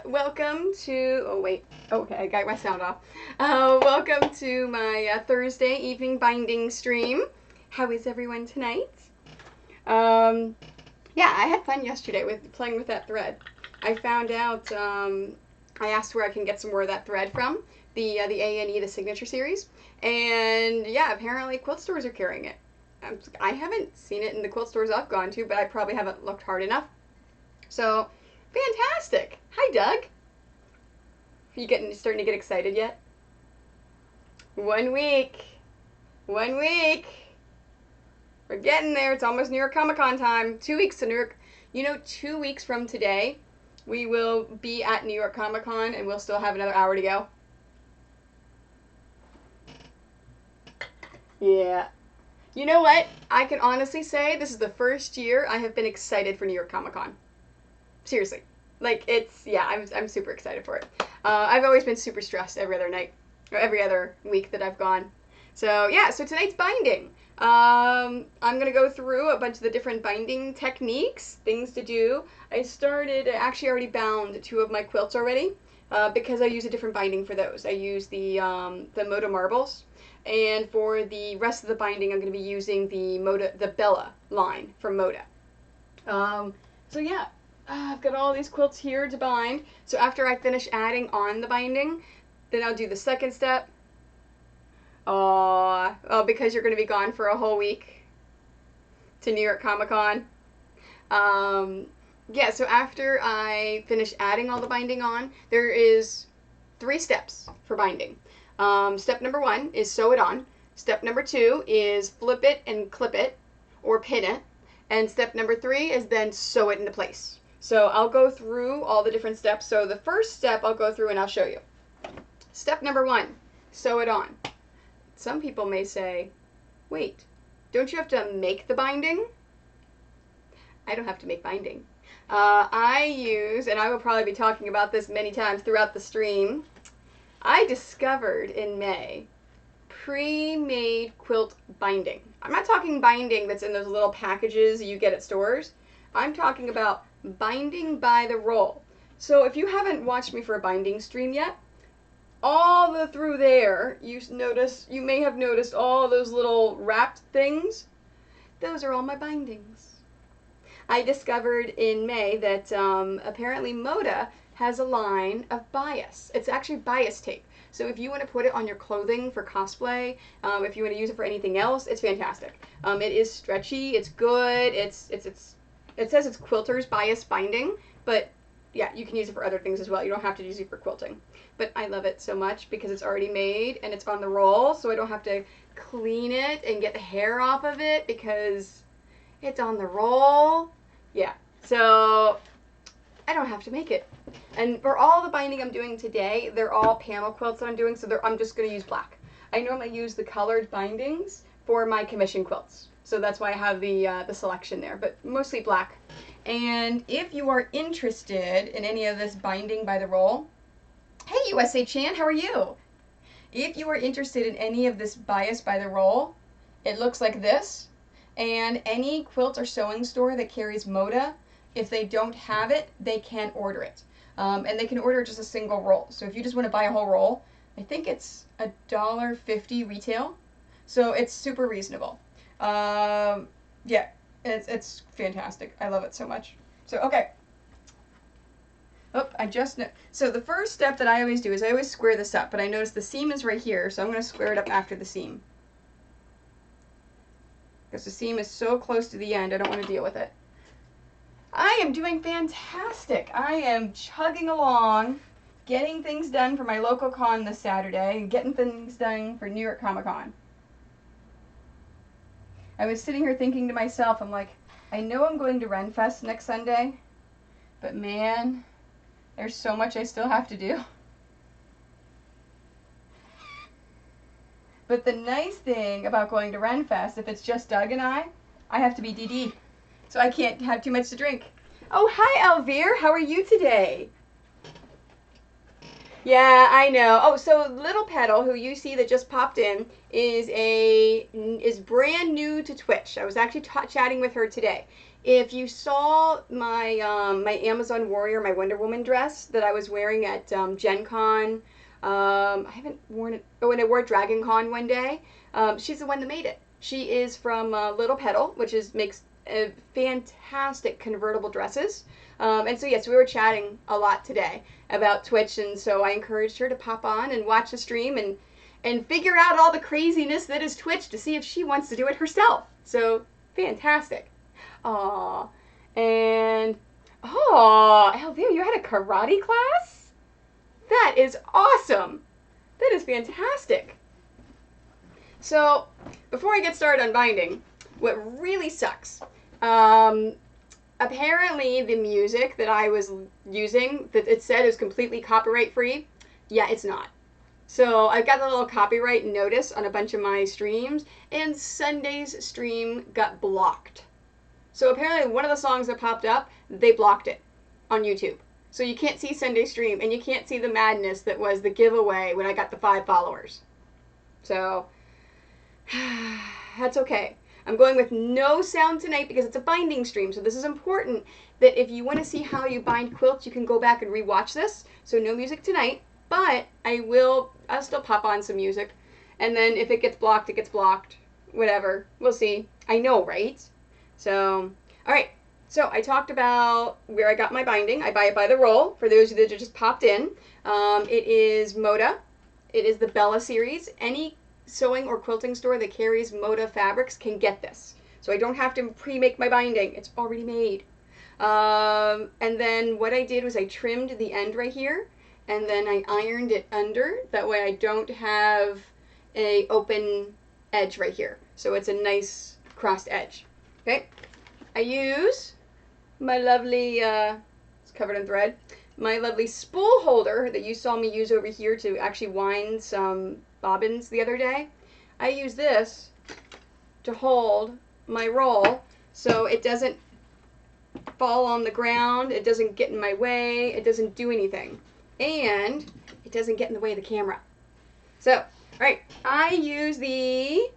welcome to, oh wait, okay, I got my sound off. Welcome to my Thursday evening binding stream. How is everyone tonight? Yeah, I had fun yesterday with playing with that thread. I found out, I asked where I can get some more of that thread from, the A&E, the Signature Series, and yeah, apparently quilt stores are carrying it. I haven't seen it in the quilt stores I've gone to, but I probably haven't looked hard enough. So, fantastic. Hi, Doug. Are you starting to get excited yet? 1 week. 1 week. We're getting there. It's almost New York Comic Con time. 2 weeks to New York. 2 weeks from today, we will be at New York Comic Con, and we'll still have another hour to go. Yeah. You know what? I can honestly say this is the first year I have been excited for New York Comic Con. Seriously. Like, I'm super excited for it. I've always been super stressed every other night, or every other week that I've gone. So, yeah, so tonight's binding. I'm going to go through a bunch of the different binding techniques, things to do. I actually already bound 2 of my quilts already, because I use a different binding for those. I use the Moda marbles, and for the rest of the binding, I'm going to be using the Bella line from Moda. So yeah, I've got all these quilts here to bind. So after I finish adding on the binding, then I'll do the second step. Oh, because you're going to be gone for a whole week to New York Comic Con. Yeah, so after I finish adding all the binding on, there is 3 steps for binding. Step number 1 is sew it on. Step number 2 is flip it and clip it or pin it. And step number 3 is then sew it into place. So I'll go through all the different steps. So the first step I'll go through and I'll show you. Step number 1, sew it on. Some people may say, wait, don't you have to make the binding? I don't have to make binding. I use, and I will probably be talking about this many times throughout the stream, I discovered in May pre-made quilt binding. I'm not talking binding that's in those little packages you get at stores. I'm talking about binding by the roll. So if you haven't watched me for a binding stream yet, all the through there, you may have noticed all those little wrapped things. Those are all my bindings. I discovered in May that apparently Moda has a line of bias. It's actually bias tape. So if you want to put it on your clothing for cosplay, if you want to use it for anything else, it's fantastic. It is stretchy. It's good. It says it's quilter's bias binding, but yeah, you can use it for other things as well. You don't have to use it for quilting. But I love it so much because it's already made and it's on the roll, so I don't have to clean it and get the hair off of it because it's on the roll. Yeah, so I don't have to make it. And for all the binding I'm doing today, they're all panel quilts that I'm doing, so I'm just going to use black. I normally use the colored bindings for my commission quilts, so that's why I have the selection there, but mostly black. And if you are interested in any of this binding by the roll, hey USA Chan, how are you? If you are interested in any of this bias by the roll, it looks like this. And any quilt or sewing store that carries Moda, if they don't have it, they can order it. And they can order just a single roll. So if you just want to buy a whole roll, I think it's $1.50 retail. So it's super reasonable. Yeah, it's fantastic. I love it so much. So, okay. Oh, so the first step that I always do is I always square this up, but I notice the seam is right here, so I'm going to square it up after the seam. Because the seam is so close to the end, I don't want to deal with it. I am doing fantastic. I am chugging along, getting things done for my local con this Saturday, and getting things done for New York Comic Con. I was sitting here thinking to myself, I'm like, I know I'm going to Renfest next Sunday, but man, there's so much I still have to do. But the nice thing about going to Renfest, if it's just Doug and I have to be DD. So I can't have too much to drink. Oh, hi, Alveer. How are you today? Yeah, I know. Oh, so Little Petal, who you see that just popped in, is brand new to Twitch. I was actually chatting with her today. If you saw my my Amazon Warrior, my Wonder Woman dress that I was wearing at Gen Con, I haven't worn it. Oh, and I wore Dragon Con one day. She's the one that made it. She is from Little Petal, which is makes fantastic convertible dresses. And so yes, we were chatting a lot today about Twitch, and so I encouraged her to pop on and watch the stream and figure out all the craziness that is Twitch to see if she wants to do it herself. So fantastic. Aw, and oh, Alvia, you had a karate class? That is awesome. That is fantastic. So before I get started on binding, what really sucks, apparently the music that I was using, that it said is completely copyright free. Yeah, it's not. So I got a little copyright notice on a bunch of my streams, and Sunday's stream got blocked. So apparently one of the songs that popped up, they blocked it on YouTube. So you can't see Sunday's stream, and you can't see the madness that was the giveaway when I got the 5 followers. So that's okay. I'm going with no sound tonight because it's a binding stream, so this is important that if you want to see how you bind quilts, you can go back and rewatch this. So no music tonight, but I'll still pop on some music. And then if it gets blocked, it gets blocked. Whatever. We'll see. I know, right? So, alright. So I talked about where I got my binding. I buy it by the roll, for those of you that just popped in. It is Moda. It is the Bella series. Any sewing or quilting store that carries Moda fabrics can get this. So I don't have to pre-make my binding. It's already made. And then what I did was I trimmed the end right here, and then I ironed it under. That way I don't have a open edge right here. So it's a nice crossed edge. Okay. I use my lovely, it's covered in thread, my lovely spool holder that you saw me use over here to actually wind some bobbins the other day. I use this to hold my roll so it doesn't fall on the ground, it doesn't get in my way, it doesn't do anything, and it doesn't get in the way of the camera. So, all right, I use the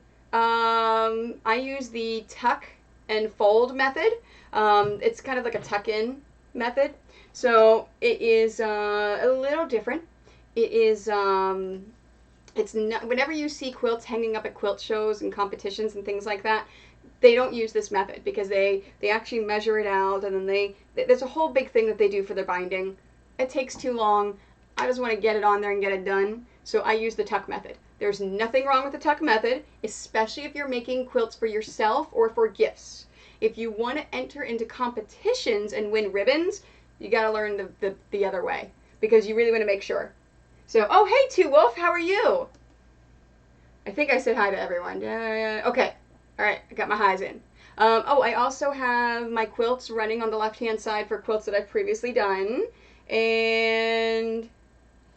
tuck and fold method. It's kind of like a tuck-in method, so it is a little different. It is it's not, whenever you see quilts hanging up at quilt shows and competitions and things like that, they don't use this method because they actually measure it out, and then there's a whole big thing that they do for their binding. It takes too long. I just want to get it on there and get it done, so I use the tuck method. There's nothing wrong with the tuck method, especially if you're making quilts for yourself or for gifts. If you want to enter into competitions and win ribbons, you got to learn the other way, because you really want to make sure. So, oh, hey, Two Wolf, how are you? I think I said hi to everyone. Okay. All right, I got my highs in. Oh, I also have my quilts running on the left-hand side for quilts that I've previously done. And,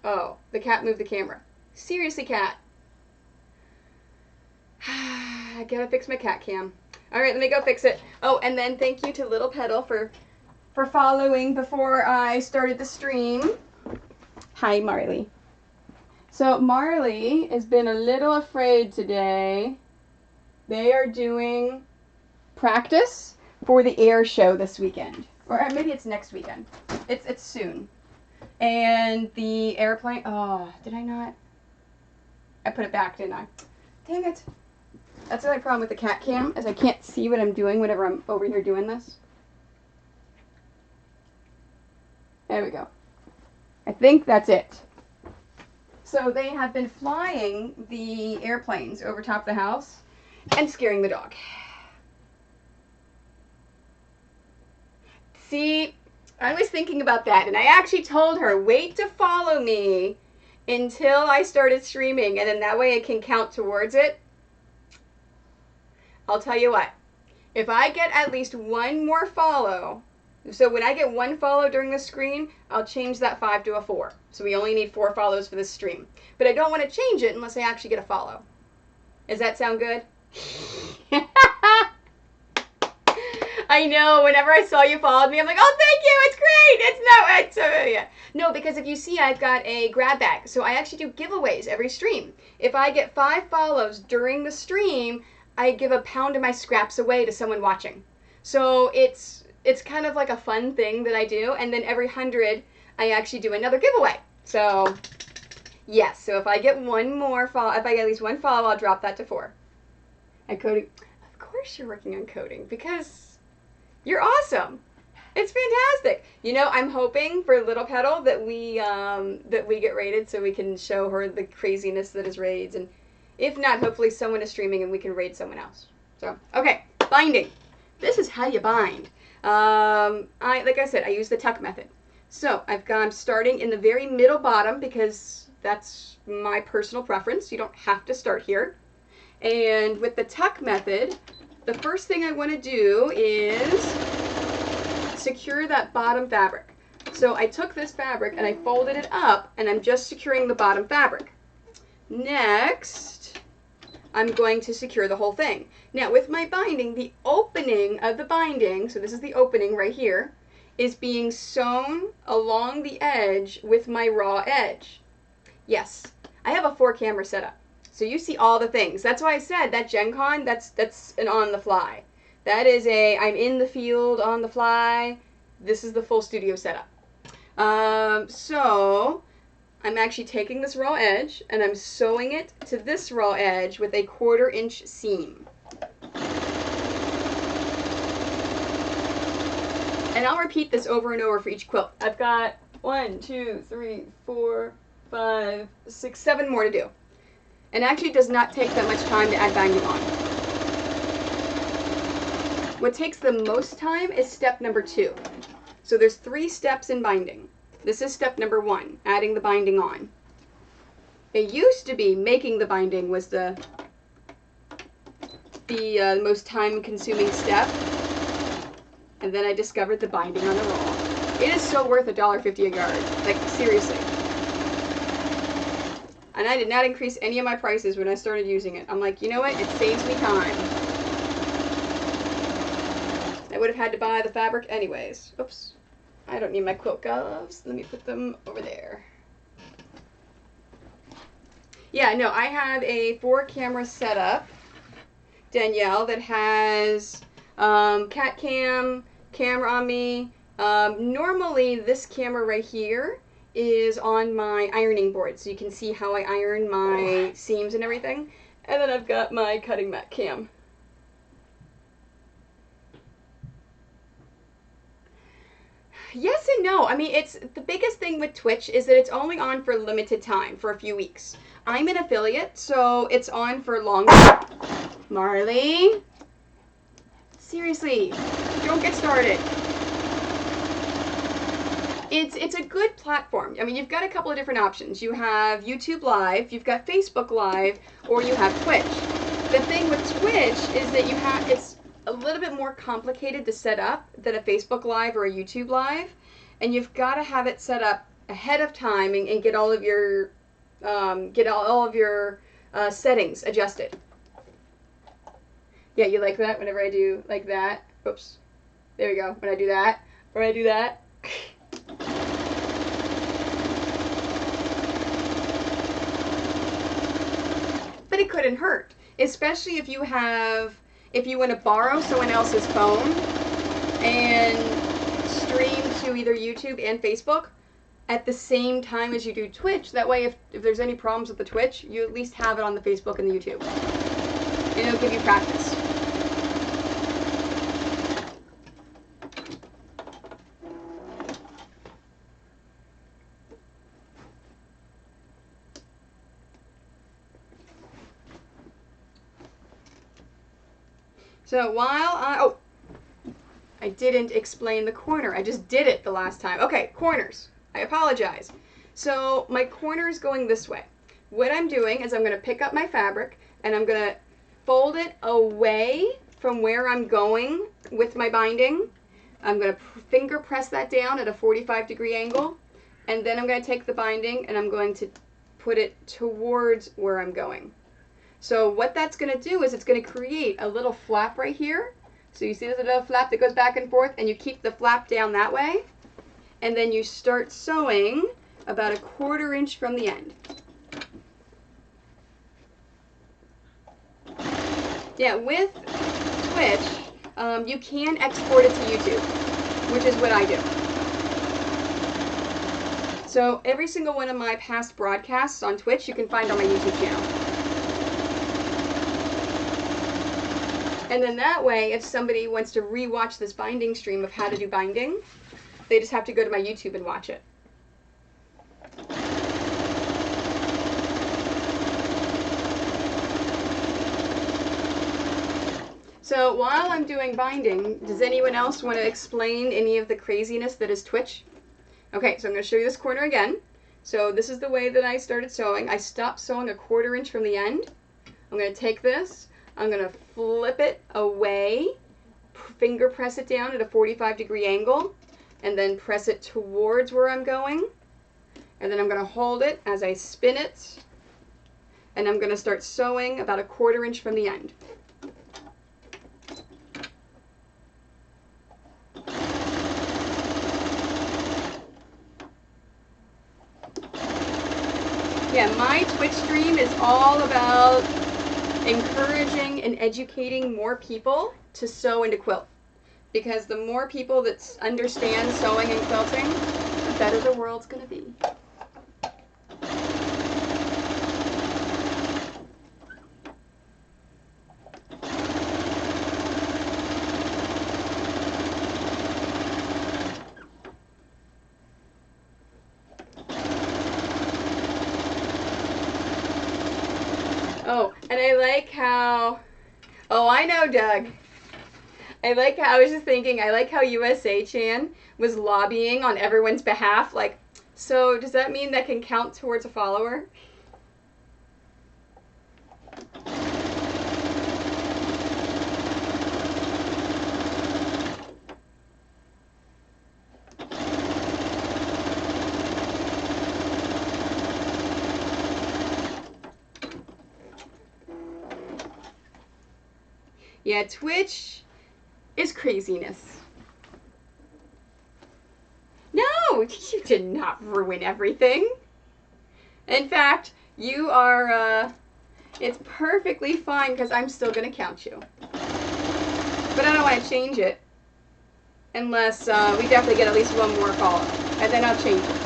oh, the cat moved the camera. Seriously, cat. I gotta fix my cat cam. All right, let me go fix it. Oh, and then thank you to Little Petal for following before I started the stream. Hi, Marley. So Marley has been a little afraid today. They are doing practice for the air show this weekend. Or maybe it's next weekend. It's soon. And the airplane, oh, did I not? I put it back, didn't I? Dang it. That's the only problem with the cat cam, is I can't see what I'm doing whenever I'm over here doing this. There we go. I think that's it. So they have been flying the airplanes over top of the house and scaring the dog. See, I was thinking about that, and I actually told her, wait to follow me until I started streaming, and then that way it can count towards it. I'll tell you what, if I get at least one more follow, so when I get one follow during the screen, I'll change that 5 to a 4. So we only need 4 follows for this stream. But I don't want to change it unless I actually get a follow. Does that sound good? I know, whenever I saw you followed me, I'm like, oh, thank you, it's great. Yeah. No, because if you see, I've got a grab bag. So I actually do giveaways every stream. If I get 5 follows during the stream, I give a pound of my scraps away to someone watching. So it's kind of like a fun thing that I do, and then every 100 I actually do another giveaway. So yes, so if I get one more follow, if I get at least one follow, I'll drop that to 4. And coding, of course you're working on coding because you're awesome. It's fantastic. You know, I'm hoping for Little Petal that we get raided so we can show her the craziness that is raids, and if not, hopefully someone is streaming and we can raid someone else. So okay, binding. This is how you bind. Like I said, I use the tuck method. So I'm starting in the very middle bottom because that's my personal preference. You don't have to start here. And with the tuck method, the first thing I want to do is secure that bottom fabric. So I took this fabric and I folded it up, and I'm just securing the bottom fabric. Next, I'm going to secure the whole thing. Now with my binding, the opening of the binding, so this is the opening right here, is being sewn along the edge with my raw edge. Yes, I have a 4-camera setup. So you see all the things. That's why I said that Gen Con, that's an on the fly. That is I'm in the field on the fly. This is the full studio setup. So I'm actually taking this raw edge and I'm sewing it to this raw edge with a 1/4 inch seam. And I'll repeat this over and over for each quilt. I've got 1, 2, 3, 4, 5, 6, 7 more to do. And actually it does not take that much time to add binding on. What takes the most time is step number 2. So there's 3 steps in binding. This is step number 1, adding the binding on. It used to be making the binding was the most time-consuming step. And then I discovered the binding on the roll. It is so worth $1.50 a yard. Like, seriously. And I did not increase any of my prices when I started using it. I'm like, you know what? It saves me time. I would have had to buy the fabric anyways. Oops. I don't need my quilt gloves. Let me put them over there. Yeah, no, I have a 4-camera setup, Danielle, that has cat cam, camera on me. Normally this camera right here is on my ironing board, so you can see how I iron my seams and everything. And then I've got my cutting mat cam. Yes and no. I mean, it's the biggest thing with Twitch is that it's only on for a limited time, for a few weeks. I'm an affiliate, so it's on for longer. Marley, seriously, don't get started. It's a good platform. I mean, you've got a couple of different options. You have YouTube Live, you've got Facebook Live, or you have Twitch. The thing with Twitch is that it's a little bit more complicated to set up than a Facebook Live or a YouTube Live, and you've got to have it set up ahead of time and get all of your settings adjusted. Yeah, you like that whenever I do like that? Oops. There we go. When I do that, or I do that. But it couldn't hurt, especially if you want to borrow someone else's phone and stream to either YouTube and Facebook at the same time as you do Twitch. That way, if there's any problems with the Twitch, you at least have it on the Facebook and the YouTube. And it'll give you practice. So while I didn't explain the corner. I just did it the last time. Okay, corners. I apologize. So my corner is going this way. What I'm doing is I'm going to pick up my fabric and I'm going to fold it away from where I'm going with my binding. I'm going to finger press that down at a 45-degree angle, and then I'm going to take the binding and I'm going to put it towards where I'm going. So what that's going to do is it's going to create a little flap right here. So you see there's a little flap that goes back and forth, and you keep the flap down that way, and then you start sewing about a 1/4 inch from the end. Yeah, with Twitch, you can export it to YouTube, which is what I do. So every single one of my past broadcasts on Twitch you can find on my YouTube channel. And then that way, if somebody wants to re-watch this binding stream of how to do binding, they just have to go to my YouTube and watch it. So while I'm doing binding, does anyone else want to explain any of the craziness that is Twitch? Okay, so I'm going to show you this corner again. So this is the way that I started sewing. I stopped sewing a 1/4 inch from the end. I'm going to take this, I'm going to flip it away, finger press it down at a 45-degree angle, and then press it towards where I'm going. And then I'm going to hold it as I spin it, and I'm going to start sewing about a 1/4 inch from the end. Yeah, my Twitch stream is all about encouraging and educating more people to sew and to quilt. Because the more people that understand sewing and quilting, the better the world's going to be. Oh, and I like how, oh, I know, Doug. I like how, I was just thinking, I like how USA Chan was lobbying on everyone's behalf. Like, so does that mean that can count towards a follower? Yeah, Twitch is craziness. No, you did not ruin everything. In fact, you are, it's perfectly fine because I'm still going to count you. But I don't want to change it unless we definitely get at least one more follow. And then I'll change it.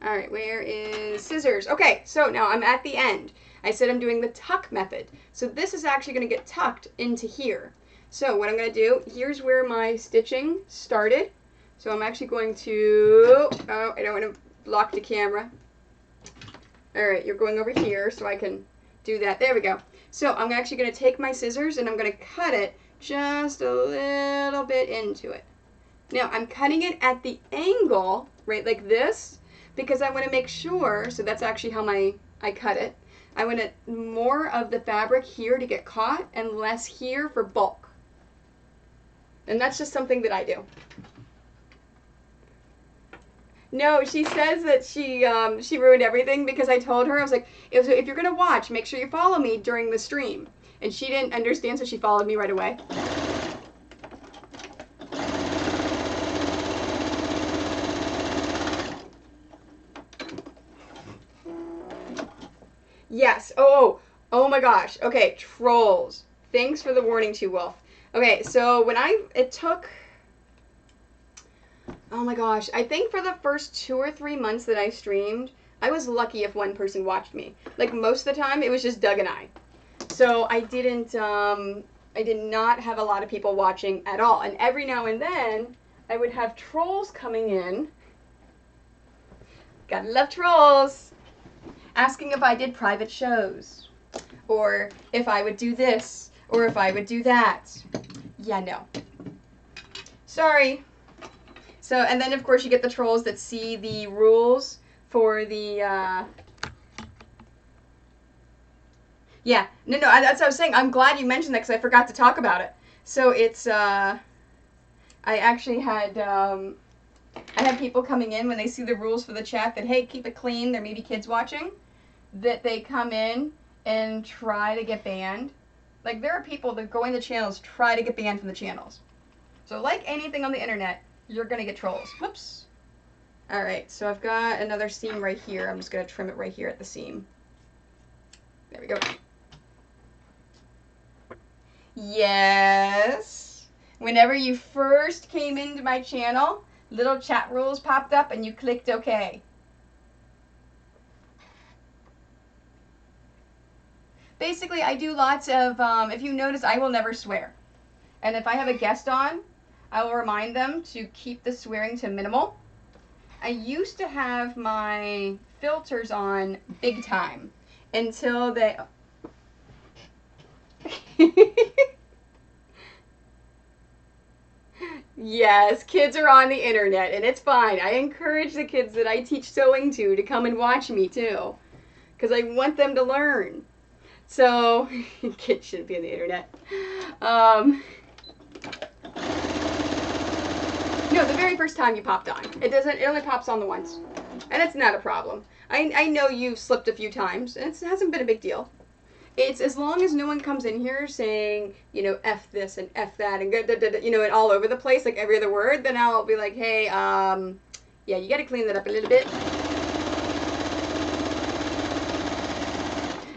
All right, where is scissors? Okay, so now I'm at the end. I said I'm doing the tuck method. So this is actually going to get tucked into here. So what I'm going to do, here's where my stitching started. So I'm actually going to, oh, I don't want to block the camera. All right, you're going over here so I can do that. There we go. So I'm actually going to take my scissors and I'm going to cut it just a little bit into it. Now I'm cutting it at the angle, right, like this, because I want to make sure, so that's actually how I cut it. I want more of the fabric here to get caught and less here for bulk. And that's just something that I do. No, she says that she ruined everything because I told her, I was like, if you're going to watch, make sure you follow me during the stream. And she didn't understand, so she followed me right away. Yes. Oh my gosh. Okay, trolls. Thanks for the warning too, Wolf. Okay, so when it took, oh my gosh, I think for the first 2 or 3 months that I streamed, I was lucky if one person watched me. Like most of the time, it was just Doug and I. So I did not have a lot of people watching at all. And every now and then, I would have trolls coming in. Gotta love trolls. Asking if I did private shows, or if I would do this, or if I would do that. Yeah, no. Sorry. So, and then of course you get the trolls that see the rules for the, yeah, no, that's what I was saying. I'm glad you mentioned that because I forgot to talk about it. So it's, I actually had, I have people coming in when they see the rules for the chat that, hey, keep it clean, there may be kids watching, that they come in and try to get banned. Like, there are people that go in the channels, try to get banned from the channels. So like anything on the internet, you're going to get trolls. Whoops. All right, so I've got another seam right here. I'm just going to trim it right here at the seam. There we go. Yes. Whenever you first came into my channel, little chat rules popped up and you clicked OK. Basically, I do lots of, if you notice, I will never swear. And if I have a guest on, I will remind them to keep the swearing to minimal. I used to have my filters on big time until they... Yes, kids are on the internet, and it's fine. I encourage the kids that I teach sewing to come and watch me, too. Because I want them to learn. So, kids shouldn't be on the internet. No, the very first time you popped on. It only pops on the once. And it's not a problem. I know you've slipped a few times, and it hasn't been a big deal. It's as long as no one comes in here saying, you know, F this and F that and you know, it all over the place, like every other word, then I'll be like, hey, yeah, you gotta clean that up a little bit.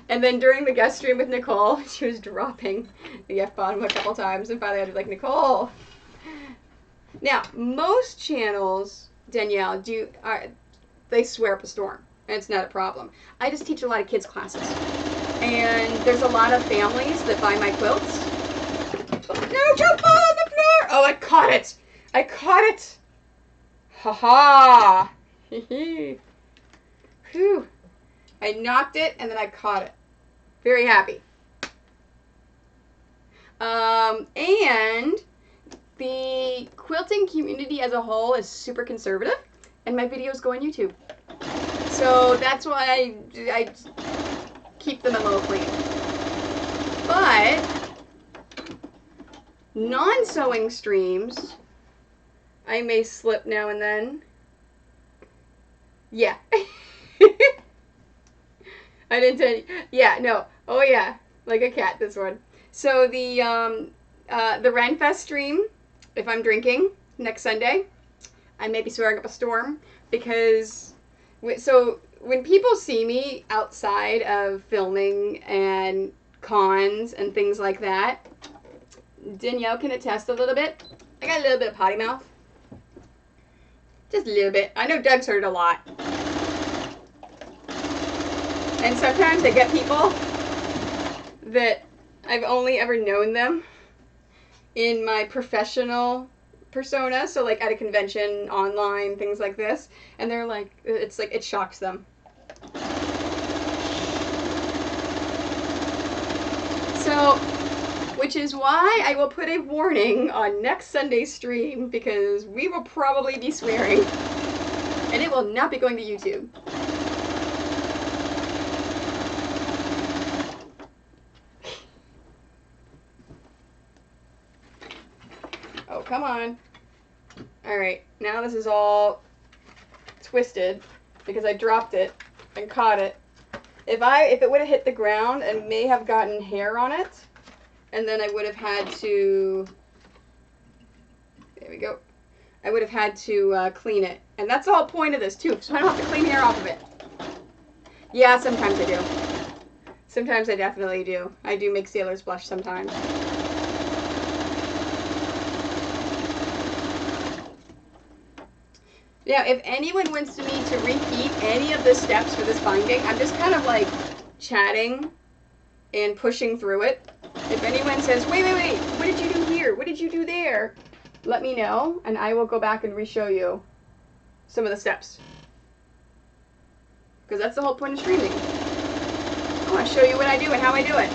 And then during the guest stream with Nicole, she was dropping the F-bomb a couple times, and finally I was like, Nicole. Now, most channels, Danielle, they swear up a storm, and it's not a problem. I just teach a lot of kids classes. And there's a lot of families that buy my quilts. No, don't fall on the floor! Oh, I caught it! I caught it! Ha-ha! Whew. I knocked it, and then I caught it. Very happy. And the quilting community as a whole is super conservative, and my videos go on YouTube. So that's why I keep them a little clean. But non-sewing streams, I may slip now and then. Yeah. I didn't tell you. Yeah, no. Oh yeah, like a cat, this one. So the Renfest stream, if I'm drinking next Sunday, I may be swearing up a storm because, so when people see me outside of filming and cons and things like that, Danielle can attest a little bit. I got a little bit of potty mouth. Just a little bit. I know Doug's heard a lot. And sometimes I get people that I've only ever known them in my professional persona, so like at a convention, online, things like this, and they're like, it's like, it shocks them. So, which is why I will put a warning on next Sunday's stream, because we will probably be swearing, and it will not be going to YouTube. Oh, come on. Alright, now this is all twisted because I dropped it and caught it. If it would have hit the ground, it may have gotten hair on it, and then I would have had to, there we go, I would have had to clean it. And that's the whole point of this too, so I don't have to clean hair off of it. Yeah, sometimes I do. Sometimes I definitely do. I do make sailors blush sometimes. Now, if anyone wants me to repeat any of the steps for this binding, I'm just kind of like chatting and pushing through it. If anyone says, wait, what did you do here? What did you do there? Let me know, and I will go back and re-show you some of the steps. Because that's the whole point of streaming. I want to show you what I do and how I do it.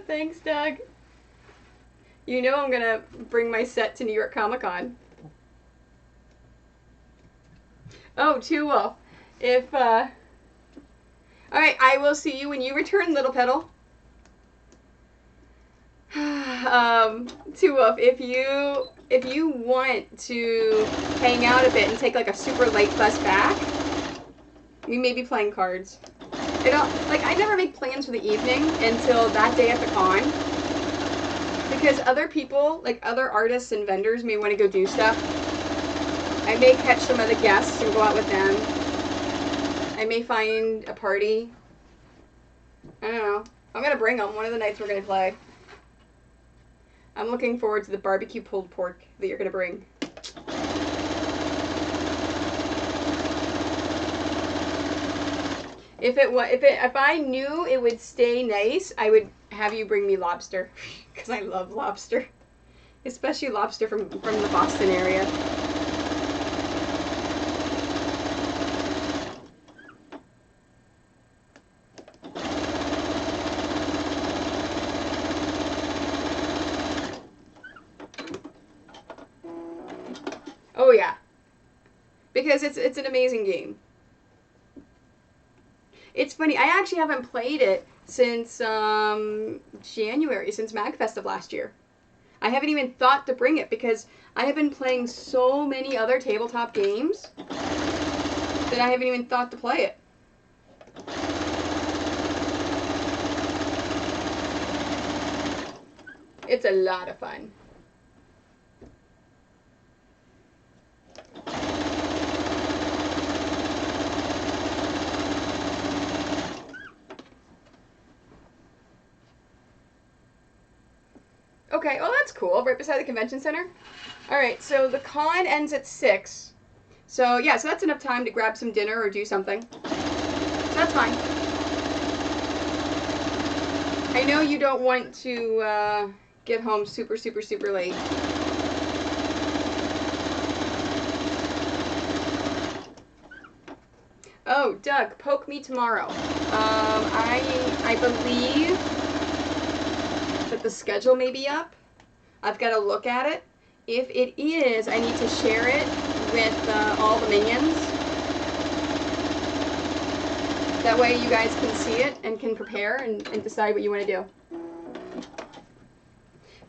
Thanks, Doug. You know I'm gonna bring my set to New York Comic Con. Oh, Two Wolf. Alright, I will see you when you return, Little Petal. Two Wolf, if you want to hang out a bit and take like a super late bus back, we may be playing cards. Like, I never make plans for the evening until that day at the con, because other people, like other artists and vendors, may want to go do stuff. I may catch some other guests and go out with them. I may find a party. I don't know. I'm going to bring them one of the nights we're going to play. I'm looking forward to the barbecue pulled pork that you're going to bring. If I knew it would stay nice, I would have you bring me lobster, because I love lobster, especially lobster from the Boston area. Oh yeah, because it's an amazing game. It's funny. I actually haven't played it since January, since MagFest of last year. I haven't even thought to bring it because I have been playing so many other tabletop games that I haven't even thought to play it. It's a lot of fun. Okay, well that's cool. Right beside the convention center. All right, so the con ends at 6. So yeah, so that's enough time to grab some dinner or do something. So that's fine. I know you don't want to get home super, super, super late. Oh, Doug, poke me tomorrow. I believe that the schedule may be up. I've got to look at it. If it is, I need to share it with all the minions. That way you guys can see it and can prepare and decide what you want to do.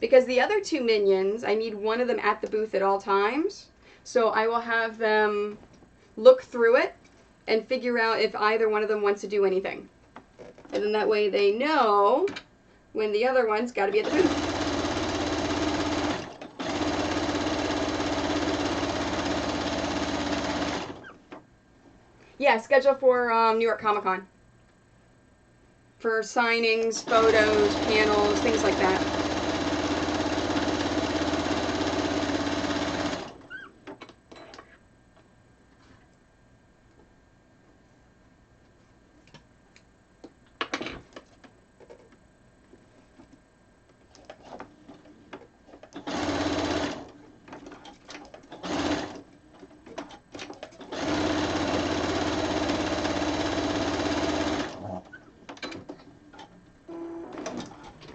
Because the other 2 minions, I need one of them at the booth at all times. So I will have them look through it and figure out if either one of them wants to do anything. And then that way they know when the other one's got to be at the booth. Yeah, schedule for New York Comic Con. For signings, photos, panels, things like that.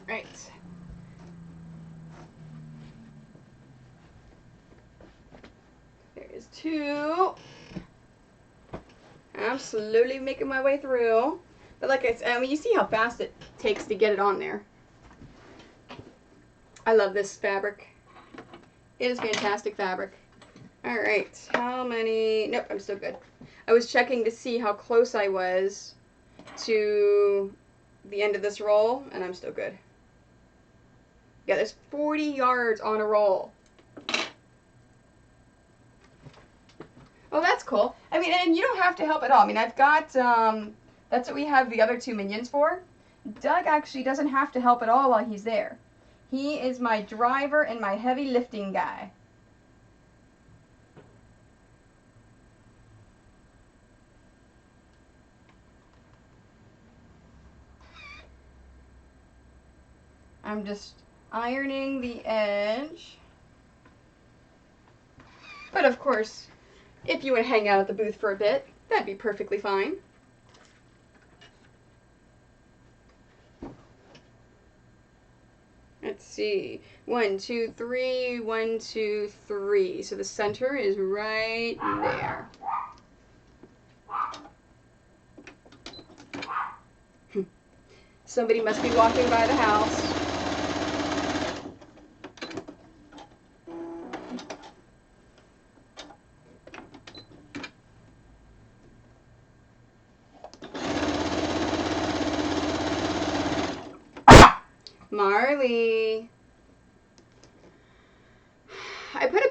Right. There's 2. I'm slowly making my way through. But like I said, I mean, you see how fast it takes to get it on there. I love this fabric. It is fantastic fabric. Alright, how many... Nope, I'm still good. I was checking to see how close I was to the end of this roll, and I'm still good. Yeah, there's 40 yards on a roll. Oh, that's cool. I mean, and you don't have to help at all. I mean, I've got, that's what we have the other 2 minions for. Doug actually doesn't have to help at all while he's there. He is my driver and my heavy lifting guy. I'm just ironing the edge. But of course, if you would hang out at the booth for a bit, that'd be perfectly fine. Let's see. 1, 2, 3, 1, 2, 3. So the center is right there. Somebody must be walking by the house. Marley.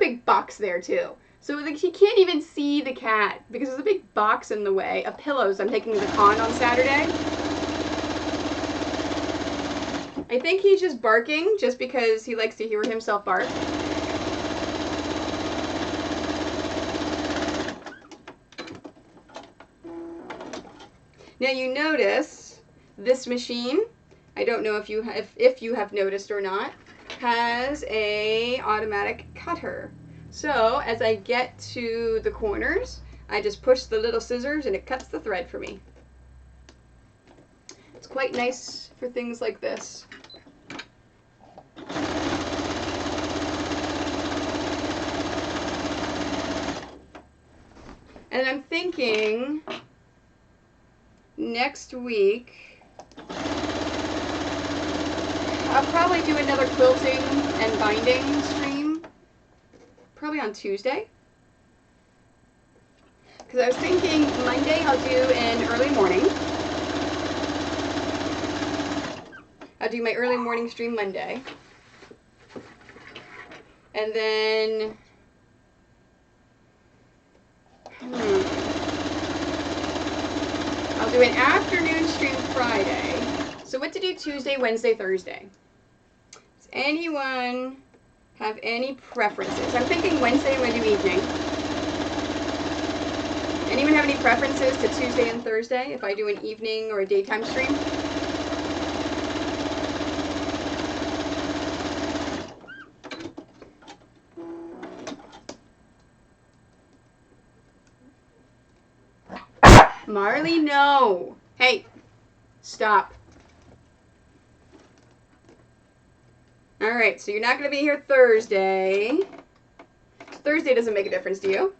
big box there too. So like he can't even see the cat because there's a big box in the way of pillows I'm taking to the con on Saturday. I think he's just barking just because he likes to hear himself bark. Now you notice this machine, I don't know if you have noticed or not, has a automatic cutter. So as I get to the corners, I just push the little scissors and it cuts the thread for me. It's quite nice for things like this. And I'm thinking next week I'll probably do another quilting and binding stream, probably on Tuesday. Because I was thinking Monday I'll do an early morning. I'll do my early morning stream Monday. And then I'll do an afternoon stream Friday. So what to do Tuesday, Wednesday, Thursday? Does anyone have any preferences? I'm thinking Wednesday I'm going to do evening. Anyone have any preferences to Tuesday and Thursday if I do an evening or a daytime stream? Marley, no. Hey, stop. All right, so you're not going to be here Thursday. Thursday doesn't make a difference to you.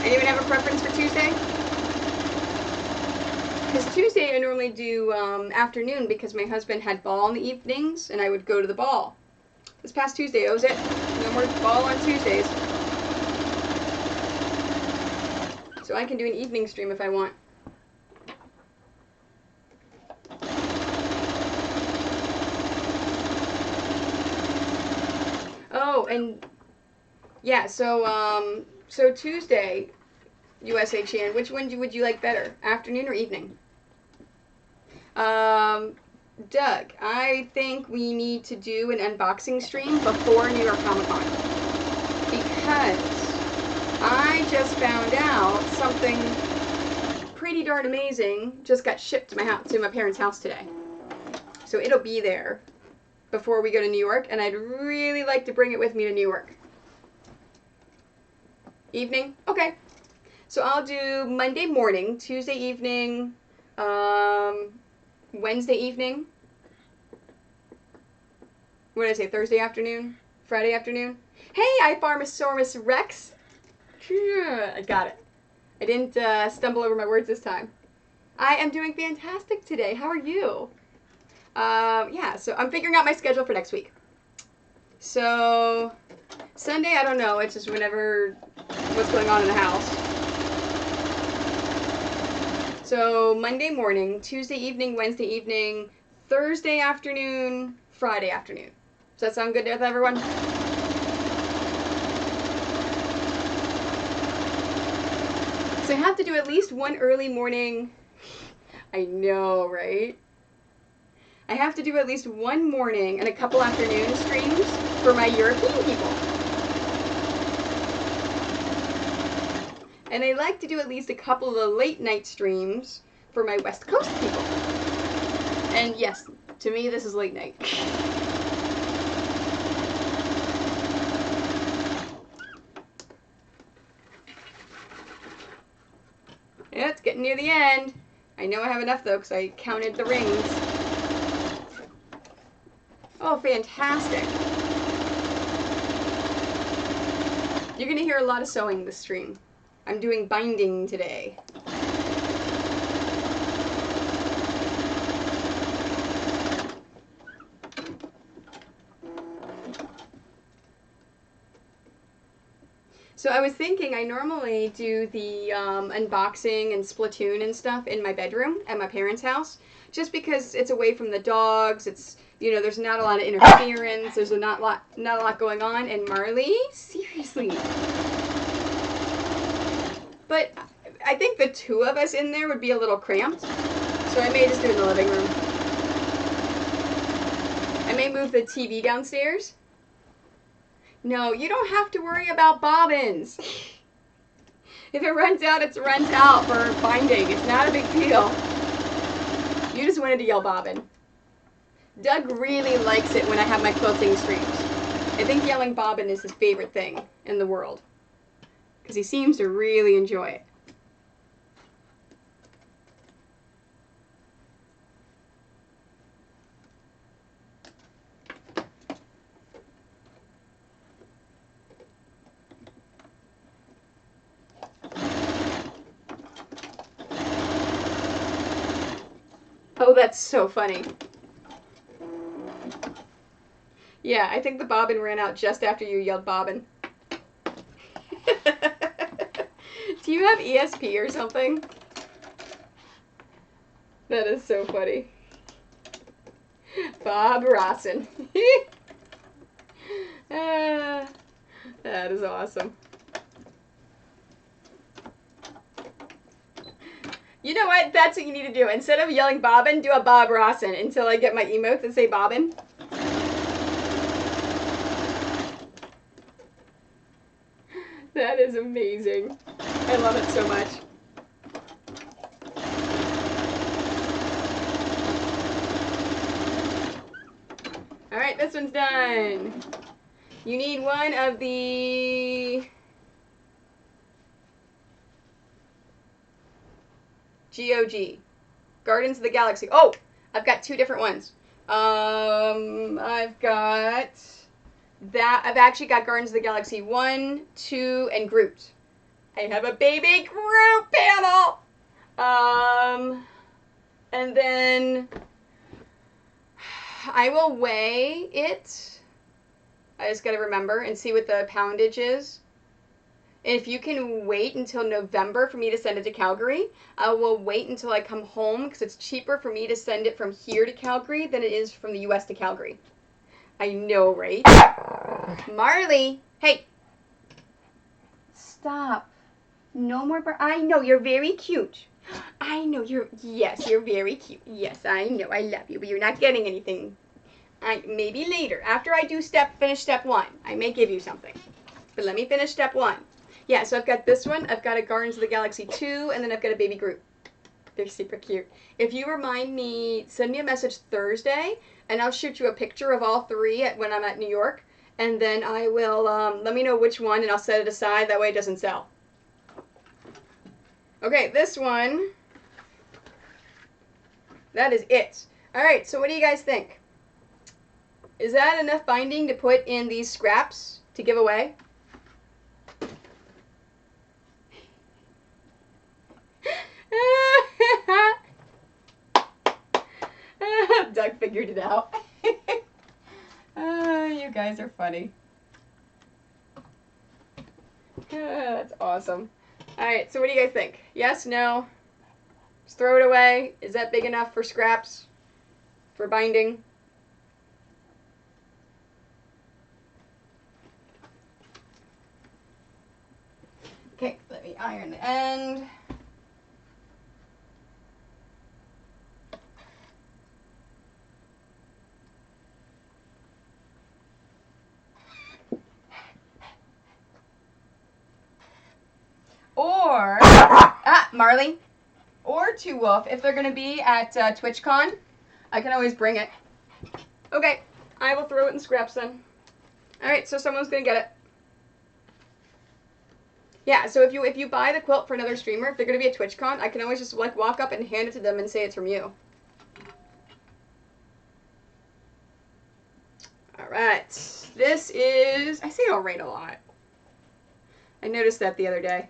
Anyone have a preference for Tuesday? Because Tuesday I normally do afternoon because my husband had ball in the evenings and I would go to the ball. This past Tuesday, was it? No more ball on Tuesdays. So I can do an evening stream if I want. Oh, and yeah, so Tuesday, USA Chan, which one would you like better, afternoon or evening? Doug, I think we need to do an unboxing stream before New York Comic Con because I just found out something pretty darn amazing just got shipped to my house, to my parents' house today. So it'll be there before we go to New York, and I'd really like to bring it with me to New York. Evening? Okay. So I'll do Monday morning, Tuesday evening, Wednesday evening. What did I say? Thursday afternoon? Friday afternoon? Hey, Ifarmosaurus Rex! I got it. I didn't stumble over my words this time. I am doing fantastic today. How are you? Yeah, so I'm figuring out my schedule for next week. So, Sunday, I don't know. It's just whenever what's going on in the house. So, Monday morning, Tuesday evening, Wednesday evening, Thursday afternoon, Friday afternoon. Does that sound good with everyone? So I have to do at least one early morning. I know, right? I have to do at least one morning and a couple afternoon streams for my European people. And I like to do at least a couple of the late night streams for my West Coast people. And yes, to me this is late night. Yeah, it's getting near the end. I know I have enough though because I counted the rings. Oh, fantastic. You're going to hear a lot of sewing this stream. I'm doing binding today. So I was thinking I normally do the unboxing and Splatoon and stuff in my bedroom at my parents' house, just because it's away from the dogs. It's there's not a lot of interference. There's not a lot going on. And Marley, seriously. But I think the two of us in there would be a little cramped, so I may just do it in the living room. I may move the TV downstairs. No, you don't have to worry about bobbins. If it runs out, it runs out for binding. It's not a big deal. You just wanted to yell bobbin. Doug really likes it when I have my quilting streams. I think yelling bobbin is his favorite thing in the world, because he seems to really enjoy it. Oh, that's so funny. Yeah, I think the bobbin ran out just after you yelled bobbin. Do you have ESP or something? That is so funny. Bob Rossin. That is awesome. You know what? That's what you need to do. Instead of yelling bobbin, do a Bob Rossin until I get my emotes that say bobbin. That is amazing. I love it so much. All right, this one's done. You need one of the GOG, Guardians of the Galaxy. Oh, I've got two different ones. I've got that. I've actually got Guardians of the Galaxy 1, 2, and Groot. I have a baby Groot panel. And then I will weigh it. I just got to remember and see what the poundage is. And if you can wait until November for me to send it to Calgary, I will wait until I come home, because it's cheaper for me to send it from here to Calgary than it is from the U.S. to Calgary. I know, right? Marley, hey. Stop. No more. I know, you're very cute. I know, yes, you're very cute. Yes, I know, I love you, but you're not getting anything. Maybe later, after I finish step 1, I may give you something. But let me finish step 1. Yeah, so I've got this one, I've got a Guardians of the Galaxy 2, and then I've got a baby Groot. They're super cute. If you remind me, send me a message Thursday, and I'll shoot you a picture of all three when I'm at New York, and then I will, let me know which one, and I'll set it aside, that way it doesn't sell. Okay, this one, that is it. Alright, so what do you guys think? Is that enough binding to put in these scraps to give away? Doug figured it out. You guys are funny. That's awesome. Alright, so what do you guys think? Yes, no? Just throw it away? Is that big enough for scraps? For binding? Okay, let me iron the end. Or, Marley, or Two Wolf, if they're going to be at TwitchCon, I can always bring it. Okay, I will throw it in scraps then. Alright, so someone's going to get it. Yeah, so if you buy the quilt for another streamer, if they're going to be at TwitchCon, I can always just like walk up and hand it to them and say it's from you. Alright, this is, I say alright a lot. I noticed that the other day.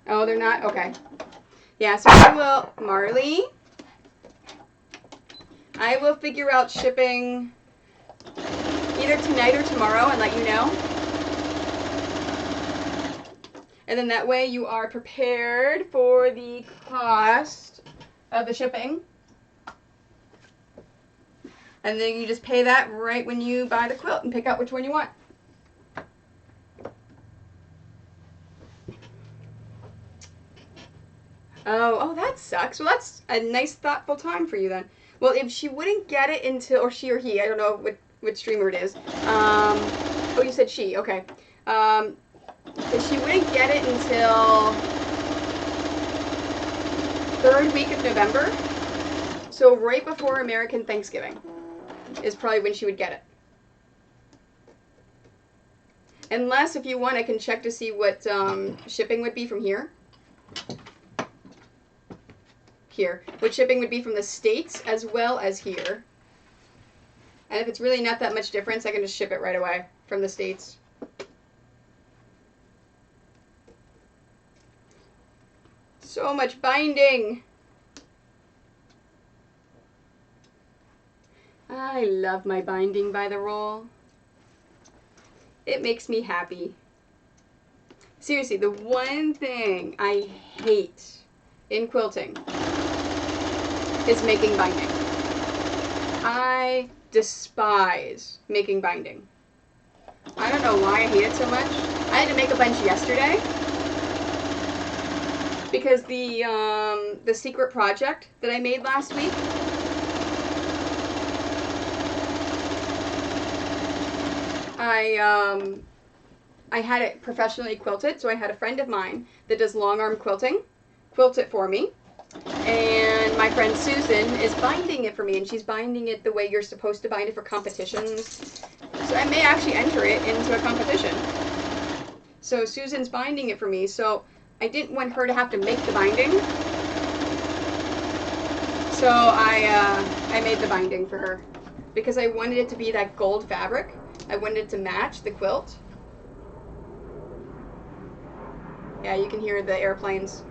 Oh, they're not? Okay. Yeah, so we will, Marley, I will figure out shipping either tonight or tomorrow and let you know. And then that way you are prepared for the cost of the shipping. And then you just pay that right when you buy the quilt and pick out which one you want. Oh, that sucks. Well, that's a nice, thoughtful time for you then. Well, if she wouldn't get it until, or she or he, I don't know which streamer it is. Oh, you said she. Okay. If she wouldn't get it until third week of November, so right before American Thanksgiving is probably when she would get it. Unless, if you want, I can check to see what shipping would be from here. What shipping would be from the States as well as here. And if it's really not that much difference, I can just ship it right away from the States. So much binding. I love my binding by the roll. It makes me happy. Seriously, the one thing I hate in quilting is making binding. I despise making binding. I don't know why I hate it so much. I had to make a bunch yesterday because the secret project that I made last week, I had it professionally quilted, so I had a friend of mine that does long arm quilting quilt it for me. And my friend Susan is binding it for me, and she's binding it the way you're supposed to bind it for competitions. So I may actually enter it into a competition. So Susan's binding it for me, so I didn't want her to have to make the binding. So I made the binding for her because I wanted it to be that gold fabric. I wanted it to match the quilt. Yeah, you can hear the airplanes.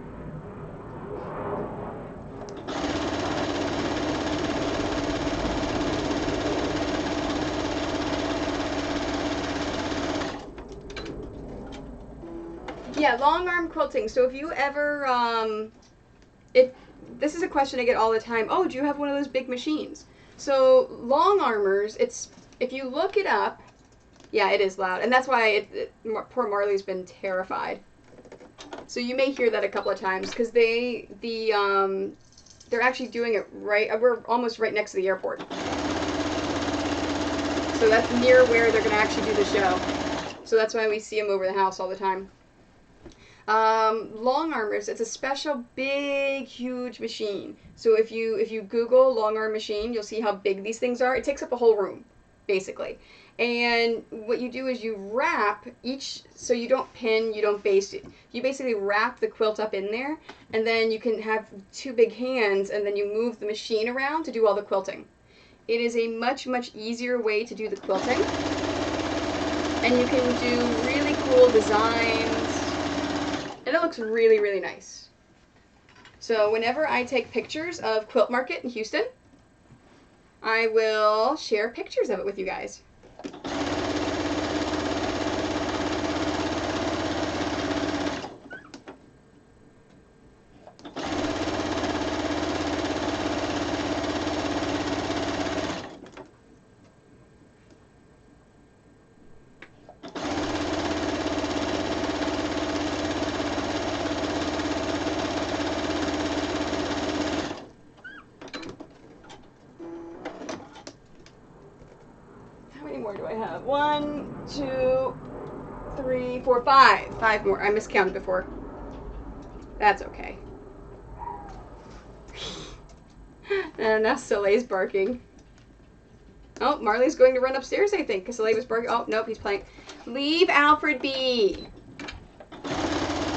Yeah, long arm quilting. So if you ever, this is a question I get all the time. Oh, do you have one of those big machines? So long armers, if you look it up, yeah, it is loud, and that's why poor Marley's been terrified. So you may hear that a couple of times because they're actually doing it right. We're almost right next to the airport, so that's near where they're gonna actually do the show. So that's why we see them over the house all the time. Long armers, it's a special big huge machine. So if you Google long arm machine, you'll see how big these things are. It takes up a whole room basically, and what you do is you wrap each, so you don't pin, you don't baste it, you basically wrap the quilt up in there, and then you can have two big hands, and then you move the machine around to do all the quilting. It is a much easier way to do the quilting, and you can do really cool designs. And it looks really nice. So whenever I take pictures of Quilt Market in Houston, I will share pictures of it with you guys. More do I have? 1, 2, 3, 4, 5. 5 more. I miscounted before. That's okay. And now Soleil's barking. Oh, Marley's going to run upstairs, I think, because Soleil was barking. Oh, nope, he's playing. Leave Alfred be.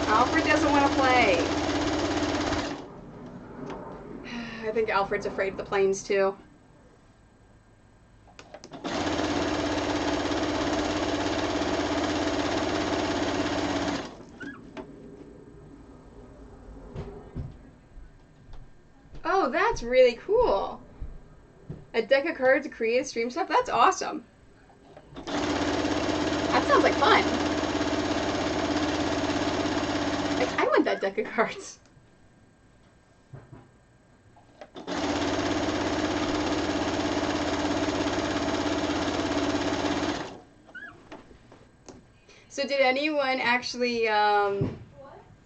Alfred doesn't want to play. I think Alfred's afraid of the planes, too. Oh, that's really cool. A deck of cards to create stream stuff? That's awesome. That sounds like fun. Like, I want that deck of cards. So did anyone actually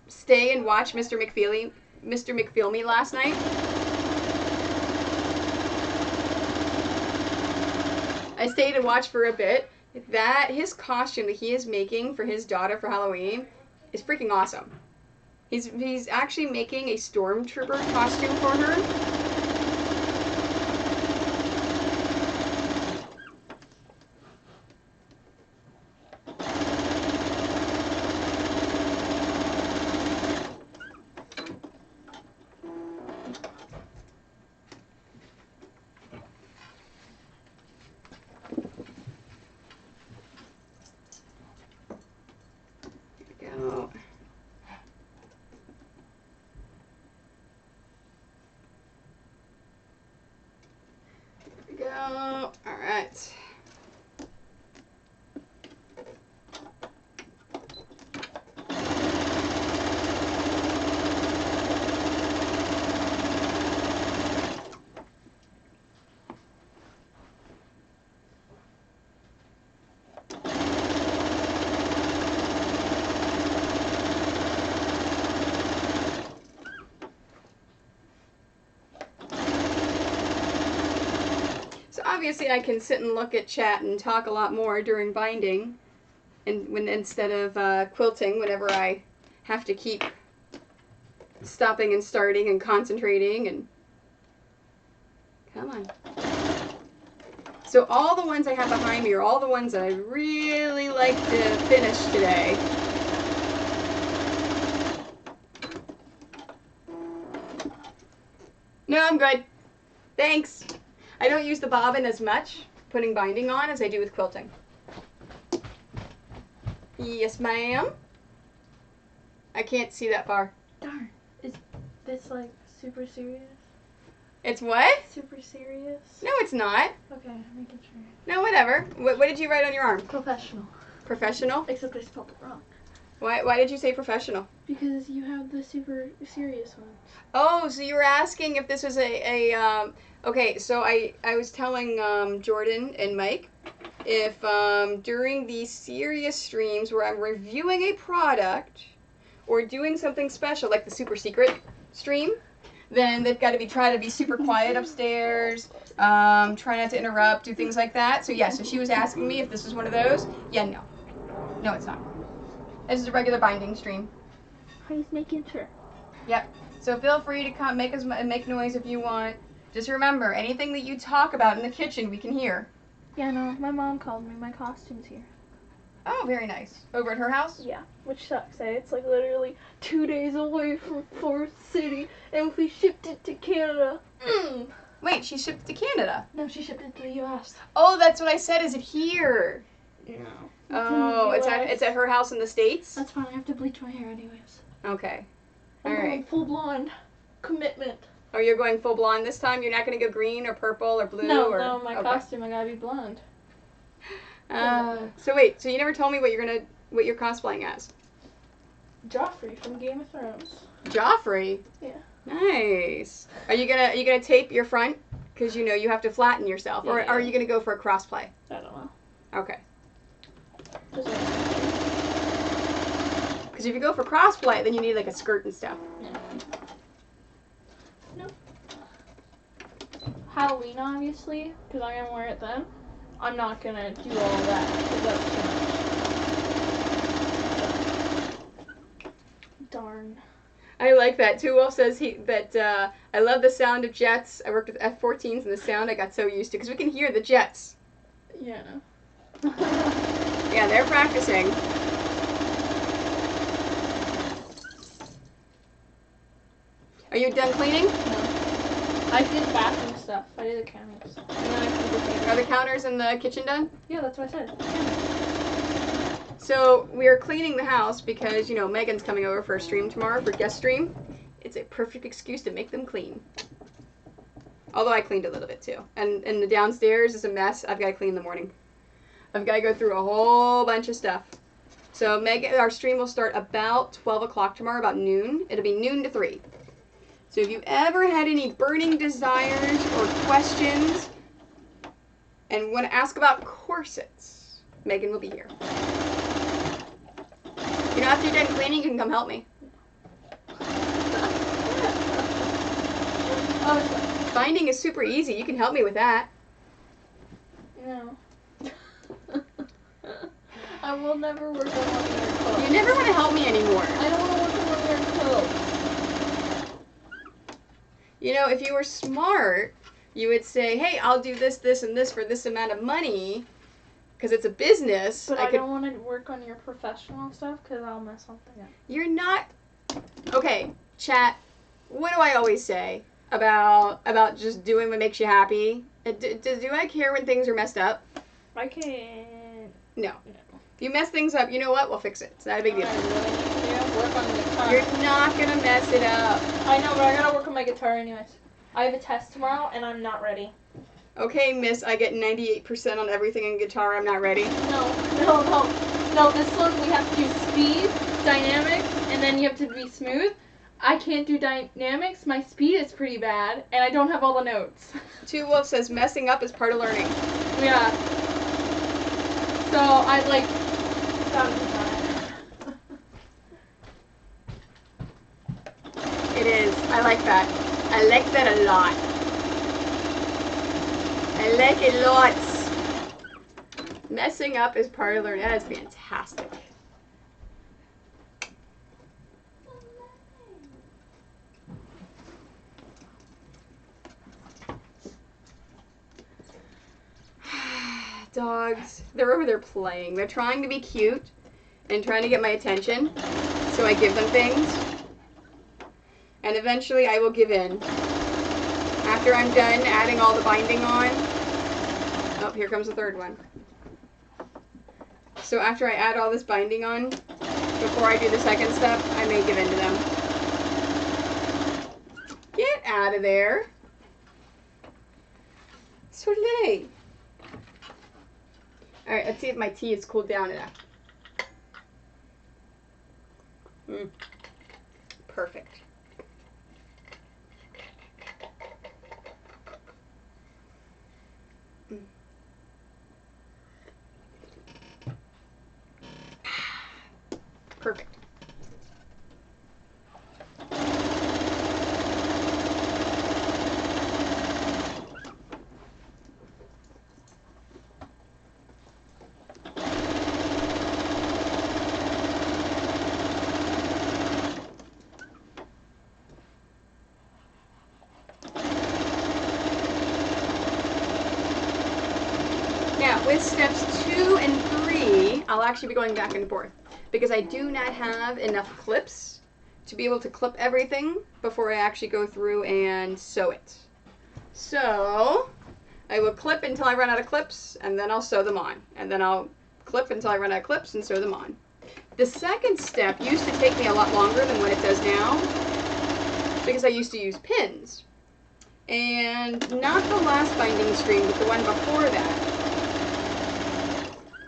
stay and watch Mr. McFeelme last night? I stayed and watched for a bit. His costume that he is making for his daughter for Halloween is freaking awesome. He's actually making a stormtrooper costume for her. Go. There we go. All right. Obviously, I can sit and look at chat and talk a lot more during binding, and instead of quilting, whenever I have to keep stopping and starting and concentrating and come on. So all the ones I have behind me are all the ones that I really like to finish today. No, I'm good. Thanks. I don't use the bobbin as much putting binding on as I do with quilting. Yes, ma'am. I can't see that far. Darn. Is this like super serious? It's what? Super serious? No, it's not. Okay, making sure. No, whatever. What did you write on your arm? Professional. Professional? Except I spelled it wrong. Why did you say professional? Because you have the super serious ones. Oh, so you were asking if this was okay, so I was telling Jordan and Mike if during these serious streams where I'm reviewing a product or doing something special like the super secret stream, then they've got to try to be super quiet upstairs, try not to interrupt, do things like that. So yeah, so she was asking me if this was one of those. Yeah, no. No, it's not. This is a regular binding stream. I was making sure. Yep. So feel free to come make noise if you want. Just remember, anything that you talk about in the kitchen, we can hear. Yeah, no, my mom called me. My costume's here. Oh, very nice. Over at her house? Yeah, which sucks, eh? It's like literally 2 days away from Forest City, and if we shipped it to Canada, Wait, she shipped it to Canada? No, she shipped it to the U.S. Oh, that's what I said. Is it here? Yeah. Oh, it's at her house in the States? That's fine. I have to bleach my hair anyways. Okay. I'm going full blonde. Commitment. Oh, you're going full blonde this time? You're not going to go green or purple or blue? No, my costume, I gotta be blonde. So wait, so you never told me what you're cosplaying as? Joffrey from Game of Thrones. Joffrey? Yeah. Nice. Are you gonna tape your front? Because you have to flatten yourself. Or Yeah. are you gonna go for a crossplay? I don't know. Okay. Just like, Because if you go for crossplay, then you need like a skirt and stuff. yeah. No. Halloween, obviously, because I'm gonna wear it then. I'm not gonna do all of that because that's too much. Darn. I like that. Too Wolf says I love the sound of jets. I worked with F-14s and the sound I got so used to because we can hear the jets. Yeah. Yeah, they're practicing. Are you done cleaning? No. I did bathroom stuff. I did the counters. And then I did the table. Are the counters in the kitchen done? Yeah, that's what I said. So we are cleaning the house because, Megan's coming over for a stream tomorrow, for guest stream. It's a perfect excuse to make them clean. Although I cleaned a little bit too. And the downstairs is a mess. I've got to clean in the morning. I've got to go through a whole bunch of stuff. So our stream will start about 12 o'clock tomorrow, about noon. It'll be noon to 3. So if you ever had any burning desires or questions and want to ask about corsets, Megan will be here. You know, after you're done cleaning, you can come help me. Oh, Binding is super easy. You can help me with that. no. I will never work on one of your clothes. You never want to help me anymore. I don't want to work on one of your clothes. You know, if you were smart, you would say, hey, I'll do this, this, and this for this amount of money, because it's a business. But I don't want to work on your professional stuff, because I'll mess something up. You're not... Okay, chat, what do I always say about just doing what makes you happy? Do I care when things are messed up? I can't... No. If you mess things up, you know what? We'll fix it. It's not a big deal. I really need to work on the guitar. You're not going to mess it up. I know, but I gotta work on my guitar anyways. I have a test tomorrow, and I'm not ready. Okay, miss, I get 98% on everything in guitar. I'm not ready. No, this one we have to do speed, dynamics, and then you have to be smooth. I can't do dynamics. My speed is pretty bad, and I don't have all the notes. Two Wolf says messing up is part of learning. Yeah. So I'd like... That would be fun. It is. I like that. I like that a lot. I like it lots. Messing up is part of learning. That is fantastic. Dogs. They're over there playing. They're trying to be cute and trying to get my attention. So I give them things. And eventually I will give in. After I'm done adding all the binding on. Oh, here comes the third one. So after I add all this binding on, before I do the second step, I may give in to them. Get out of there. Soleil. Alright, let's see if my tea is cooled down enough. Perfect. Perfect. Now, with steps 2 and 3, I'll actually be going back and forth because I do not have enough clips to be able to clip everything before I actually go through and sew it. So, I will clip until I run out of clips, and then I'll sew them on. And then I'll clip until I run out of clips and sew them on. The second step used to take me a lot longer than what it does now because I used to use pins. And not the last binding stream, but the one before that.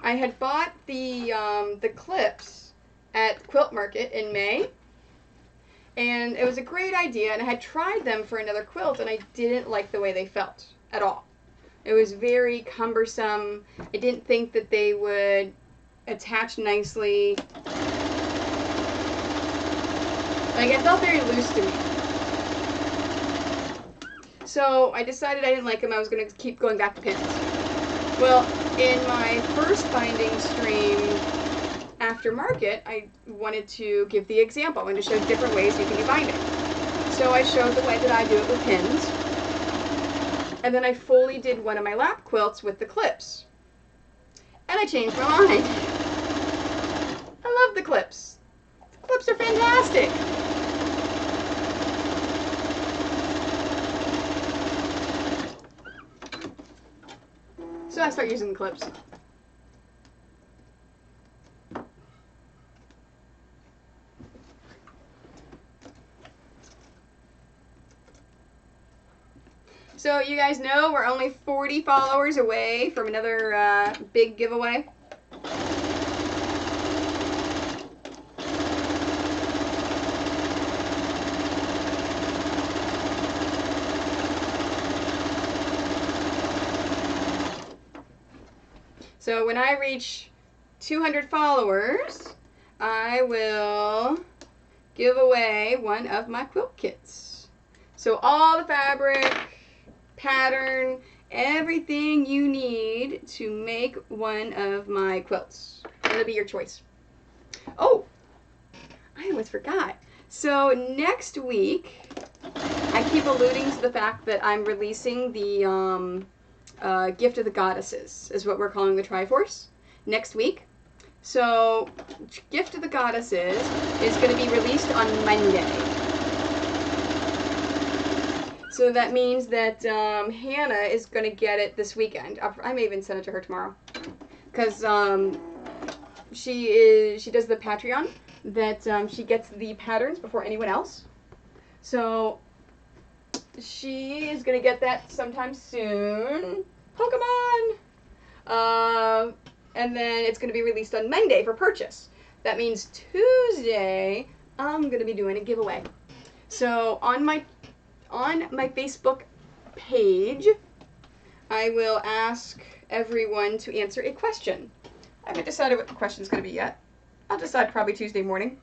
I had bought the clips at Quilt Market in May, and it was a great idea, and I had tried them for another quilt, and I didn't like the way they felt at all. It was very cumbersome. I didn't think that they would attach nicely. Like, it felt very loose to me. So I decided I didn't like them. I was going to keep going back to pins. Well, in my first binding stream after market, I wanted to give the example. I wanted to show different ways you can do binding. So I showed the way that I do it with pins. And then I fully did one of my lap quilts with the clips. And I changed my mind. I love the clips. The clips are fantastic. So I start using the clips. So you guys know we're only 40 followers away from another big giveaway. So when I reach 200 followers, I will give away one of my quilt kits. So all the fabric, pattern, everything you need to make one of my quilts. It'll be your choice. Oh, I almost forgot. So next week, I keep alluding to the fact that I'm releasing the Gift of the Goddesses, is what we're calling the Triforce, next week. So Gift of the Goddesses is going to be released on Monday. So that means that Hannah is going to get it this weekend. I may even send it to her tomorrow. Because she does the Patreon, that she gets the patterns before anyone else. So she is going to get that sometime soon. Pokemon! And then it's going to be released on Monday for purchase. That means Tuesday, I'm going to be doing a giveaway. So on my Facebook page, I will ask everyone to answer a question. I haven't decided what the question is going to be yet. I'll decide probably Tuesday morning.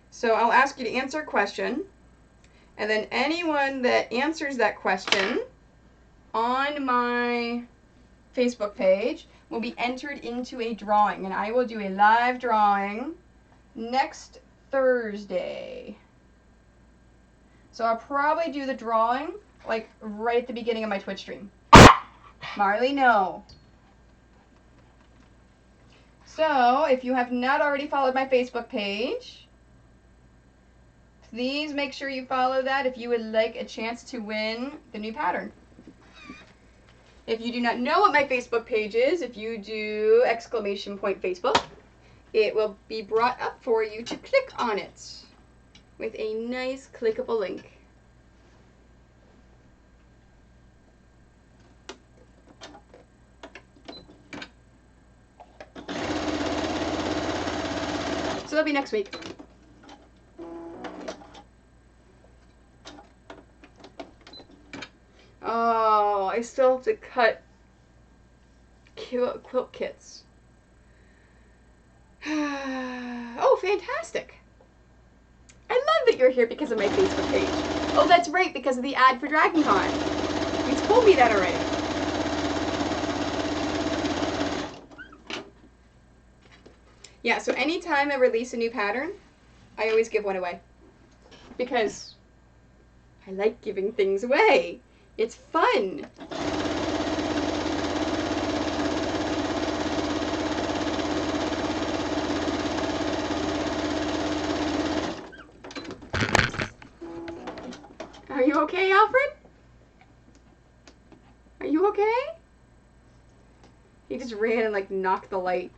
So I'll ask you to answer a question, and then anyone that answers that question on my Facebook page will be entered into a drawing, and I will do a live drawing next Thursday. So I'll probably do the drawing like right at the beginning of my Twitch stream. Marley, no. So if you have not already followed my Facebook page, please make sure you follow that if you would like a chance to win the new pattern. If you do not know what my Facebook page is, if you do !Facebook, it will be brought up for you to click on it with a nice clickable link. So that'll be next week. Oh, I still have to cut quilt kits. Oh, fantastic. I love that you're here because of my Facebook page. Oh, that's right, because of the ad for DragonCon. You told me that already. Yeah, so anytime I release a new pattern, I always give one away. Because I like giving things away. It's fun. Are you okay, Alfred? Are you okay? He just ran and like knocked the light.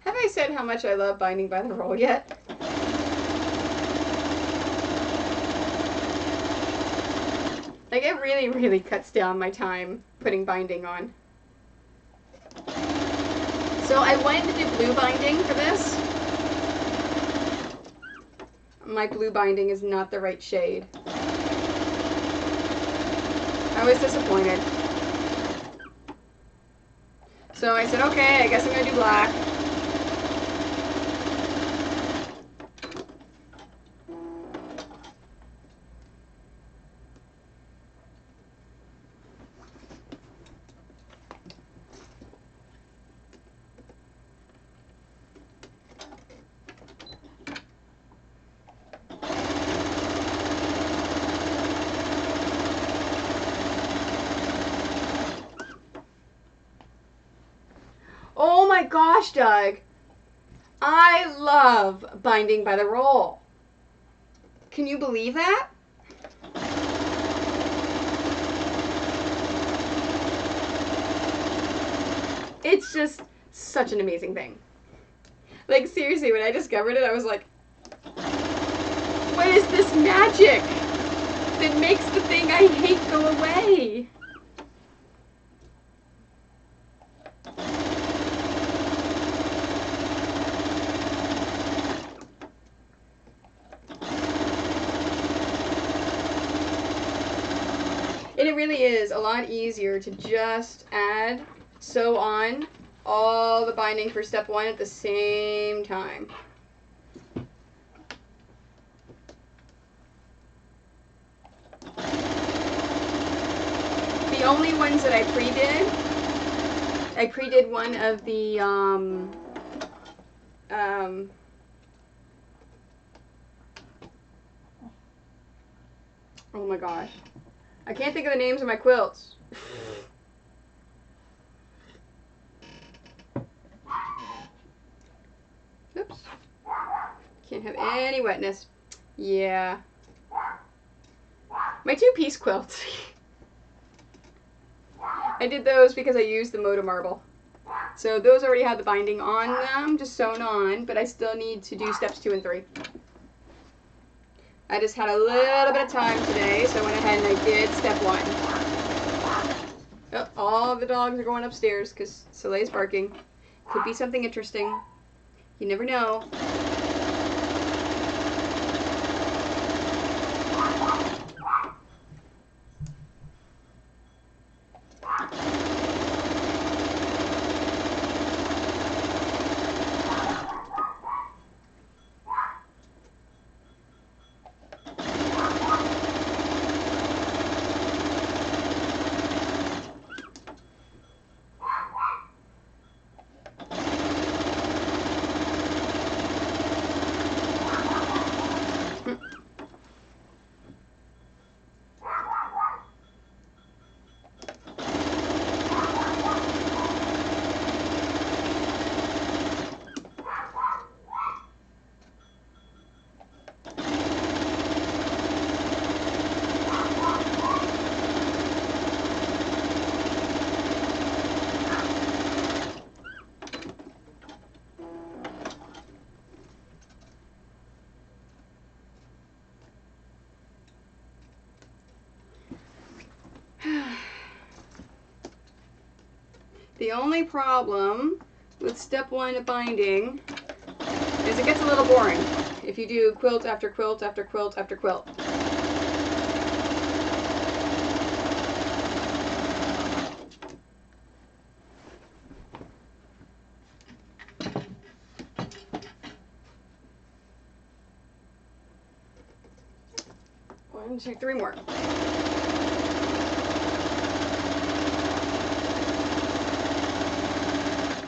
Have I said how much I love binding by the roll yet? Like, it really, really cuts down my time putting binding on. So I wanted to do blue binding for this. My blue binding is not the right shade. I was disappointed. So I said, okay, I guess I'm gonna do black. my gosh, Doug. I love binding by the roll. Can you believe that? It's just such an amazing thing. Like, seriously, when I discovered it, I was like, what is this magic that makes the thing I hate go away? And it really is a lot easier to just add, sew on all the binding for step 1 at the same time. The only ones that I pre-did one of the, oh my gosh. I can't think of the names of my quilts. Oops. Can't have any wetness. Yeah. My 2-piece quilts. I did those because I used the Moda marble. So those already had the binding on them, just sewn on, but I still need to do steps 2 and 3. I just had a little bit of time today, so I went ahead and I did step 1. Oh, all the dogs are going upstairs because Soleil's barking. Could be something interesting. You never know. The only problem with step 1 binding is it gets a little boring if you do quilt after quilt after quilt after quilt. One, two, 3 more.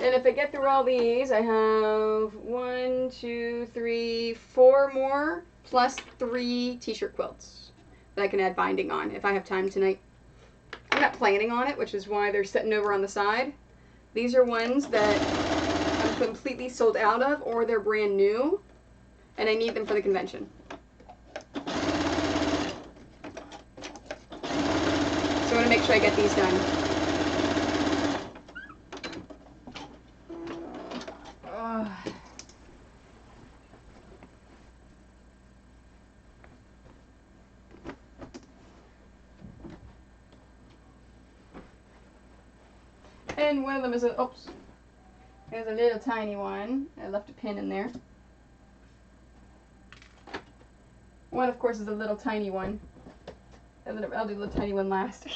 And if I get through all these, I have 1, 2, 3, 4 more, plus 3 t-shirt quilts that I can add binding on if I have time tonight. I'm not planning on it, which is why they're sitting over on the side. These are ones that I'm completely sold out of, or they're brand new, and I need them for the convention. So I want to make sure I get these done. And one of them is a, oops, there's a little tiny one. I left a pin in there. One, of course, is a little tiny one. I'll do the little tiny one last.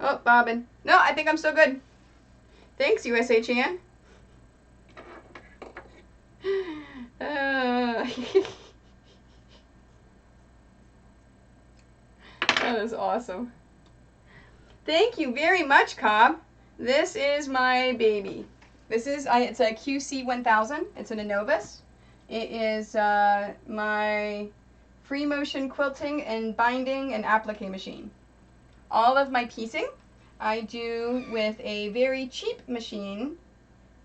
Oh, bobbin. No, I think I'm still good. Thanks, USA Chan. That is awesome. Thank you very much, Cobb. This is my baby. This is, it's a QC 1000. It's an Innovus. It is my Free motion quilting and binding and applique machine. All of my piecing I do with a very cheap machine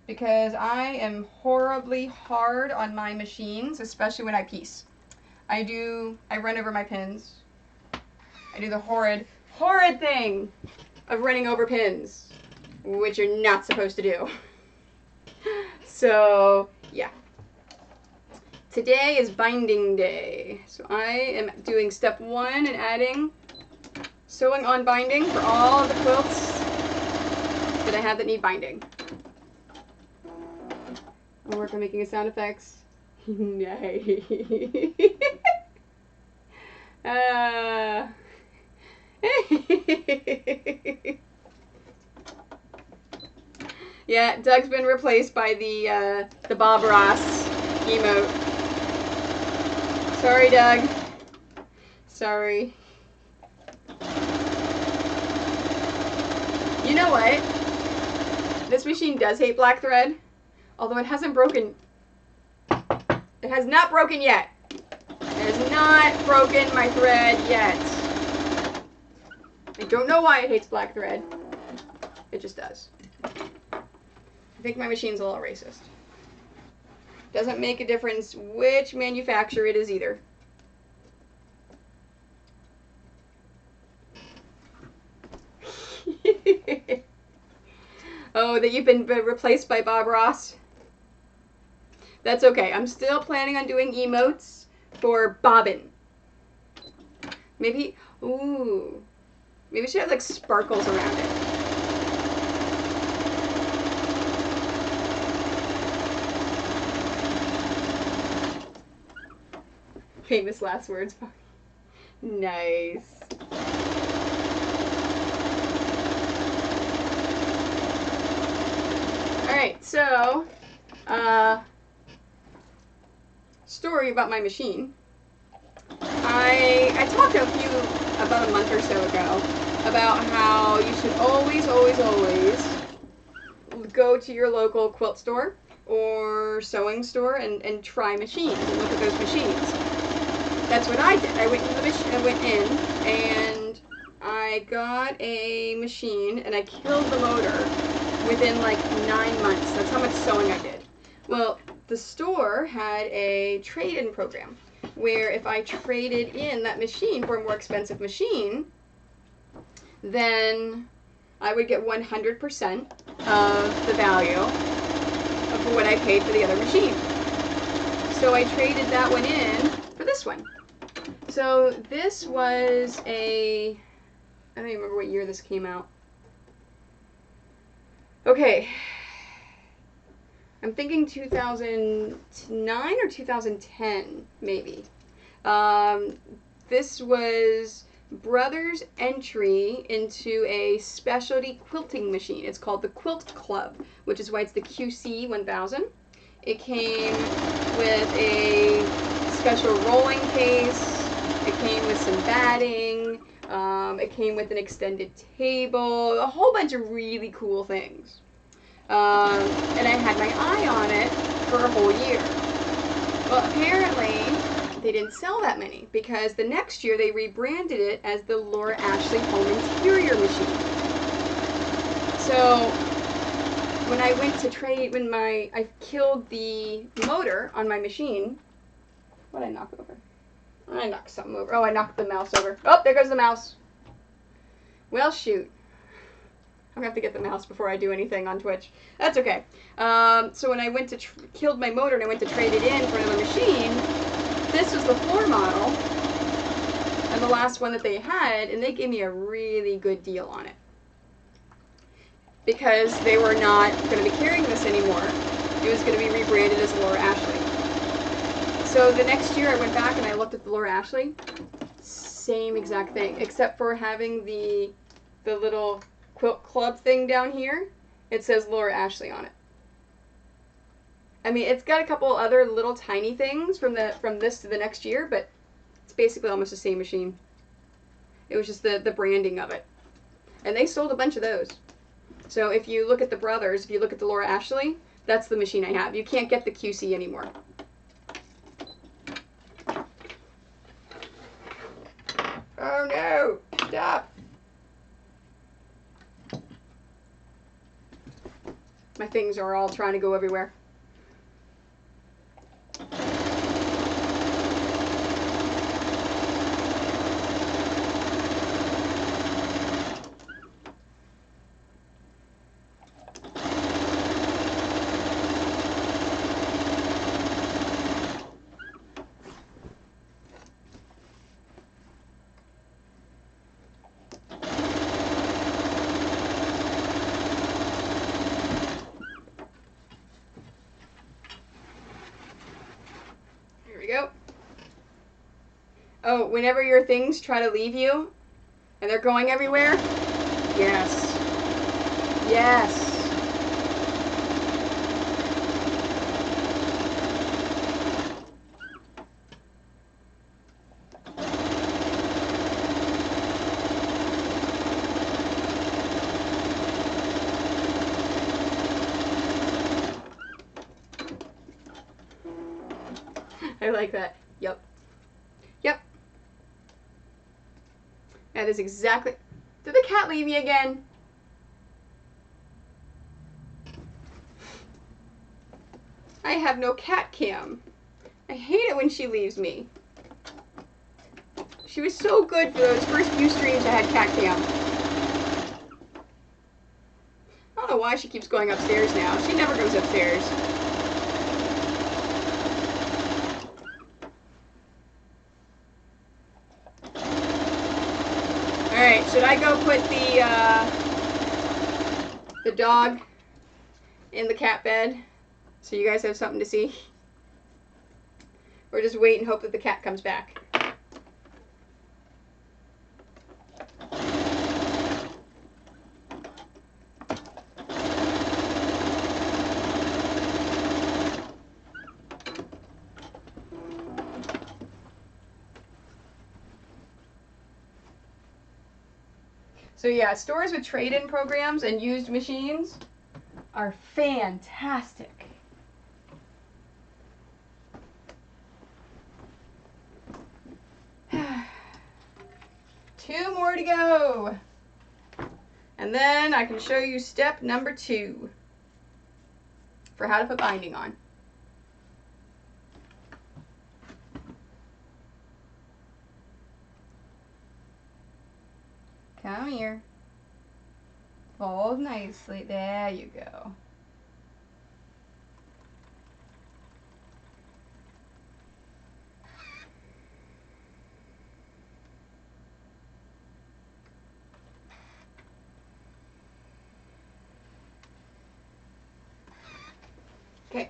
because I am horribly hard on my machines, especially when I piece. I run over my pins. I do the horrid thing of running over pins, which you're not supposed to do. So, yeah. Today is binding day. So I am doing step 1 and adding sewing on binding for all of the quilts that I have that need binding. I'll work on making sound effects. Nice. Yeah, Doug's been replaced by the Bob Ross emote. Sorry, Doug. Sorry. You know what? This machine does hate black thread, although it hasn't broken. It has not broken yet. It has not broken my thread yet. I don't know why it hates black thread. It just does. I think my machine's a little racist. Doesn't make a difference which manufacturer it is either. Oh, that you've been replaced by Bob Ross? That's okay. I'm still planning on doing emotes for bobbin. Maybe, ooh. Maybe we should have like sparkles around it. Famous last words. Nice. Alright, so, story about my machine. I talked to about a month or so ago about how you should always go to your local quilt store or sewing store and try machines and look at those machines. That's what I did. I went in and I got a machine and I killed the motor within like 9 months. That's how much sewing I did. Well, the store had a trade-in program where if I traded in that machine for a more expensive machine, then I would get 100% of the value of what I paid for the other machine. So I traded that one in for this one. So this was I don't even remember what year this came out. Okay. I'm thinking 2009 or 2010, maybe. This was Brothers' entry into a specialty quilting machine. It's called the Quilt Club, which is why it's the QC 1000. It came with a special rolling case. It came with some batting. It came with an extended table. A whole bunch of really cool things. And I had my eye on it for a whole year. Well, apparently they didn't sell that many because the next year they rebranded it as the Laura Ashley Home Interior Machine. So when I went to trade, I killed the motor on my machine. What did I knock over? I knocked something over. Oh, I knocked the mouse over. Oh, there goes the mouse. Well, shoot. I'm going to have to get the mouse before I do anything on Twitch. That's okay. So when I went to killed my motor and I went to trade it in for another machine, this was the floor model and the last one that they had, and they gave me a really good deal on it. Because they were not going to be carrying this anymore. It was going to be rebranded as Laura Ashley. So the next year I went back and I looked at the Laura Ashley. Same exact thing, except for having the little Quilt Club thing down here. It says Laura Ashley on it. I mean, it's got a couple other little tiny things from this to the next year, but it's basically almost the same machine. It was just the branding of it. And they sold a bunch of those. So if you look at the Brothers, if you look at the Laura Ashley, that's the machine I have. You can't get the QC anymore. Oh no! Stop! My things are all trying to go everywhere. Here we go. Oh, whenever your things try to leave you and they're going everywhere, yes. Yes. I like that. Yep. Yep. That is exactly... Did the cat leave me again? I have no cat cam. I hate it when she leaves me. She was so good for those first few streams I had cat cam. I don't know why she keeps going upstairs now. She never goes upstairs. Alright, should I go put the dog in the cat bed so you guys have something to see? Or just wait and hope that the cat comes back? So yeah, stores with trade-in programs and used machines are fantastic. Two more to go. And then I can show you step number 2 for how to put binding on. Come here. Fold nicely. There you go. Okay.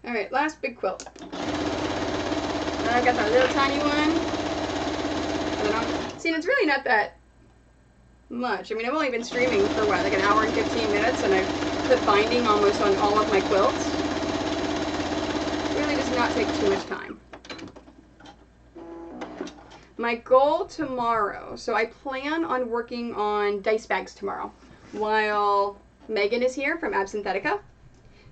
Alright, last big quilt. I got that little tiny one. See, and it's really not that much. I mean, I've only been streaming for what, like an hour and 15 minutes, and I've put binding almost on all of my quilts. It really does not take too much time. My goal tomorrow, so I plan on working on dice bags tomorrow while Megan is here from Absynthetica,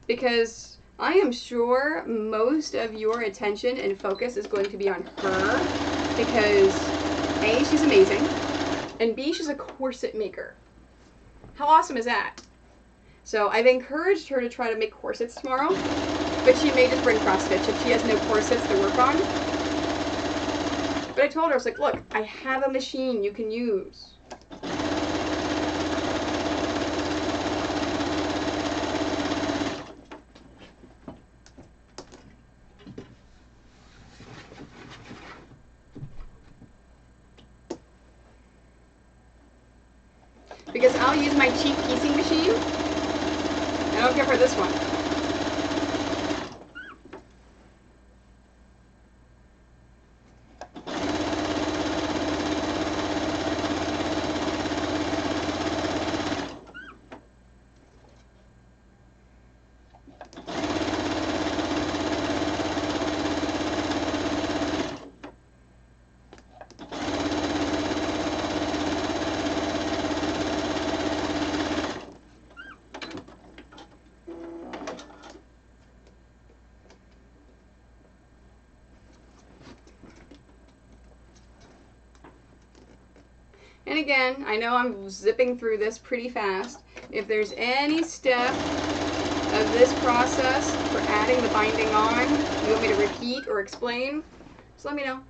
because I am sure most of your attention and focus is going to be on her, because A, she's amazing, and B, she's a corset maker. How awesome is that? So I've encouraged her to try to make corsets tomorrow, but she may just bring cross stitch if she has no corsets to work on. But I told her, I was like, look, I have a machine you can use. Because I'll use my cheap piecing machine. I don't care for this one. again, I know I'm zipping through this pretty fast. If there's any step of this process for adding the binding on you want me to repeat or explain, just let me know.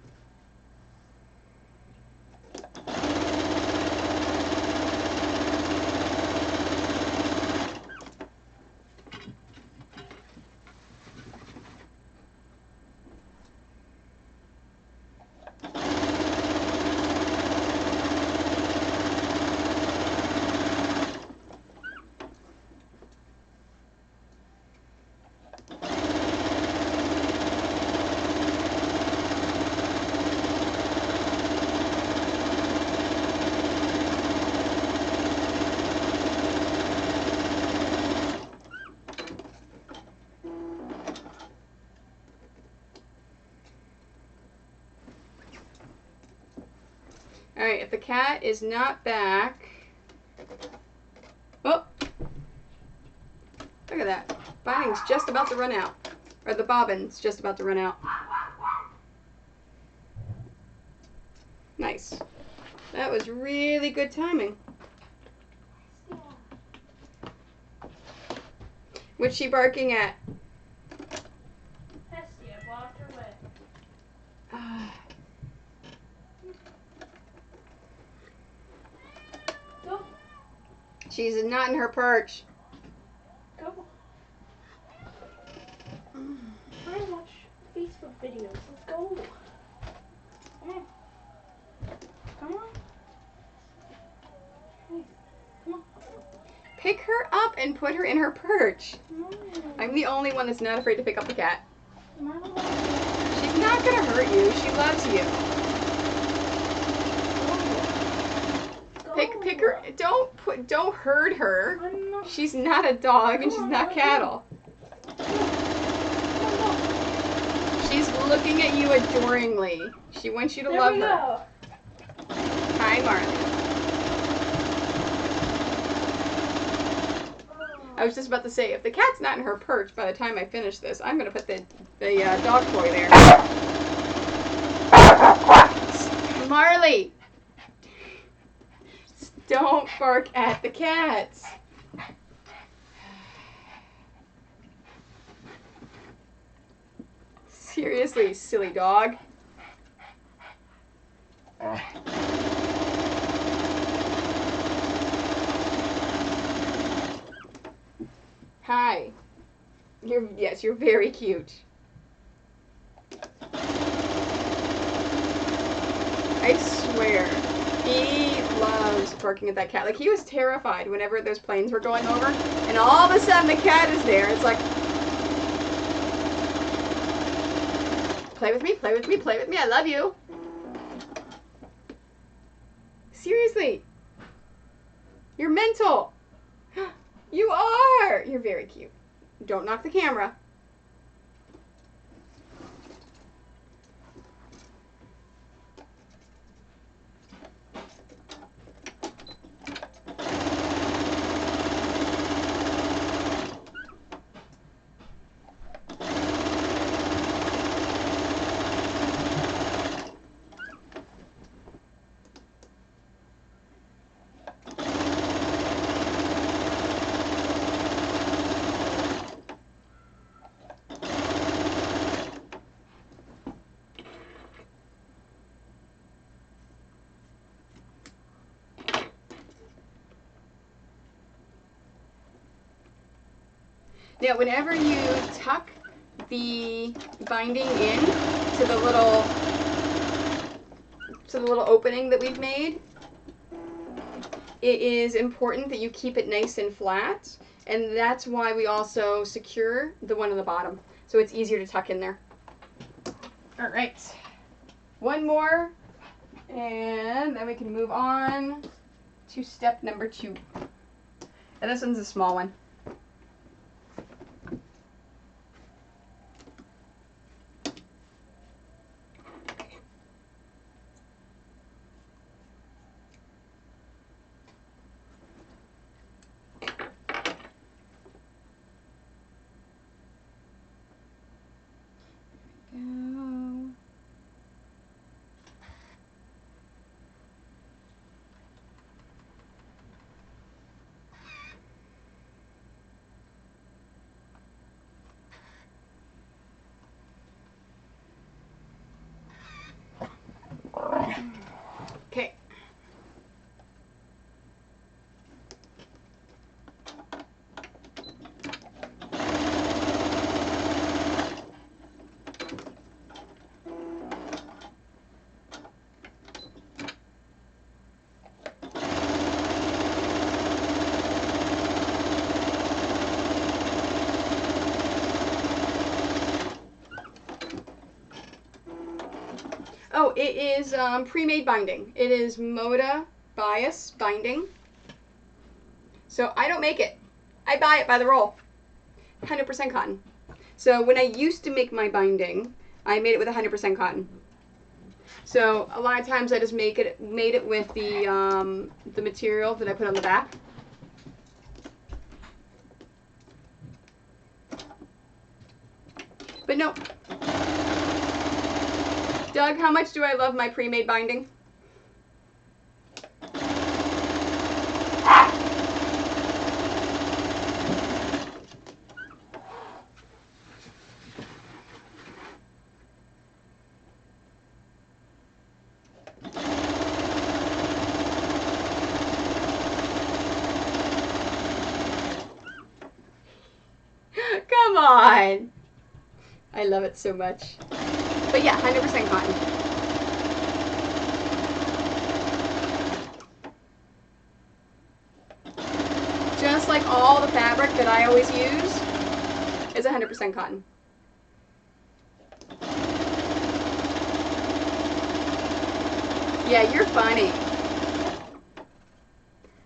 Alright, if the cat is not back... Oh! Look at that. Binding's just about to run out. Or the bobbin's just about to run out. Nice. That was really good timing. What's she barking at? Hestia blocked her way. Go. She's not in her perch. Go. We're gonna watch Facebook videos. Let's go. Come on. Come on. Hey, come on. Pick her up and put her in her perch. Come on. I'm the only one that's not afraid to pick up the cat. Come on. She's not gonna hurt you. She loves you. Go. Pick her. Don't hurt her. I'm not. She's not a dog and she's not cattle. She's looking at you adoringly. She wants you to love her. Hi, Marley. I was just about to say, if the cat's not in her perch by the time I finish this, I'm going to put the dog toy there. Marley! Don't bark at the cats. Seriously, silly dog. Hi. Yes, you're very cute. I swear, he loves barking at that cat. Like, he was terrified whenever those planes were going over, and all of a sudden the cat is there. It's like, play with me, play with me, play with me. I love you. Seriously. You're mental. You are. You're very cute. Don't knock the camera. Now, whenever you tuck the binding in to the little opening that we've made, it is important that you keep it nice and flat, and that's why we also secure the one on the bottom, so it's easier to tuck in there. All right, one more, and then we can move on to step number 2. And this one's a small one. Oh, it is pre-made binding. It is Moda Bias binding. So I don't make it. I buy it by the roll. 100% cotton. So when I used to make my binding, I made it with 100% cotton. So a lot of times I just made it with the material that I put on the back. But no. Doug, how much do I love my pre-made binding? Come on. I love it so much. But yeah, 100% cotton. Just like all the fabric that I always use is 100% cotton. Yeah, you're funny.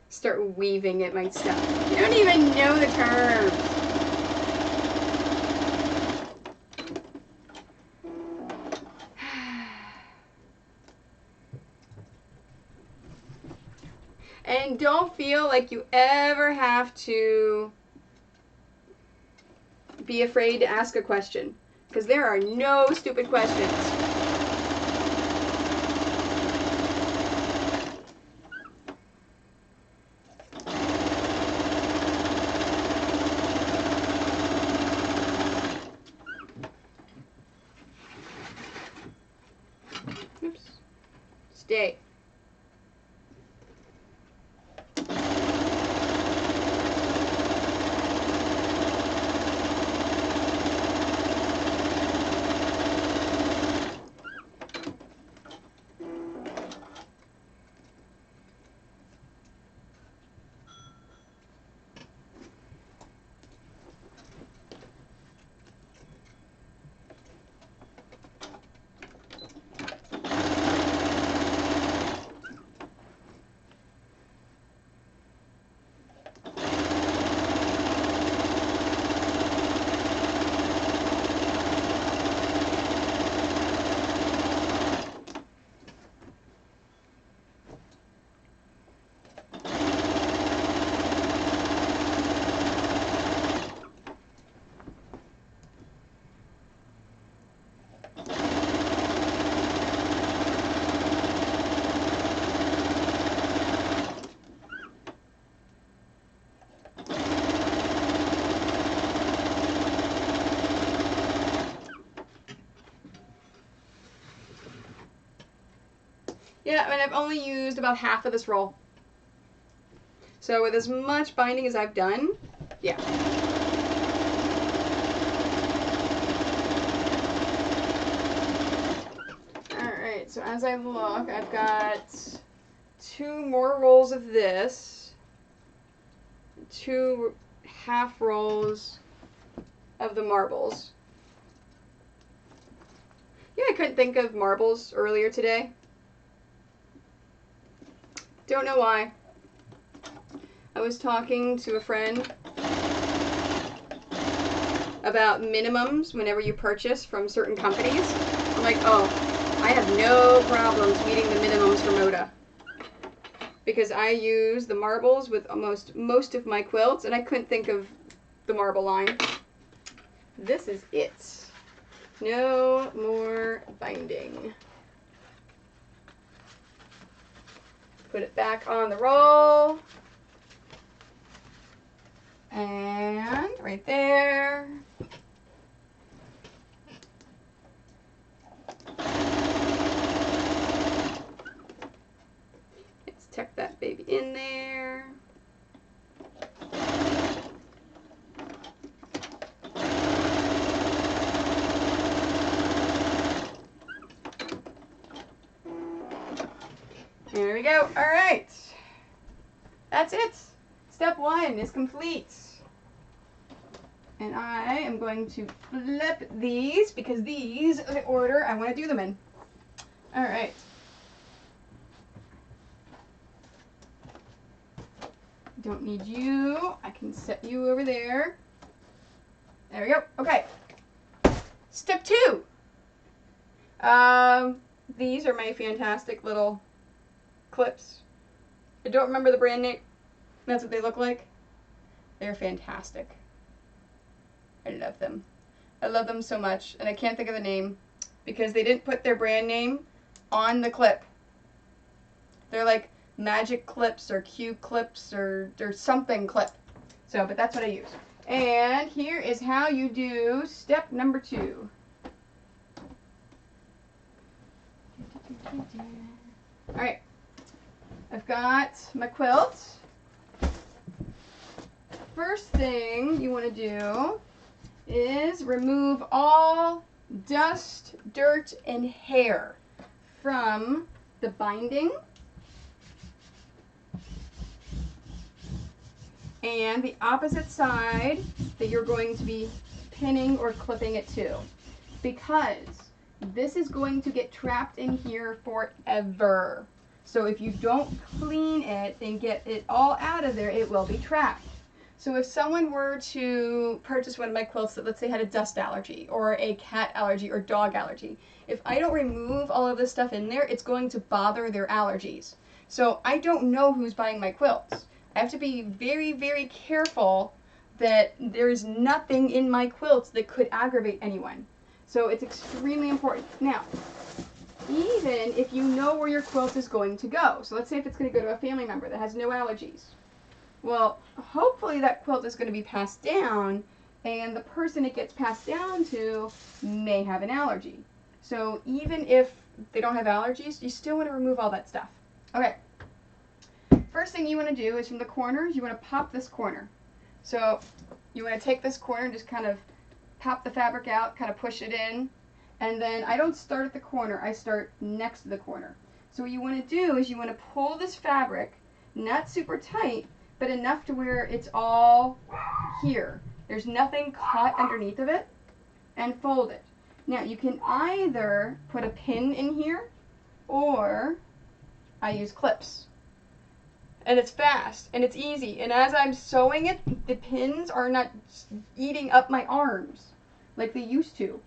Start weaving at my stuff. You don't even know the terms. And don't feel like you ever have to be afraid to ask a question, because there are no stupid questions. Oops. Stay. Yeah, and I've only used about half of this roll. So with as much binding as I've done, yeah. Alright, so as I look, I've got 2 more rolls of this, 2 half rolls of the marbles. Yeah, I couldn't think of marbles earlier today. Don't know why. I was talking to a friend about minimums whenever you purchase from certain companies. I'm like, oh, I have no problems meeting the minimums for Moda, because I use the marbles with almost most of my quilts, and I couldn't think of the marble line. This is it. No more binding. Put it back on the roll. And right there. Let's tuck that baby in there. There we go. All right. That's it. Step 1 is complete. And I am going to flip these because these are the order I want to do them in. All right. Don't need you. I can set you over there. There we go. Okay. Step 2. These are my fantastic little clips. I don't remember the brand name. That's what they look like. They're fantastic. I love them. I love them so much, and I can't think of the name because they didn't put their brand name on the clip. They're like Magic Clips or Q Clips or something clip. So, but that's what I use. And here is how you do step number 2. Alright, I've got my quilt. First thing you want to do is remove all dust, dirt, and hair from the binding and the opposite side that you're going to be pinning or clipping it to, because this is going to get trapped in here forever. So if you don't clean it and get it all out of there, it will be trapped. So if someone were to purchase one of my quilts that, let's say, had a dust allergy or a cat allergy or dog allergy, if I don't remove all of this stuff in there, it's going to bother their allergies. So I don't know who's buying my quilts. I have to be very, very careful that there's nothing in my quilts that could aggravate anyone. So it's extremely important. Now, even if you know where your quilt is going to go, so let's say if it's going to go to a family member that has no allergies, well, hopefully that quilt is going to be passed down, and the person it gets passed down to may have an allergy. So even if they don't have allergies, you still want to remove all that stuff. Okay. First thing you want to do is from the corners, you want to pop this corner. So you want to take this corner and just kind of pop the fabric out, kind of push it in, and then I don't start at the corner, I start next to the corner. So what you want to do is you want to pull this fabric, not super tight, but enough to where it's all here. There's nothing caught underneath of it, and fold it. Now you can either put a pin in here, or I use clips. And it's fast, and it's easy, and as I'm sewing it, the pins are not eating up my arms like they used to,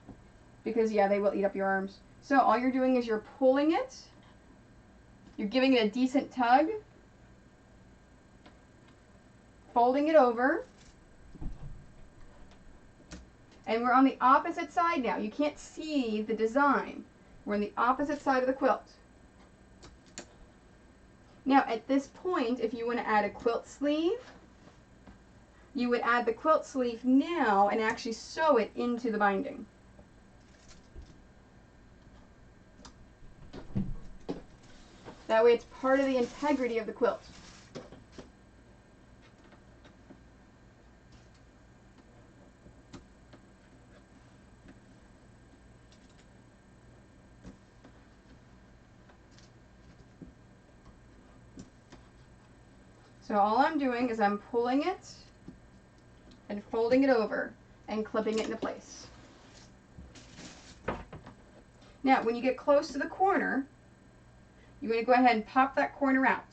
because yeah, they will eat up your arms. So all you're doing is you're pulling it, you're giving it a decent tug, folding it over, and we're on the opposite side now. You can't see the design. We're on the opposite side of the quilt. Now at this point, if you want to add a quilt sleeve, you would add the quilt sleeve now and actually sew it into the binding. That way it's part of the integrity of the quilt. So all I'm doing is I'm pulling it and folding it over and clipping it into place. Now, when you get close to the corner, you're going to go ahead and pop that corner out.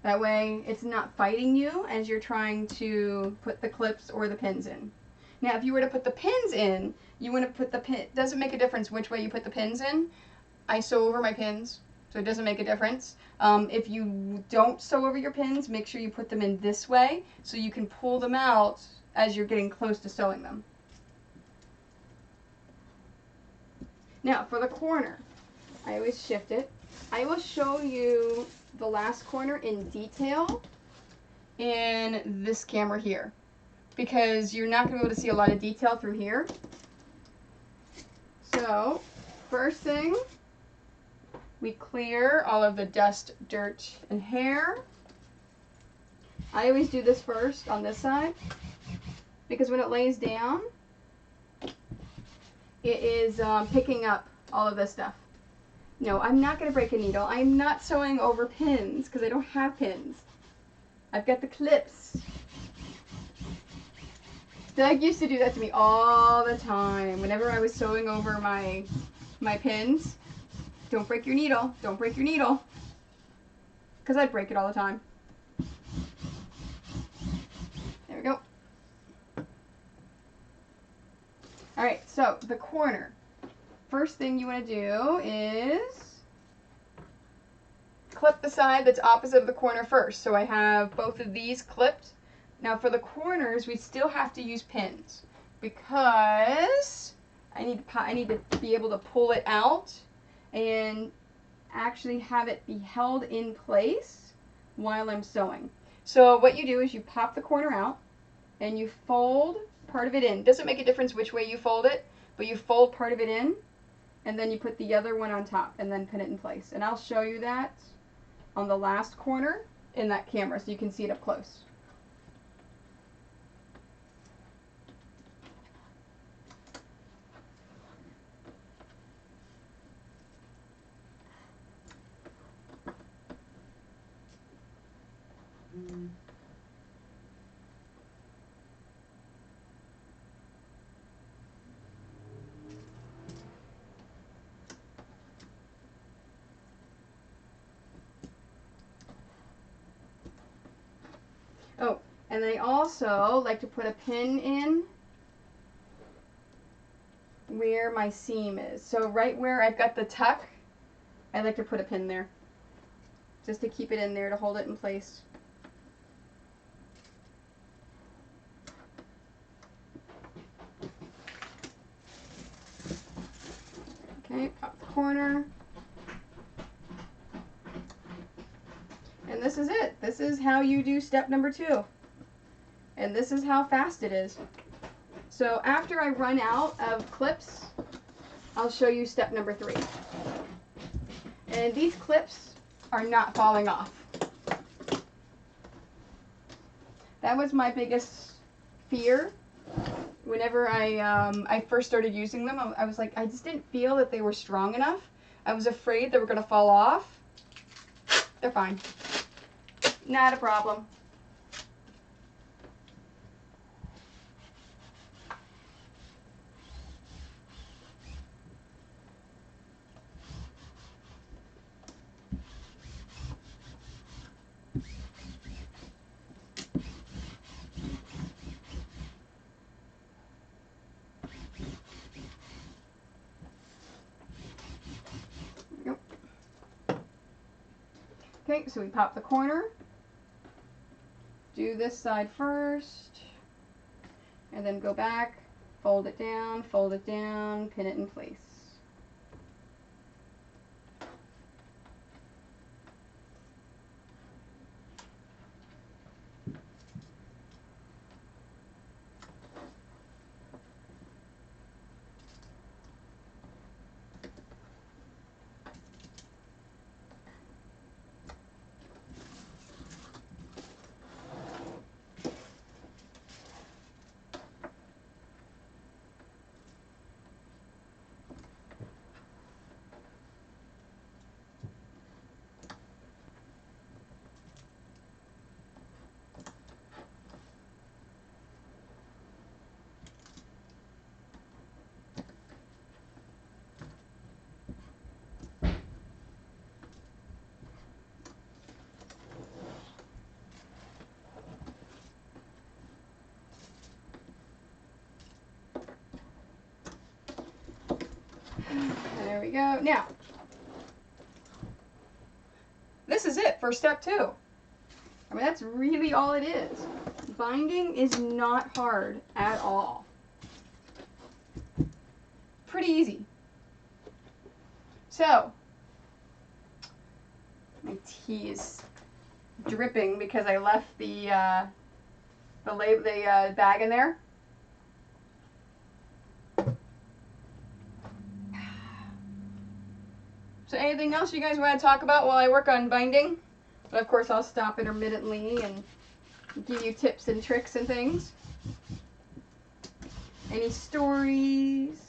That way it's not fighting you as you're trying to put the clips or the pins in. Now, if you were to put the pins in, you want to put the pin, it doesn't make a difference which way you put the pins in. I sew over my pins, so it doesn't make a difference. If you don't sew over your pins, make sure you put them in this way so you can pull them out as you're getting close to sewing them. Now, for the corner, I always shift it. I will show you the last corner in detail in this camera here, because you're not going to be able to see a lot of detail through here. So, first thing, we clear all of the dust, dirt, and hair. I always do this first on this side, because when it lays down, it is picking up all of this stuff. No, I'm not going to break a needle. I'm not sewing over pins, because I don't have pins. I've got the clips. Doug used to do that to me all the time. Whenever I was sewing over my pins, Don't break your needle. Don't break your needle. Because I'd break it all the time. There we go. Alright, so the corner. First thing you want to do is clip the side that's opposite of the corner first. So I have both of these clipped. Now for the corners, we still have to use pins because I need to be able to pull it out and actually have it be held in place while I'm sewing. So what you do is you pop the corner out and you fold part of it in. Doesn't make a difference which way you fold it, but you fold part of it in and then you put the other one on top and then pin it in place. And I'll show you that on the last corner in that camera so you can see it up close. Oh, and I also like to put a pin in where my seam is. So right where I've got the tuck, I like to put a pin there just to keep it in there to hold it in place. Okay, pop the corner. And this is it. This is how you do step number 2. And this is how fast it is. So after I run out of clips, I'll show you step number 3. And these clips are not falling off. That was my biggest fear. Whenever I first started using them, I was like, I just didn't feel that they were strong enough. I was afraid they were going to fall off. They're fine. Not a problem. Yep. Okay, so we pop the corner. Do this side first, and then go back, fold it down, pin it in place. There we go. Now, this is it for step 2. I mean, that's really all it is. Binding is not hard at all. Pretty easy. So, my tea is dripping because I left the bag in there. So anything else you guys want to talk about while I work on binding? But of course I'll stop intermittently and give you tips and tricks and things. Any stories?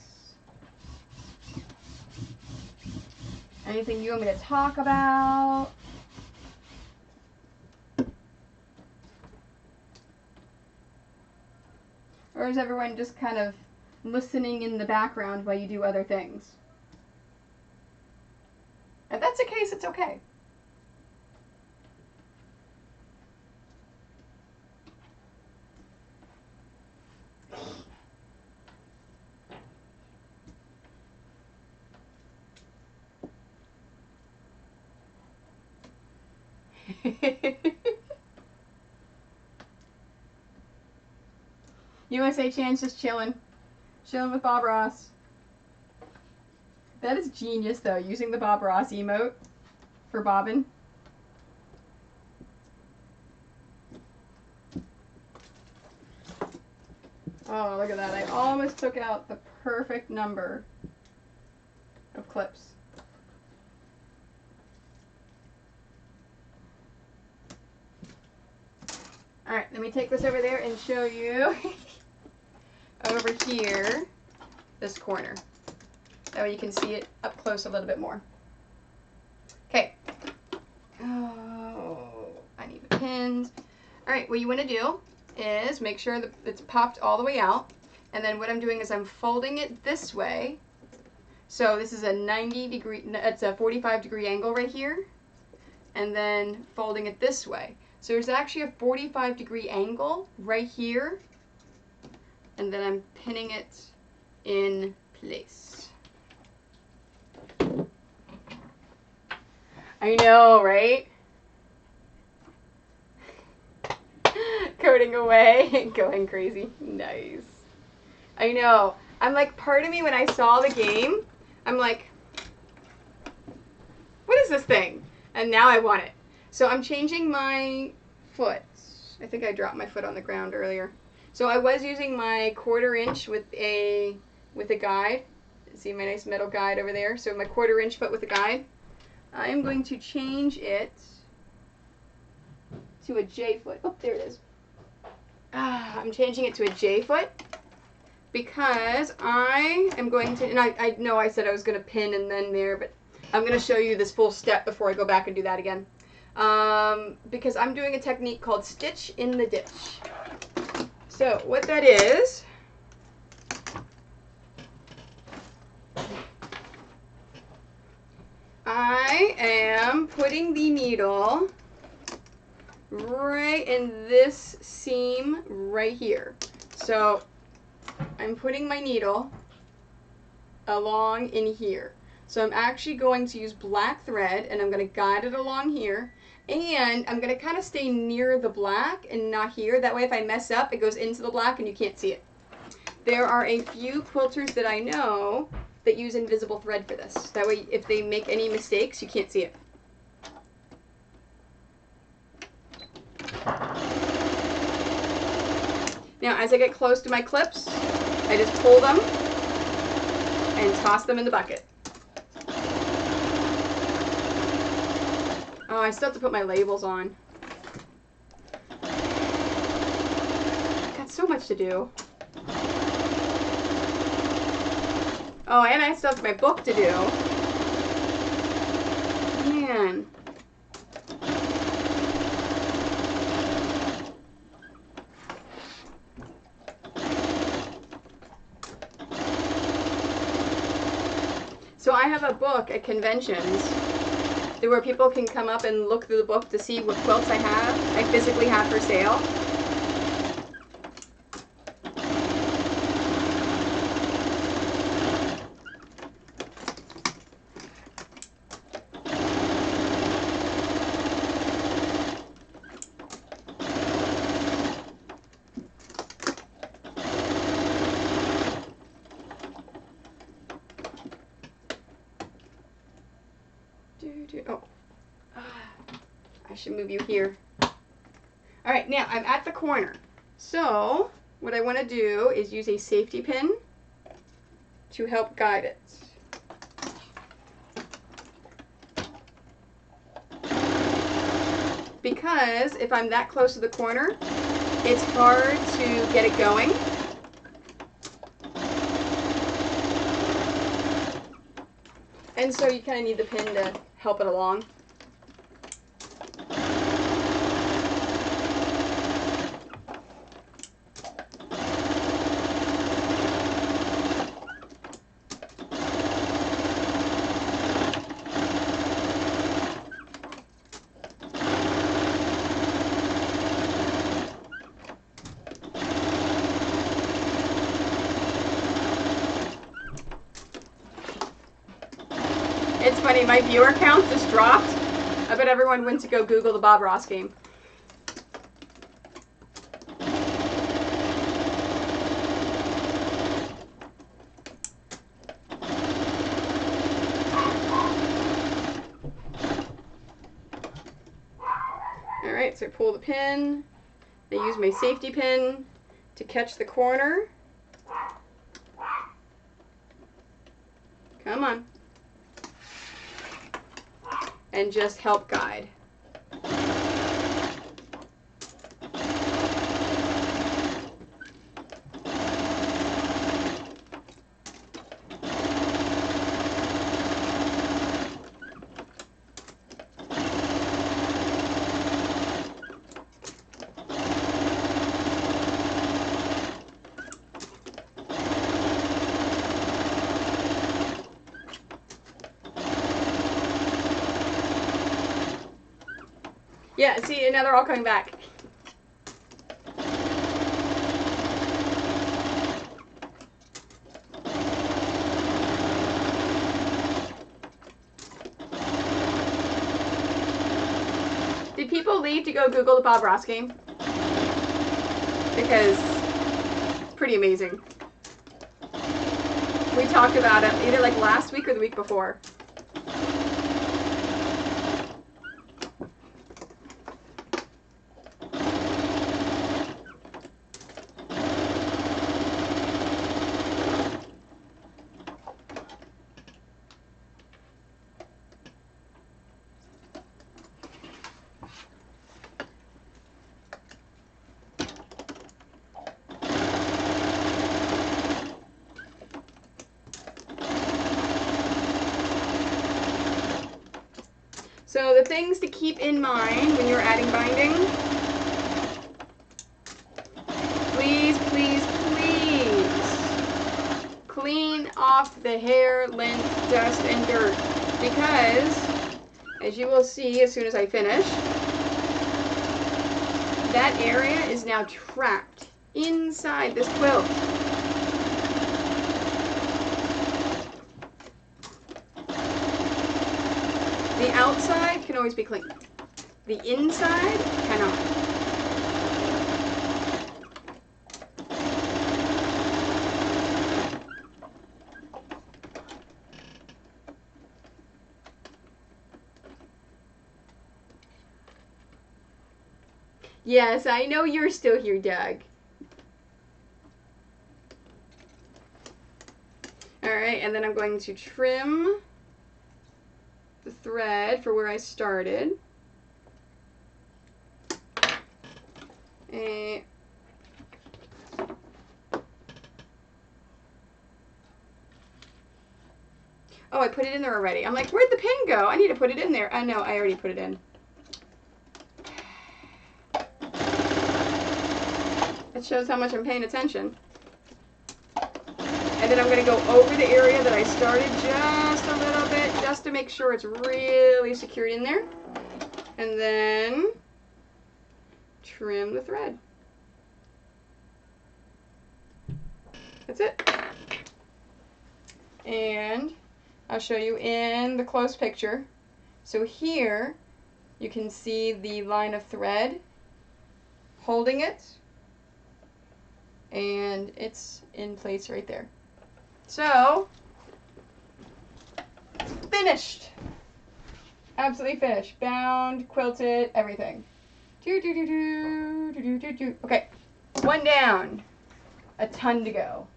Anything you want me to talk about? Or is everyone just kind of listening in the background while you do other things? If that's the case, it's okay. USA Chan's just chilling. Chilling with Bob Ross. That is genius, though, using the Bob Ross emote for bobbin. Oh, look at that. I almost took out the perfect number of clips. Alright, let me take this over there and show you over here, this corner. That way you can see it up close a little bit more. Okay. Oh, I need the pins. Alright, what you want to do is make sure that it's popped all the way out. And then what I'm doing is I'm folding it this way. So this is a 90 degree, it's a 45 degree angle right here. And then folding it this way. So there's actually a 45 degree angle right here. And then I'm pinning it in place. I know, right? Coding away and going crazy. Nice. I know. I'm like, part of me when I saw the game, I'm like, what is this thing? And now I want it. So I'm changing my foot. I think I dropped my foot on the ground earlier. So I was using my 1/4 inch with a guide. See my nice metal guide over there? So my 1/4 inch foot with a guide. I'm going to change it to a J foot. Oh, there it is. I'm changing it to a J foot because I am going to, and I know I said I was going to pin and then there, but I'm going to show you this full step before I go back and do that again. Because I'm doing a technique called stitch in the ditch. So what that is, I am putting the needle right in this seam right here. So I'm putting my needle along in here. So I'm actually going to use black thread and I'm going to guide it along here. And I'm going to kind of stay near the black and not here. That way if I mess up, it goes into the black and you can't see it. There are a few quilters that I know that use invisible thread for this. That way if they make any mistakes, you can't see it. Now as I get close to my clips, I just pull them and toss them in the bucket. Oh, I still have to put my labels on. Got so much to do. Oh, and I still have my book to do. Man. So I have a book at conventions where people can come up and look through the book to see what quilts I physically have for sale. Oh, I should move you here. All right, now I'm at the corner. So what I want to do is use a safety pin to help guide it. Because if I'm that close to the corner, it's hard to get it going. And so you kind of need the pin to help it along. It's funny, my viewer count just dropped. I bet everyone went to go Google the Bob Ross game. Alright, so I pull the pin. I use my safety pin to catch the corner. Come on. And just help guide. Yeah, see, now they're all coming back. Did people leave to go Google the Bob Ross game? Because it's pretty amazing. We talked about it either like last week or the week before. So the things to keep in mind when you're adding binding, please, please, please clean off the hair, lint, dust, and dirt, because as you will see as soon as I finish, that area is now trapped inside this quilt. The outside can always be clean. The inside cannot. Yes, I know you're still here, Doug. Alright, and then I'm going to trim the thread for where I started. And oh, I put it in there already. I'm like, where'd the pin go? I need to put it in there. I know, I already put it in. It shows how much I'm paying attention. And then I'm going to go over the area that I started just a little bit, just to make sure it's really secured in there. And then trim the thread. That's it. And I'll show you in the close picture. So here you can see the line of thread holding it, and it's in place right there. So, finished. Absolutely finished. Bound, quilted, everything. Okay, one down. A ton to go.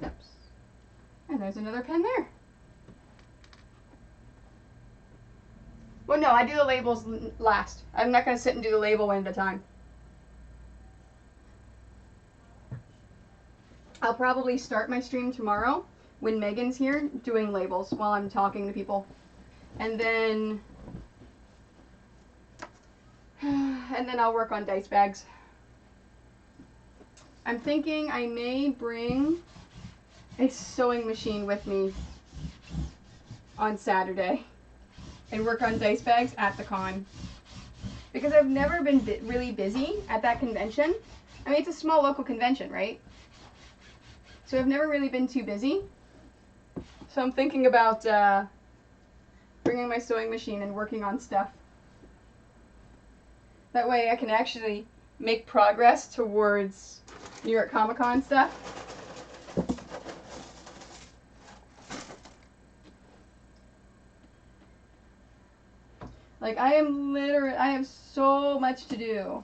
Oops. And there's another pen there. Well, no, I do the labels last. I'm not going to sit and do the label one at a time. I'll probably start my stream tomorrow when Megan's here doing labels while I'm talking to people. And then I'll work on dice bags. I'm thinking I may bring a sewing machine with me on Saturday and work on dice bags at the con, because I've never been really busy at that convention. I mean, it's a small local convention, right? So I've never really been too busy. So I'm thinking about bringing my sewing machine and working on stuff. That way I can actually make progress towards New York Comic Con stuff. Like, I have so much to do.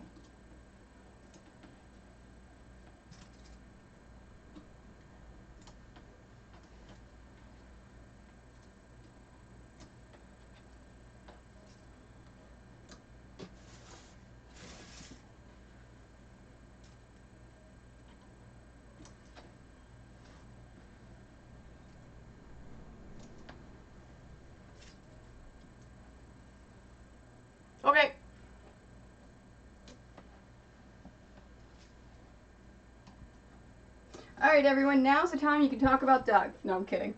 Okay. Alright, everyone, now's the time you can talk about Doug. No, I'm kidding.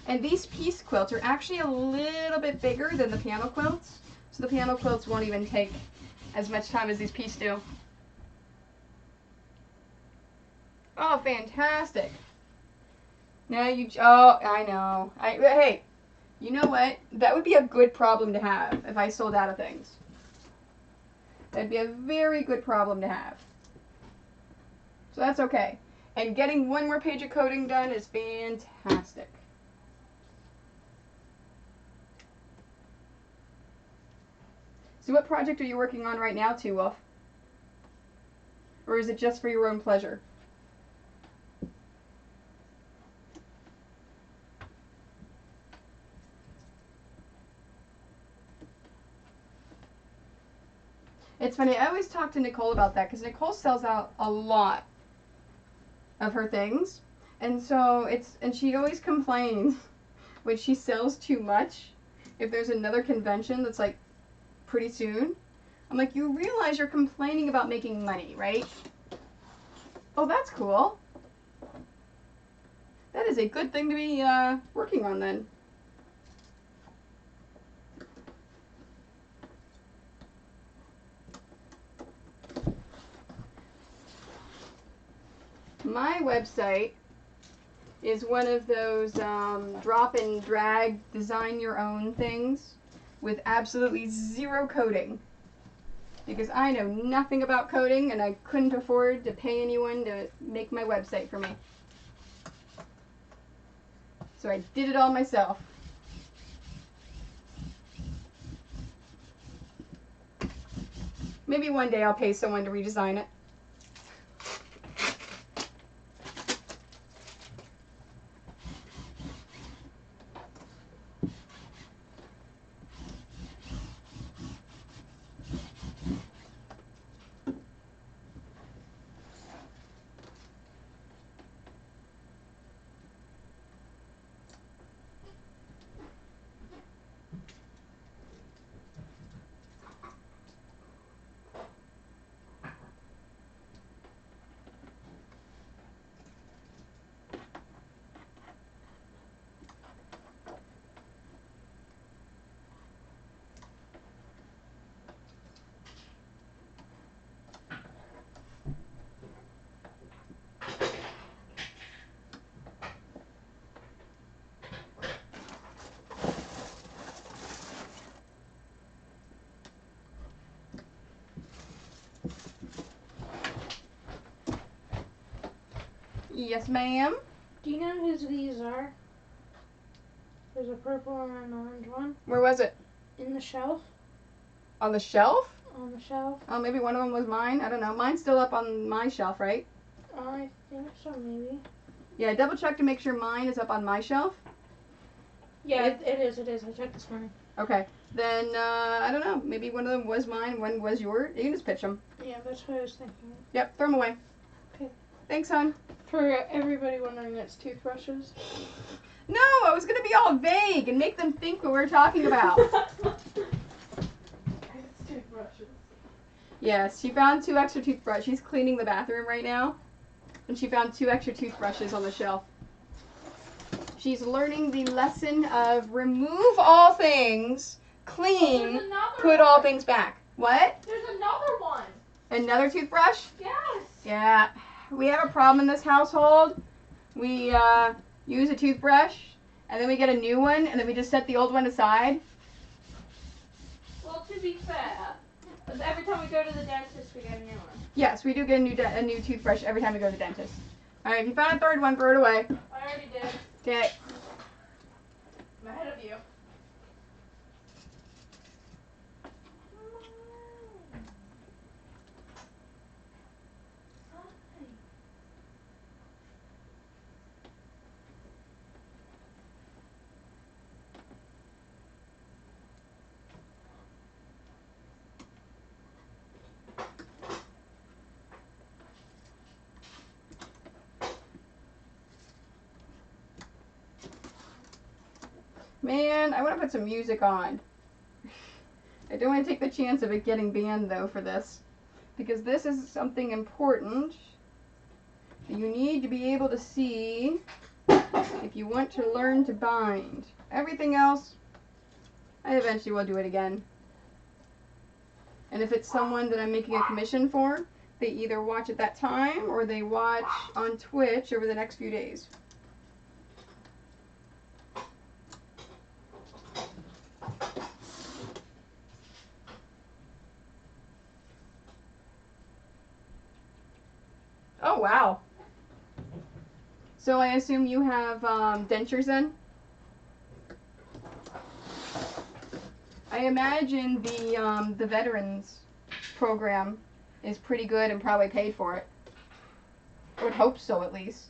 And these piece quilts are actually a little bit bigger than the piano quilts. So the piano quilts won't even take as much time as these piece do. Oh, fantastic. Now oh, I know. Hey, you know what? That would be a good problem to have if I sold out of things. That'd be a very good problem to have. So that's okay. And getting one more page of coding done is fantastic. So what project are you working on right now, Two Wolf? Or is it just for your own pleasure? It's funny, I always talk to Nicole about that because Nicole sells out a lot of her things. And so and she always complains when she sells too much. If there's another convention that's like pretty soon, I'm like, you realize you're complaining about making money, right? Oh, that's cool. That is a good thing to be working on then. My website is one of those drop and drag, design your own things with absolutely zero coding. Because I know nothing about coding and I couldn't afford to pay anyone to make my website for me. So I did it all myself. Maybe one day I'll pay someone to redesign it. Yes, ma'am. Do you know whose these are? There's a purple and an orange one. Where was it? In the shelf. On the shelf? On the shelf. Oh, maybe one of them was mine. I don't know. Mine's still up on my shelf, right? I think so, maybe. Yeah, double check to make sure mine is up on my shelf. Yeah, it is. I checked this morning. Okay. Then, I don't know. Maybe one of them was mine, one was yours. You can just pitch them. Yeah, that's what I was thinking. Yep, throw them away. Okay. Thanks, hon. For everybody wondering, it's toothbrushes. No, I was going to be all vague and make them think what we're talking about. It's toothbrushes. Yes, she found 2 extra toothbrushes. She's cleaning the bathroom right now. And she found 2 extra toothbrushes on the shelf. She's learning the lesson of remove all things, clean, put all things back. What? There's another one. Another toothbrush? Yes. Yeah. We have a problem in this household. We use a toothbrush, and then we get a new one, and then we just set the old one aside. Well, to be fair, every time we go to the dentist, we get a new one. Yes, we do get a new toothbrush every time we go to the dentist. All right, if you found a 3rd one, throw it away. I already did. Okay. I'm ahead of you. Man, I want to put some music on. I don't want to take the chance of it getting banned, though, for this. Because this is something important that you need to be able to see if you want to learn to bind. Everything else, I eventually will do it again. And if it's someone that I'm making a commission for, they either watch at that time or they watch on Twitch over the next few days. Oh, wow. So I assume you have dentures then? I imagine the veterans program is pretty good and probably paid for it. I would hope so, at least.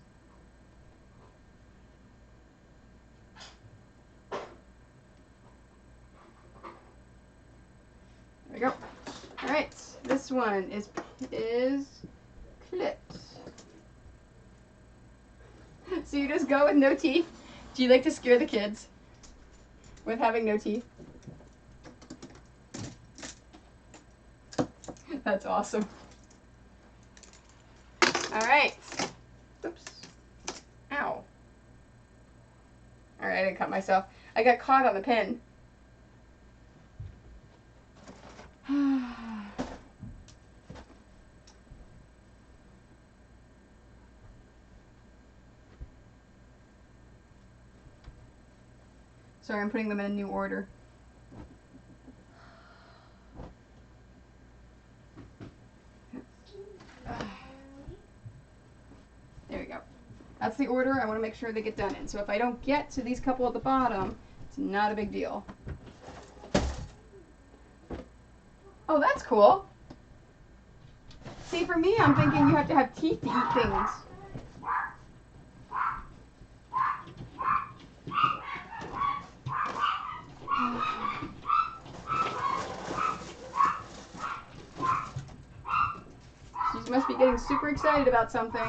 There we go. All right, this one is clipped. So you just go with no teeth? Do you like to scare the kids with having no teeth? That's awesome. All right. Oops. Ow. All right, I didn't cut myself. I got caught on the pin. Sorry, I'm putting them in a new order. There we go. That's the order I want to make sure they get done in. So if I don't get to these couple at the bottom, it's not a big deal. Oh, that's cool. See, for me, I'm thinking you have to have teeth to eat things. She must be getting super excited about something.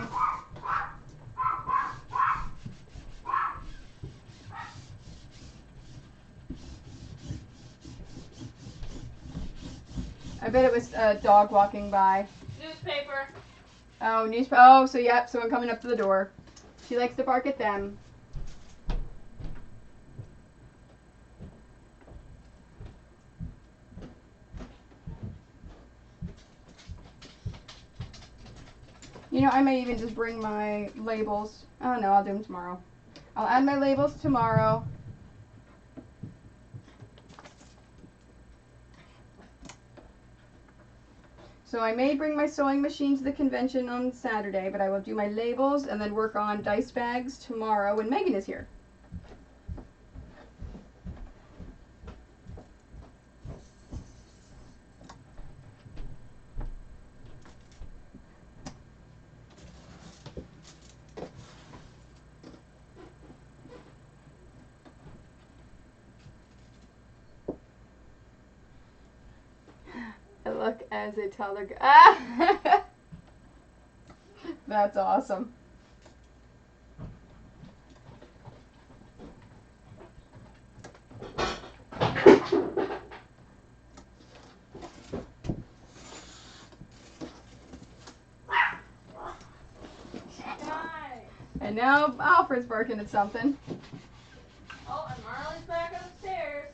I bet it was a dog walking by. Newspaper. Oh, newspaper. Oh, so yep, someone coming up to the door. She likes to bark at them. You know, I may even just bring my labels. Oh no, I'll do them tomorrow. I'll add my labels tomorrow. So I may bring my sewing machine to the convention on Saturday, but I will do my labels and then work on dice bags tomorrow when Megan is here. as they tell their... Ah! That's awesome. And now Alfred's barking at something. Oh, and Marley's back upstairs.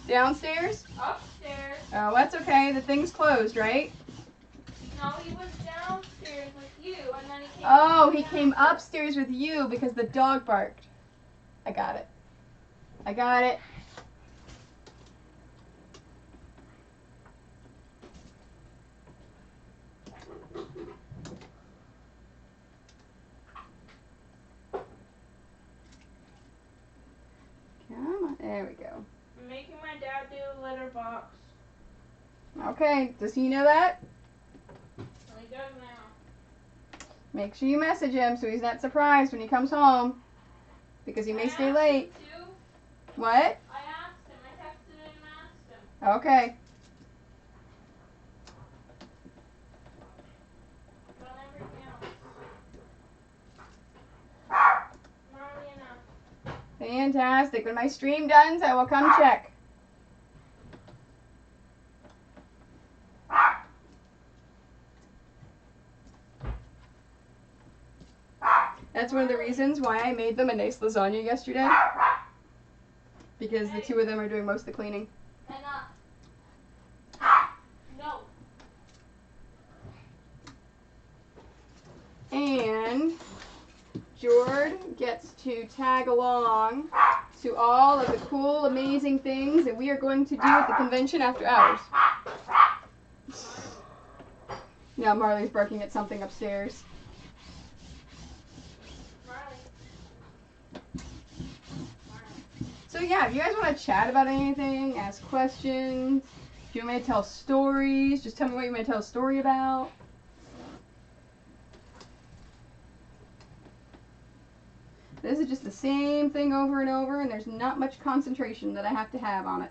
Downstairs? Upstairs. Oh, that's okay. The thing's closed, right? No, he was downstairs with you, and then he came. Oh, he came upstairs with you because the dog barked. I got it. I got it. Come on. There we go. I'm making my dad do a litter box. Okay. Does he know that? He does now. Make sure you message him so he's not surprised when he comes home. Because he may stay late. What? I asked him. I texted him and asked him. Okay. But on everything else. Marley enough. Fantastic. When my stream done, I will come check. That's one of the reasons why I made them a nice lasagna yesterday. Because the two of them are doing most of the cleaning. Enough. No. And Jord gets to tag along to all of the cool, amazing things that we are going to do at the convention after hours. Now Marley's barking at something upstairs. So yeah, if you guys want to chat about anything, ask questions, if you want me to tell stories, just tell me what you want me to tell a story about. This is just the same thing over and over, and there's not much concentration that I have to have on it.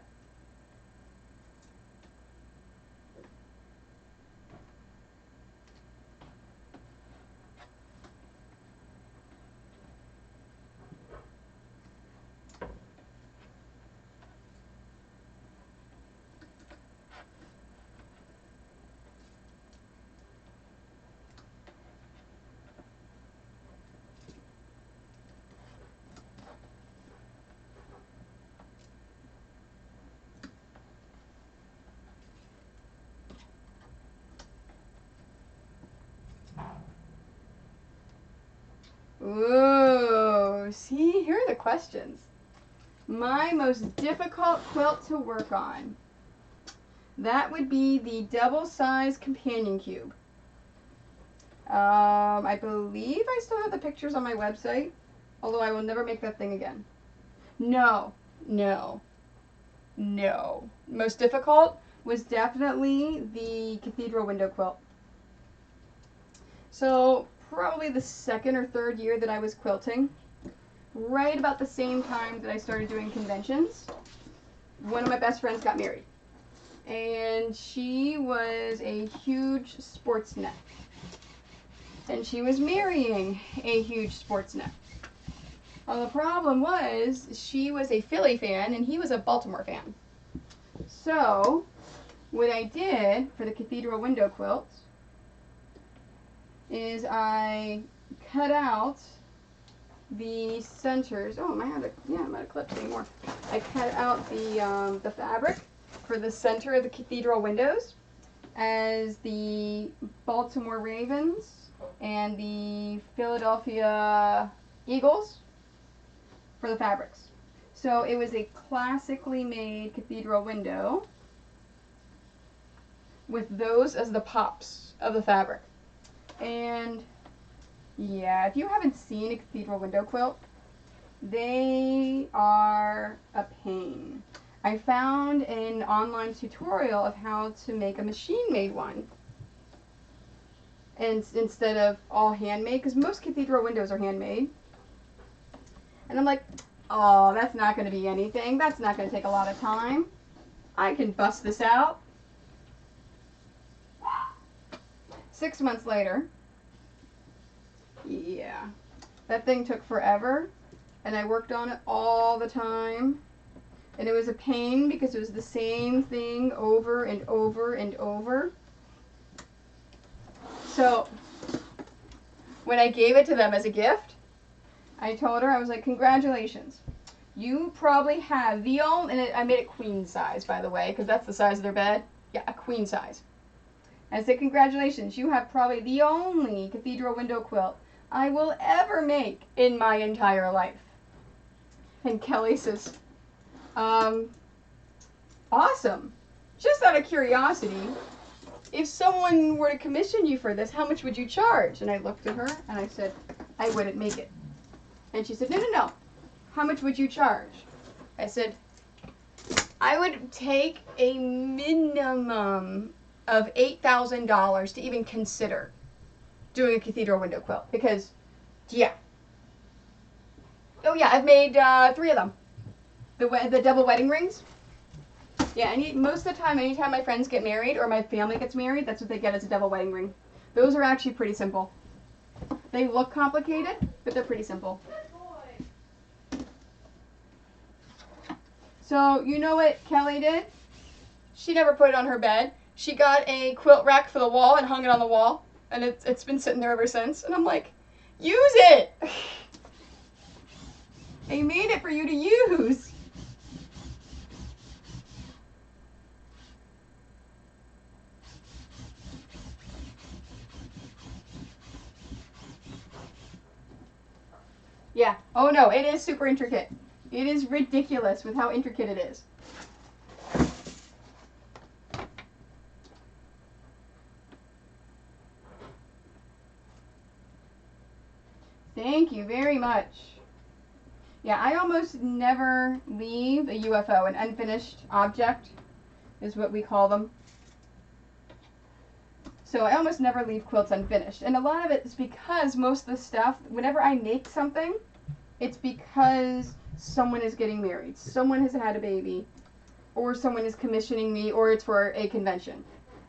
Ooh, see, here are the questions. My most difficult quilt to work on. That would be the double-sized companion cube. I believe I still have the pictures on my website, although I will never make that thing again. No. Most difficult was definitely the cathedral window quilt. So, probably the second or third year that I was quilting, right about the same time that I started doing conventions, one of my best friends got married. And she was a huge sports nut. And she was marrying a huge sports nut. Well, the problem was she was a Philly fan and he was a Baltimore fan. So, what I did for the cathedral window quilt is I cut out the centers. Oh, I'm out of clips anymore. I cut out the fabric for the center of the cathedral windows as the Baltimore Ravens and the Philadelphia Eagles for the fabrics. So it was a classically made cathedral window with those as the pops of the fabric. And yeah, if you haven't seen a cathedral window quilt, they are a pain. I found an online tutorial of how to make a machine-made one. And instead of all handmade, because most cathedral windows are handmade. And I'm like, oh, that's not going to be anything. That's not going to take a lot of time. I can bust this out. 6 months later, yeah, that thing took forever, and I worked on it all the time, and it was a pain because it was the same thing over and over and over. So when I gave it to them as a gift, I told her, I was like, congratulations. You probably have the only, and I made it queen size, by the way, because that's the size of their bed. Yeah, a queen size. I said, congratulations, you have probably the only cathedral window quilt I will ever make in my entire life. And Kelly says, awesome. Just out of curiosity, if someone were to commission you for this, how much would you charge? And I looked at her and I said, I wouldn't make it. And she said, no, no, no. How much would you charge? I said, I would take a minimum of $8,000 to even consider doing a cathedral window quilt. Because, yeah. Oh, yeah, I've made 3 of them. The double wedding rings. Yeah, most of the time, anytime my friends get married or my family gets married, that's what they get as a double wedding ring. Those are actually pretty simple. They look complicated, but they're pretty simple. So, you know what Kelly did? She never put it on her bed. She got a quilt rack for the wall and hung it on the wall. And it's been sitting there ever since. And I'm like, use it! I made it for you to use. Yeah. Oh no, it is super intricate. It is ridiculous with how intricate it is. Thank you very much. Yeah, I almost never leave a UFO, an unfinished object is what we call them. So I almost never leave quilts unfinished. And a lot of it is because most of the stuff, whenever I make something, it's because someone is getting married, someone has had a baby, or someone is commissioning me, or it's for a convention.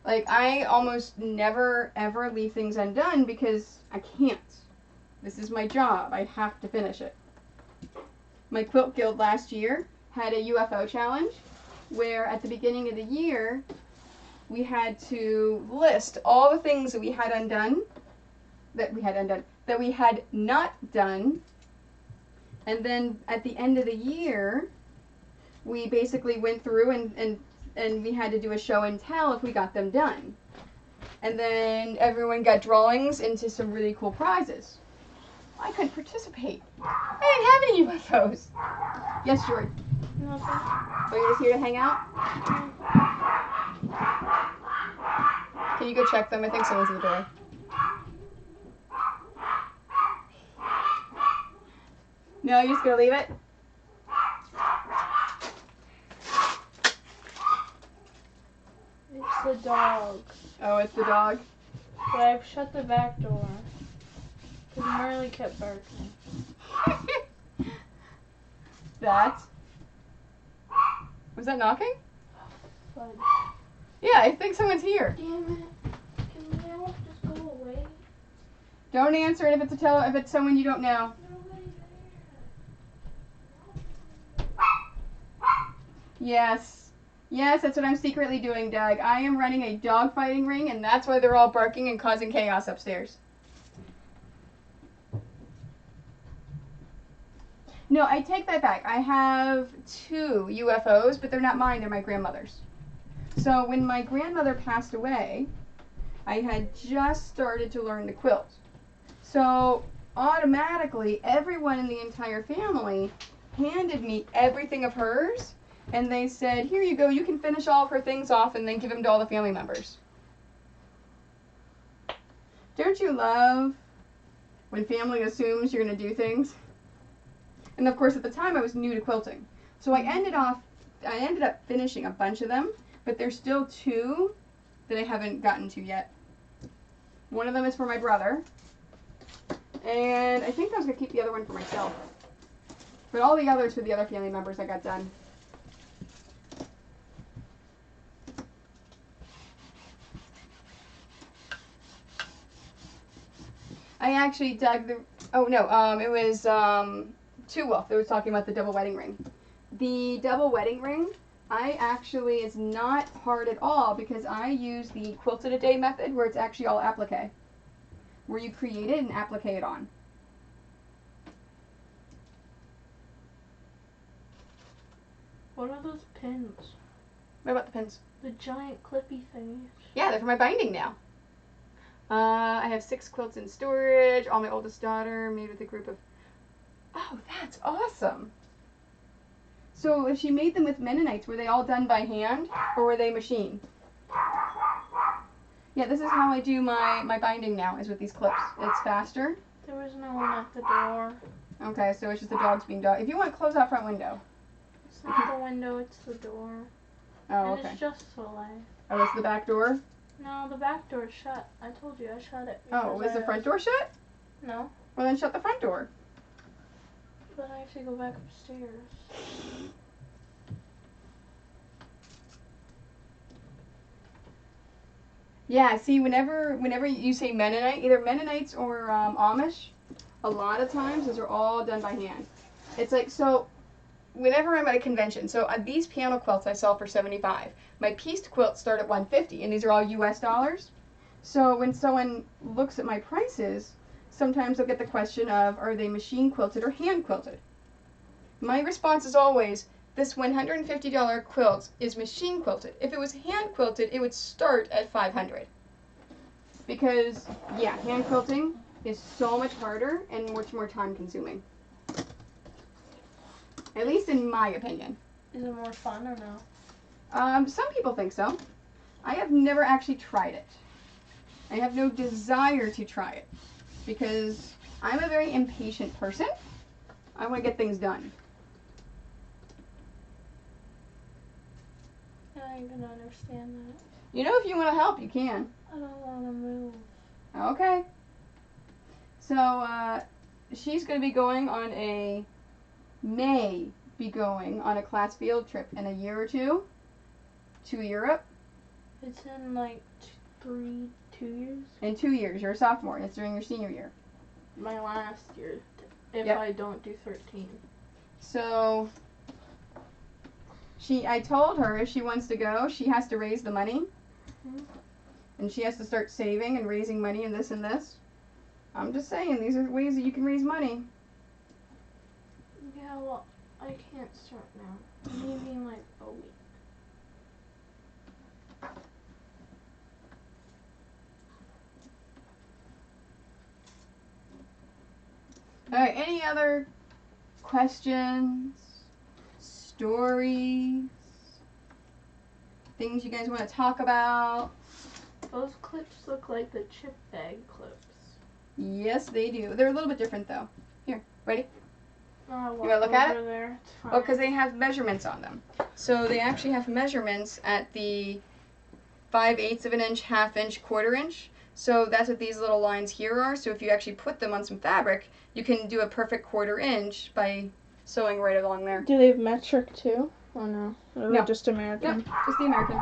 Like, I almost never, ever leave things undone because I can't. This is my job. I have to finish it. My Quilt Guild last year had a UFO challenge where at the beginning of the year, we had to list all the things that we had not done. And then at the end of the year, we basically went through and we had to do a show and tell if we got them done. And then everyone got drawings into some really cool prizes. I couldn't participate. I didn't have any UFOs. Yes, George. Nothing. So you're just here to hang out? Can you go check them? I think someone's in the door. No, you're just gonna leave it? It's the dog. Oh, it's the dog? But I've shut the back door. Because Marley kept barking. Was that knocking? But, Yeah, I think someone's here. damn it. Can you all just go away? Don't answer it if it's someone you don't know. Nobody Yes. Yes, that's what I'm secretly doing, Doug. I am running a dog fighting ring, and that's why they're all barking and causing chaos upstairs. No, I take that back. I have 2 UFOs, but they're not mine. They're my grandmother's. So when my grandmother passed away, I had just started to learn to quilt. So automatically, everyone in the entire family handed me everything of hers, and they said, here you go, you can finish all of her things off and then give them to all the family members. Don't you love when family assumes you're going to do things? And of course, at the time, I was new to quilting. So I ended up finishing a bunch of them, but there's still 2 that I haven't gotten to yet. One of them is for my brother, and I think I was going to keep the other one for myself. But all the others for the other family members I got done. I actually dug the. Oh no, it was Two Wolf that was talking about the double wedding ring. The double wedding ring, I actually is not hard at all because I use the quilted a day method where it's actually all applique, where you create it and applique it on. What are those pins? What about the pins? The giant clippy thingies. Yeah, they're for my binding now. I have 6 quilts in storage. All my oldest daughter made with a group of. Oh, that's awesome. So if she made them with Mennonites, were they all done by hand or were they machine? Yeah, this is how I do my binding now, is with these clips. It's faster. There was no one at the door. Okay, so it's just the dogs being dog. If you want to close that front window. It's not the window, it's the door. Oh, And okay. it's just Soleil. Oh, that's the back door? No, the back door's shut. I told you I shut it. Oh, is the front door shut? No, Well, then shut the front door. but I have to go back upstairs. Yeah, see, whenever you say Mennonite, either Mennonites or Amish, a lot of times those are all done by hand. It's like, so whenever I'm at a convention, so these piano quilts I sell for $75. My pieced quilts start at $150, and these are all US dollars. So when someone looks at my prices, sometimes they'll get the question of, are they machine quilted or hand quilted? My response is always, this $150 quilt is machine quilted. If it was hand quilted, it would start at $500. Because, yeah, hand quilting is so much harder and much more time consuming. At least in my opinion. Is it more fun or no? Some people think so. I have never actually tried it. I have no desire to try it. Because I'm a very impatient person. I want to get things done. I don't even understand that. You know, if you want to help, you can. I don't want to move. Okay. So, she's going to be going on may be going on a class field trip in a year or two to Europe. It's in like 2 years? In 2 years. You're a sophomore. It's during your senior year. My last year, if Yep. I don't do 13. So, I told her if she wants to go, she has to raise the money. Mhm. And she has to start saving and raising money and this and this. I'm just saying, these are ways that you can raise money. Yeah, well, I can't start now. Maybe in like a week. Alright, any other questions? Stories? Things you guys want to talk about? Those clips look like the chip bag clips. Yes, they do. They're a little bit different though. Here, ready? Oh, wanna look at it? There. It's fine. Oh, because they have measurements on them. So they actually have measurements at the 5/8 of an inch, 1/2 inch, 1/4 inch. So that's what these little lines here are. So if you actually put them on some fabric, you can do a perfect 1/4 inch by sewing right along there. Do they have metric too? Oh no. Or No. just American? Yep, just the American.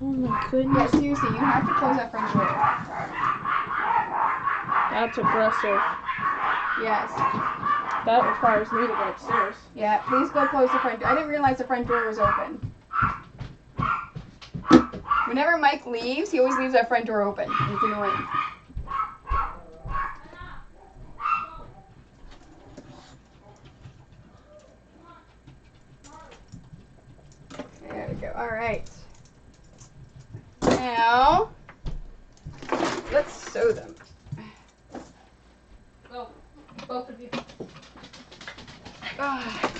Oh my Yeah, goodness. seriously, you have to close that front door. That's aggressive. Yes. That requires me to go upstairs. Yeah, please go close the front door. I didn't realize the front door was open. Whenever Mike leaves, he always leaves that front door open. It's annoying. There we go. All right. Now, let's sew them. Well, both of you. Ah,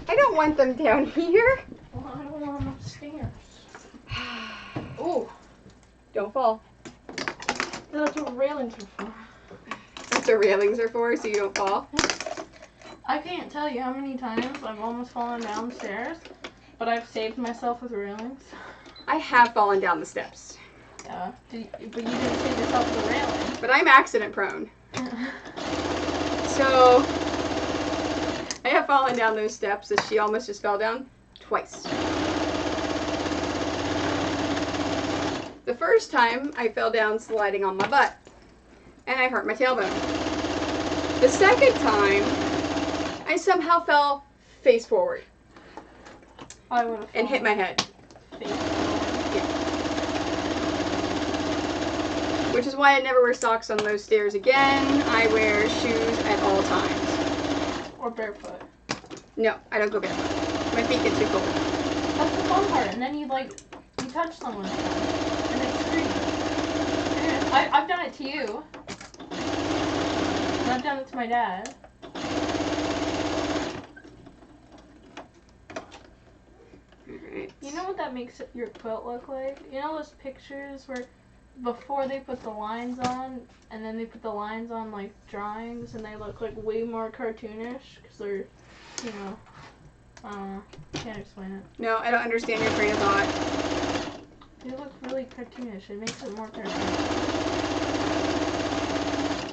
I don't want them down here. Well, I don't want them upstairs. Ooh, Don't fall. that's what railings are for. That's what railings are for, so you don't fall. I can't tell you how many times I've almost fallen downstairs, but I've saved myself with railings. I have fallen down the steps, Yeah, but you didn't save yourself with a railing. but I'm accident prone. So, I have fallen down those steps as she almost just fell down twice. The first time I fell down sliding on my butt. and I hurt my tailbone. The second time, I somehow fell face forward I would have and hit my head. face forward. Yeah. Which is why I never wear socks on those stairs again. I wear shoes at all times. Or barefoot. No, I don't go barefoot. My feet get too cold. That's the fun part. And then you touch someone and they scream. And I've done it to you. And I've done it to my dad. Alright. You know what that makes your quilt look like? You know those pictures where before they put the lines on and then they put the lines on like drawings and they look like way more cartoonish because they're, you know, can't explain it. No, I don't understand your train of thought. They look really cartoonish. It makes it more cartoonish.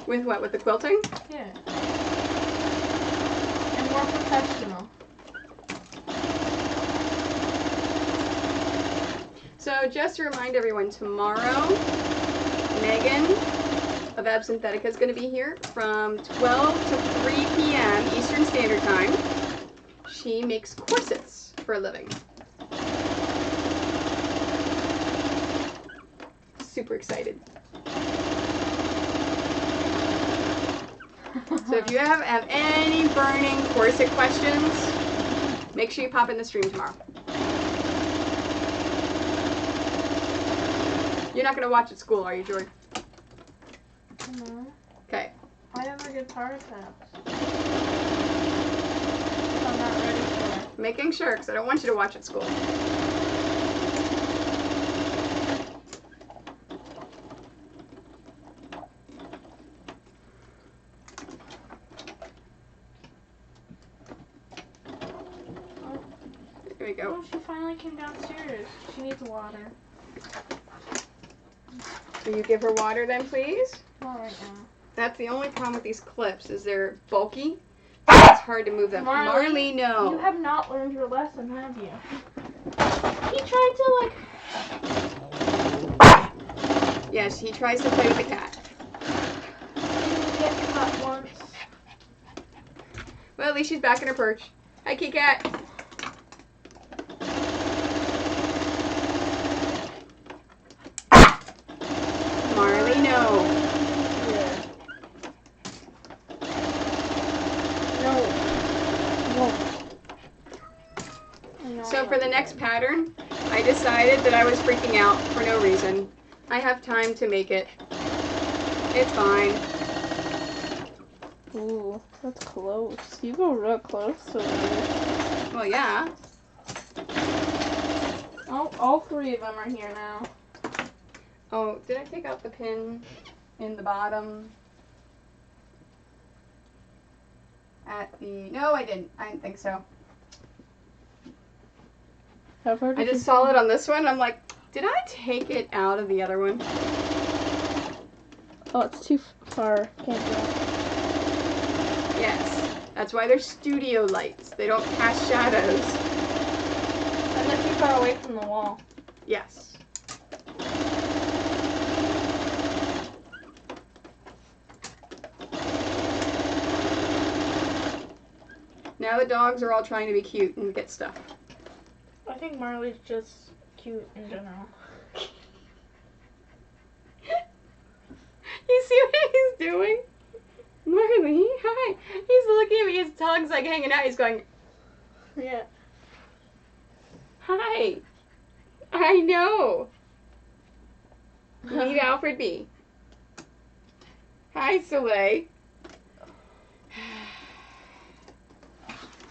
With what? With the quilting? Yeah. And more professional. So just to remind everyone, tomorrow, Megan of Absynthetica is going to be here from 12 to 3 p.m. Eastern Standard Time. She makes corsets for a living. Super excited. So if you have any burning corset questions, make sure you pop in the stream tomorrow. You're not going to watch at school, are you, George? No. Okay. I never get heart attacks. I'm not ready for it. Making sure, because I don't want you to watch at school. There we go. Oh, she finally came downstairs. She needs water. Will you give her water then, please? Not right now. That's the only problem with these clips, is they're bulky. It's hard to move them. Marley, no. You have not learned your lesson, have you? He tried to, Yes, he tries to play with the cat. get cut once. Well, at least she's back in her perch. Hi, Kitty Cat. Marley, no. Yeah. No. So for the next pattern, I decided that I was freaking out for no reason. I have time to make it. It's fine. Ooh, that's close. You go real close to it. Well, yeah. Oh, all three of them are here now. Oh, did I take out the pin in the bottom? No, I didn't. I didn't think so. I just saw it on this one. I'm like, did I take it out of the other one? Oh, it's too far. Can't do it. Yes. That's why they're studio lights. They don't cast shadows. And they're too far away from the wall. Yes. Now the dogs are all trying to be cute and get stuff. I think Marley's just cute in general. You see what he's doing? Marley, hi. He's looking at me. His tongue's like hanging out. He's going, Yeah. hi. I know. Meet Alfred B. Hi, Soleil.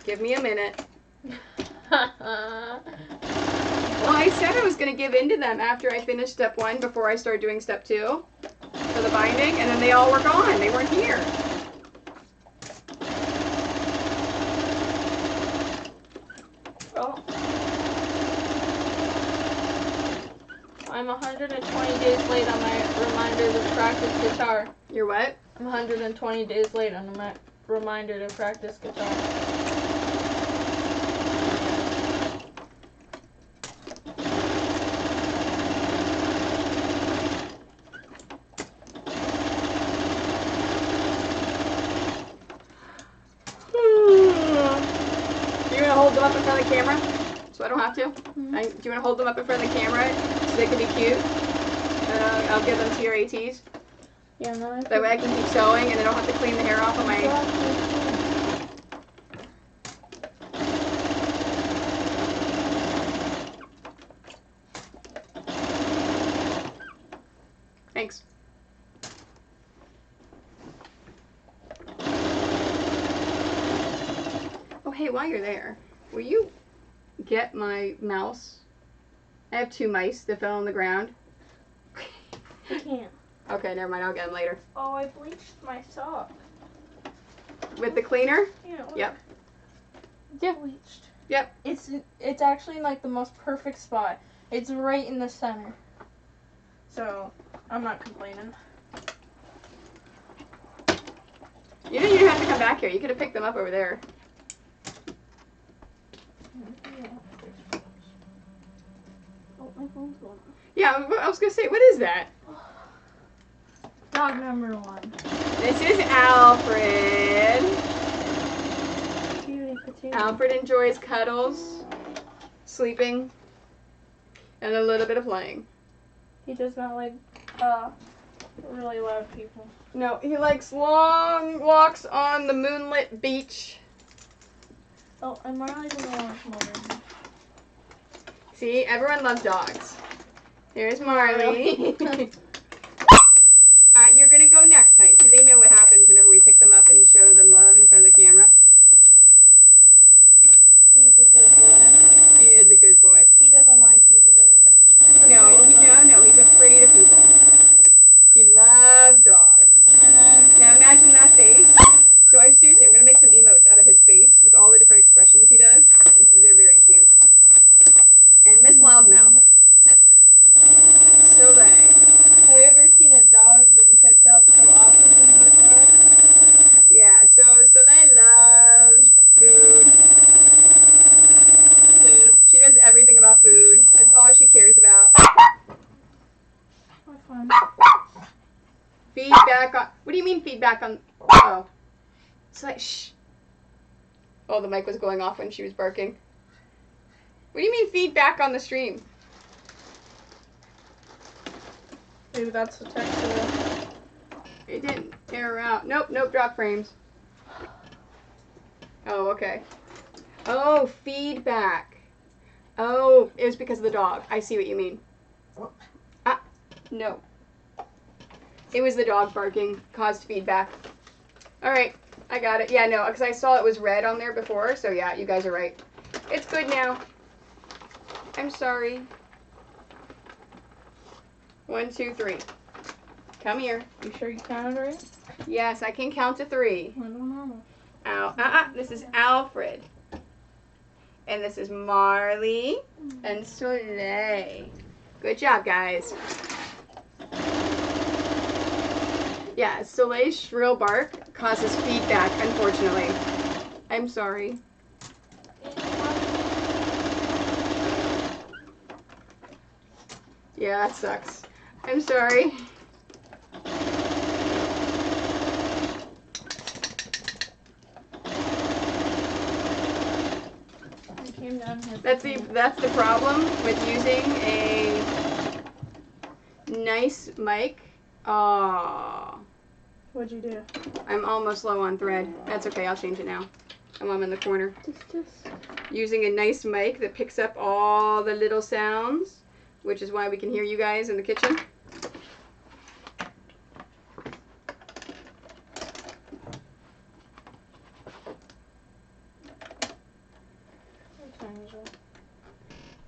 Give me a minute. Well, I said I was going to give in to them after I finished step 1 before I started doing step 2 for the binding, and then they all were gone. They weren't here. Oh. I'm 120 days late on my reminder to practice guitar. You're what? I'm 120 days late on my reminder to practice guitar. camera so I don't have to? Mm-hmm. Do you want to hold them up in front of the camera so they can be cute? I'll give them to your ATs. Yeah, no. That way I can keep sewing and I don't have to clean the hair off of my... Thanks. Oh, hey, while you're there, will you get my mouse? I have 2 mice that fell on the ground. I can't. Okay, never mind. I'll get them later. Oh, I bleached my sock. With the cleaner? Yeah. Yep. Yeah. Bleached. Yep. It's actually in like the most perfect spot. It's right in the center. So I'm not complaining. You didn't even have to come back here. You could have picked them up over there. Oh, my phone's going off. Yeah, I was going to say, what is that? Dog number 1. This is Alfred. Cutie potato. Alfred enjoys cuddles, sleeping, and a little bit of playing. He does not like really loud people. No, he likes long walks on the moonlit beach. Oh, and Marley's in the washroom over. See, everyone loves dogs. There's Marley. You're going to go next, honey. So they know what happens whenever we pick them up and show them love in front of the camera. He's a good boy. He is a good boy. He doesn't like people very much. No, he's afraid of people. He loves dogs. And then... Now imagine that face. So I'm going to make some emotes out of his face with all the different expressions he does. They're very cute. And Miss Loudmouth. Soleil. Have you ever seen a dog been picked up so awkwardly before? Yeah, so Soleil loves food. She does everything about food. That's all she cares about. What fun. Feedback on... What do you mean feedback on... Oh. It's like, shh. Oh, the mic was going off when she was barking. What do you mean feedback on the stream? Maybe that's the text of it. It didn't error out. Nope, drop frames. Oh, okay. Oh, feedback. Oh, it was because of the dog. I see what you mean. No. It was the dog barking caused feedback. All right, I got it. Yeah, no, because I saw it was red on there before, so yeah, you guys are right. It's good now. I'm sorry. 1, 2, 3. Come here. You sure you counted right? Yes, I can count to 3. I don't know. This is Alfred. And this is Marley and Soleil. Good job, guys. Yeah, Soleil's shrill bark causes feedback, unfortunately. I'm sorry. Yeah, that sucks. I'm sorry. That's the problem with using a nice mic. Oh. What'd you do? I'm almost low on thread. That's okay, I'll change it now. I'm in the corner. Using a nice mic that picks up all the little sounds, which is why we can hear you guys in the kitchen.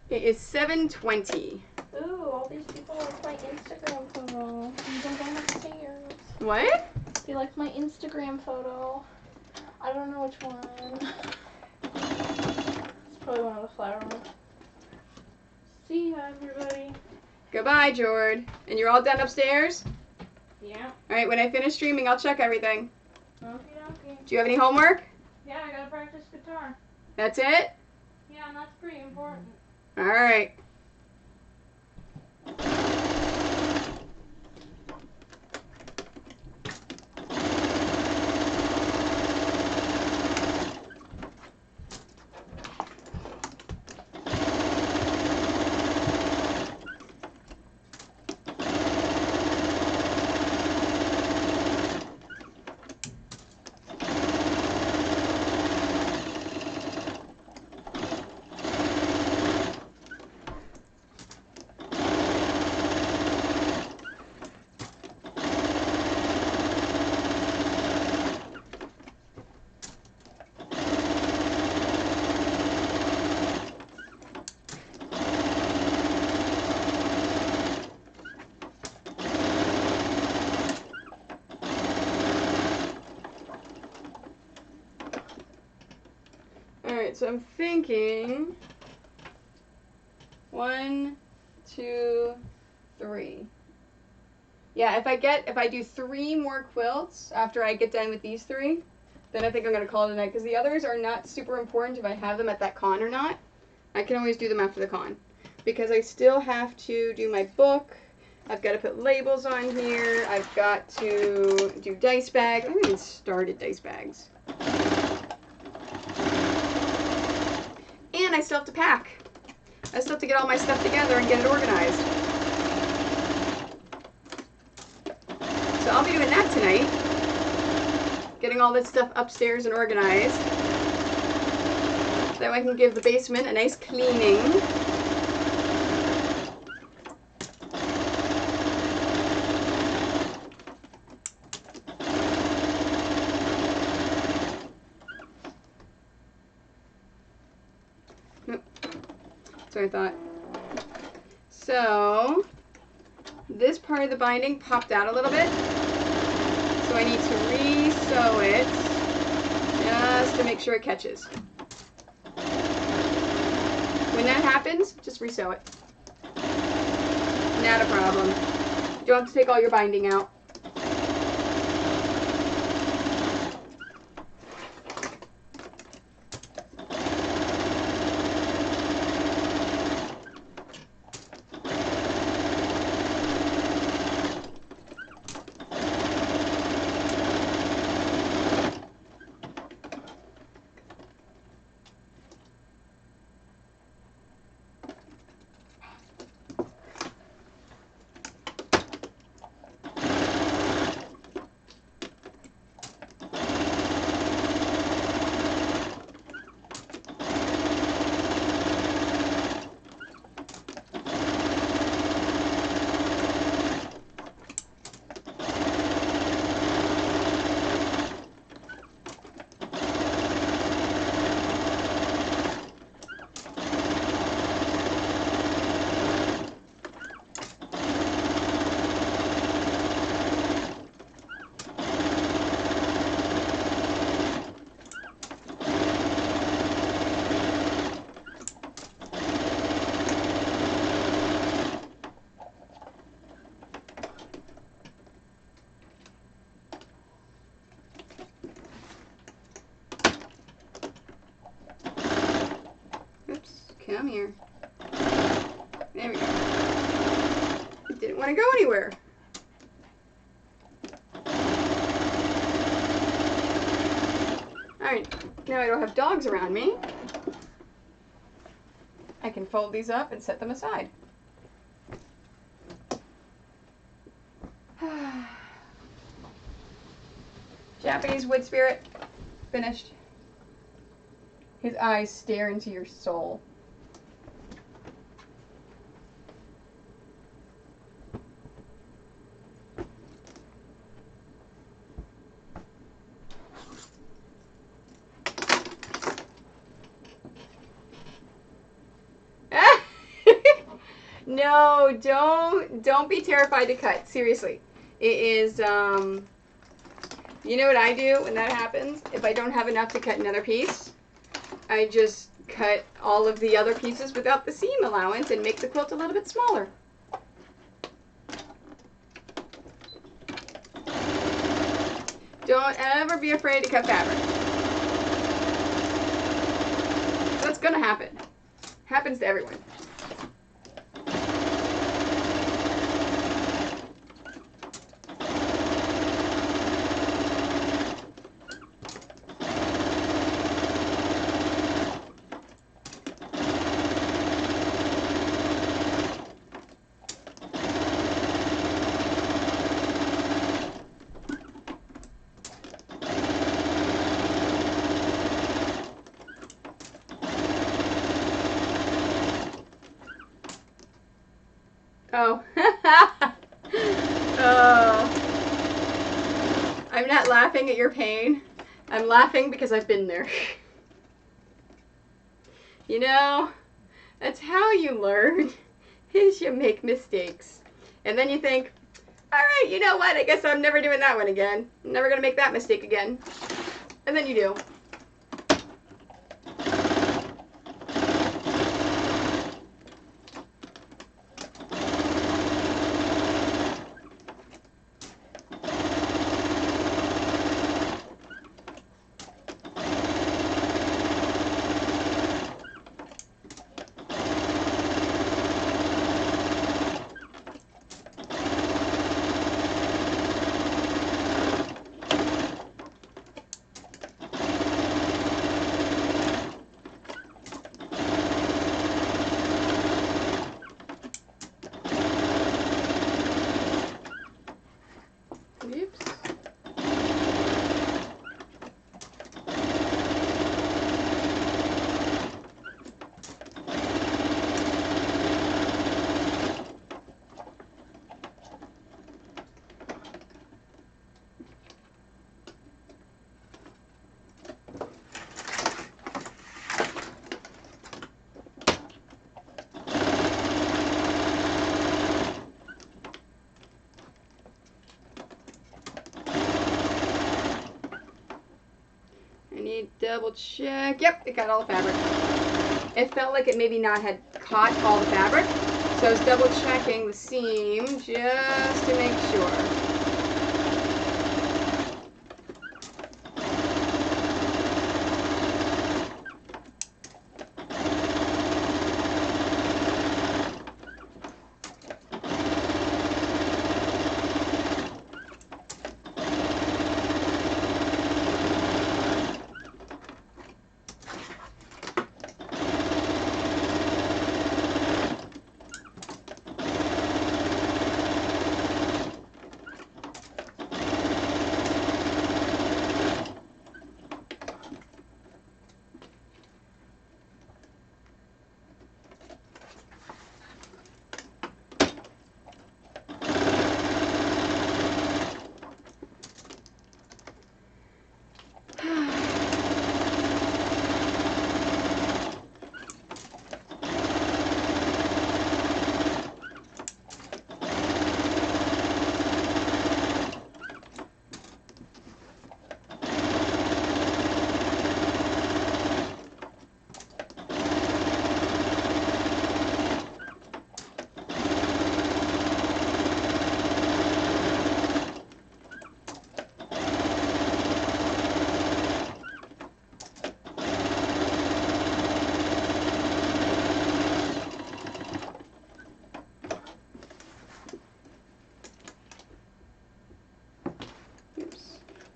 It is 7:20. Ooh, all these people like my Instagram photo. You don't understand. What? They like my Instagram photo. I don't know which one. It's probably one of the flower ones. See ya, everybody. Goodbye, Jord. And you're all done upstairs? Yeah. Alright, when I finish streaming, I'll check everything. Okay, okay. Do you have any homework? Yeah, I gotta practice guitar. That's it? Yeah, and that's pretty important. Alright. So I'm thinking 1, 2, 3. Yeah, if I do 3 more quilts after I get done with these 3, then I think I'm going to call it a night, because the others are not super important if I have them at that con or not. I can always do them after the con, because I still have to do my book. I've got to put labels on here. I've got to do dice bags. I haven't even started dice bags. And I still have to pack. I still have to get all my stuff together and get it organized. So I'll be doing that tonight. Getting all this stuff upstairs and organized. That way I can give the basement a nice cleaning. That's what I thought. So, this part of the binding popped out a little bit. So I need to re-sew it just to make sure it catches. When that happens, just re-sew it. Not a problem. You don't have to take all your binding out. Come here. There we go. It didn't want to go anywhere. Alright, now I don't have dogs around me. I can fold these up and set them aside. Japanese wood spirit, finished. His eyes stare into your soul. No, don't be terrified to cut. Seriously. It is, you know what I do when that happens? If I don't have enough to cut another piece, I just cut all of the other pieces without the seam allowance and make the quilt a little bit smaller. Don't ever be afraid to cut fabric. That's gonna happen. Happens to everyone. Oh. Oh. I'm not laughing at your pain. I'm laughing because I've been there. You know, that's how you learn, is you make mistakes. And then you think, all right, you know what? I guess I'm never doing that one again. I'm never going to make that mistake again. And then you do. double check. Yep, it got all the fabric. It felt like it maybe not had caught all the fabric, so I was double checking the seam just to make sure.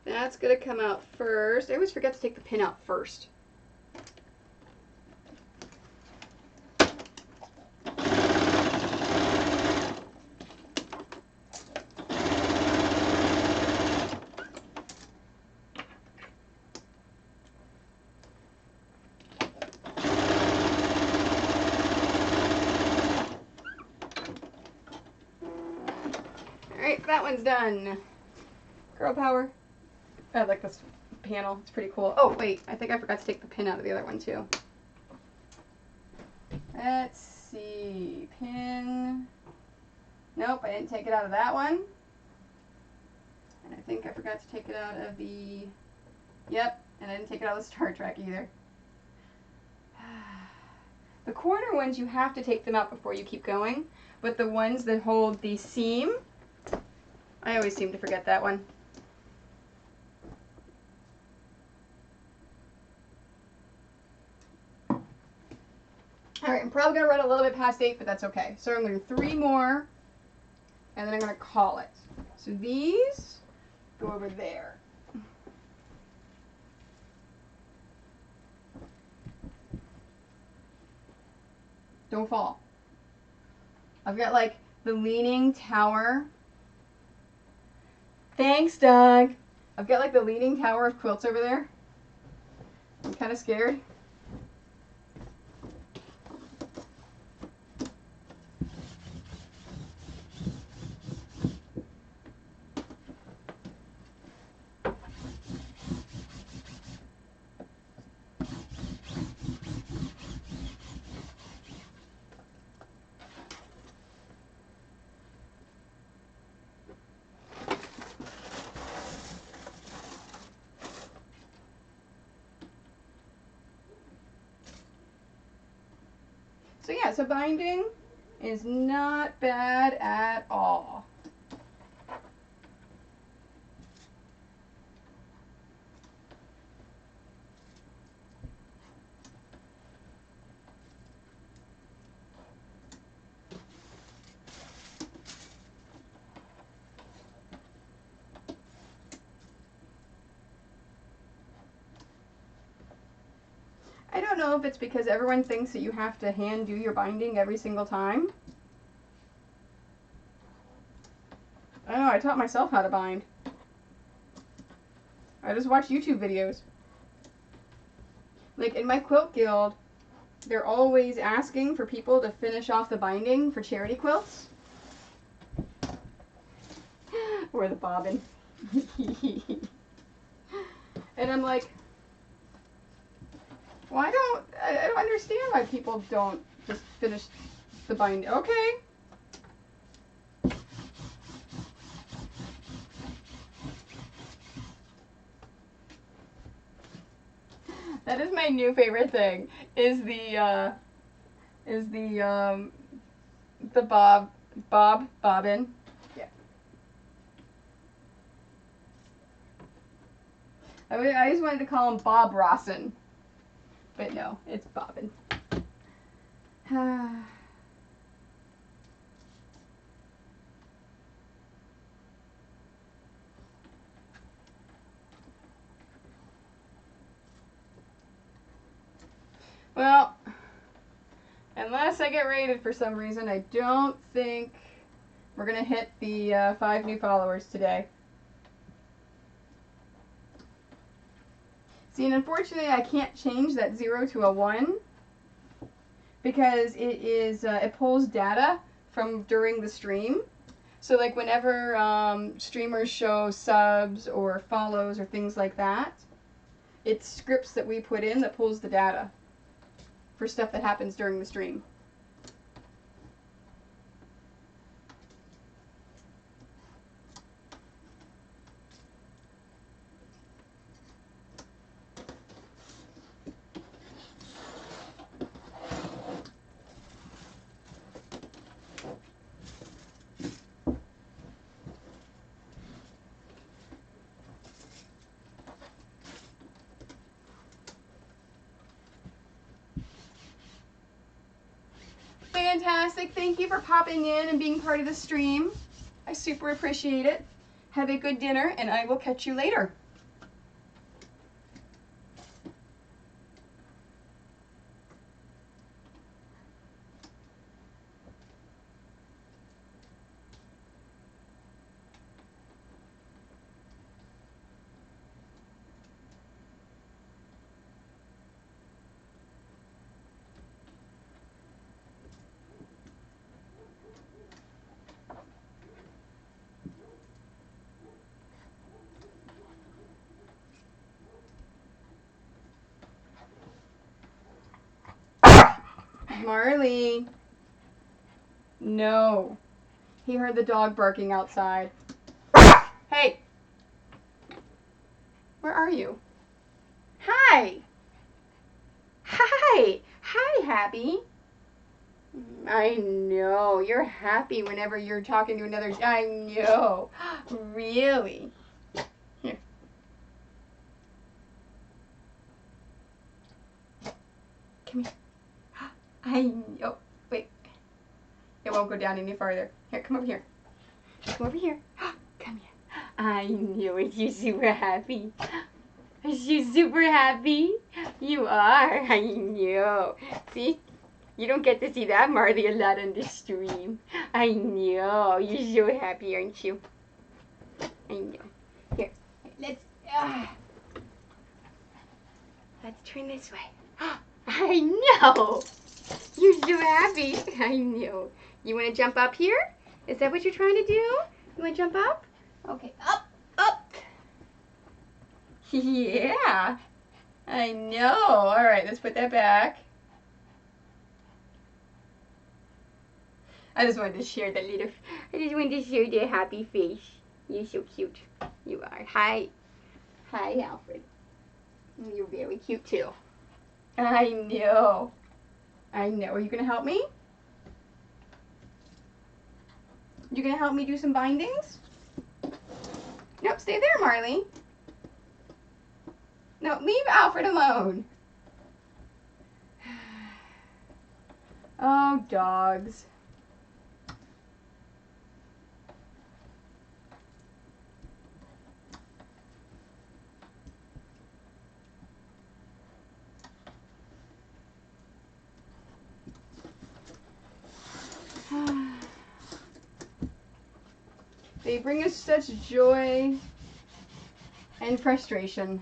That's gonna come out first. I always forget to take the pin out first. Alright, that one's done. Girl power. I like this panel. It's pretty cool. Oh, wait. I think I forgot to take the pin out of the other one, too. Let's see. Pin. Nope, I didn't take it out of that one. And I think I forgot to take it out of the... Yep, and I didn't take it out of the Star Trek either. The corner ones, you have to take them out before you keep going. But the ones that hold the seam, I always seem to forget that one. Alright, I'm probably going to run a little bit past 8, but that's okay. So I'm going to do 3 more, and then I'm going to call it. So these go over there. Don't fall. I've got like the Leaning Tower. Thanks, Doug. I've got like the Leaning Tower of quilts over there. I'm kind of scared. So yeah, so binding is not bad at all. I don't know if it's because everyone thinks that you have to hand do your binding every single time. I don't know, I taught myself how to bind. I just watch YouTube videos. Like in my quilt guild, they're always asking for people to finish off the binding for charity quilts. Or the bobbin. And I'm like, well, I don't understand why people don't just finish the binding. Okay. That is my new favorite thing. Is the bobbin. Yeah. I just wanted to call him Bob Rossin, but no, it's bobbin. Well, unless I get raided for some reason, I don't think we're going to hit the 5 new followers today. See, and unfortunately, I can't change that 0 to a 1 because it pulls data from during the stream. So, like, whenever streamers show subs or follows or things like that, it's scripts that we put in that pulls the data for stuff that happens during the stream. Fantastic. Thank you for popping in and being part of the stream. I super appreciate it. Have a good dinner, and I will catch you later. Marley. No. He heard the dog barking outside. Hey. Where are you? Hi. Hi. Hi, Happy. I know. You're happy whenever you're talking to another. I know. Really. Here. Come here. I know. Wait. It won't go down any farther. Here, come over here. Come over here. Come here. I knew it. You're super happy. You're super happy. You are. I know. See? You don't get to see that Marley a lot on the stream. I know. You're so happy, aren't you? I know. Here. Let's turn this way. I know. You're so happy. I know. You want to jump up here? Is that what you're trying to do? You want to jump up? Okay. Up. Up. Yeah. I know. All right. Let's put that back. I just wanted to share that little. I just wanted to share the happy face. You're so cute. You are. Hi. Hi, Alfred. You're very cute too. I know. I know. Are you gonna help me? You gonna help me do some bindings? Nope. Stay there, Marley. No, leave Alfred alone. Oh, dogs. They bring us such joy and frustration.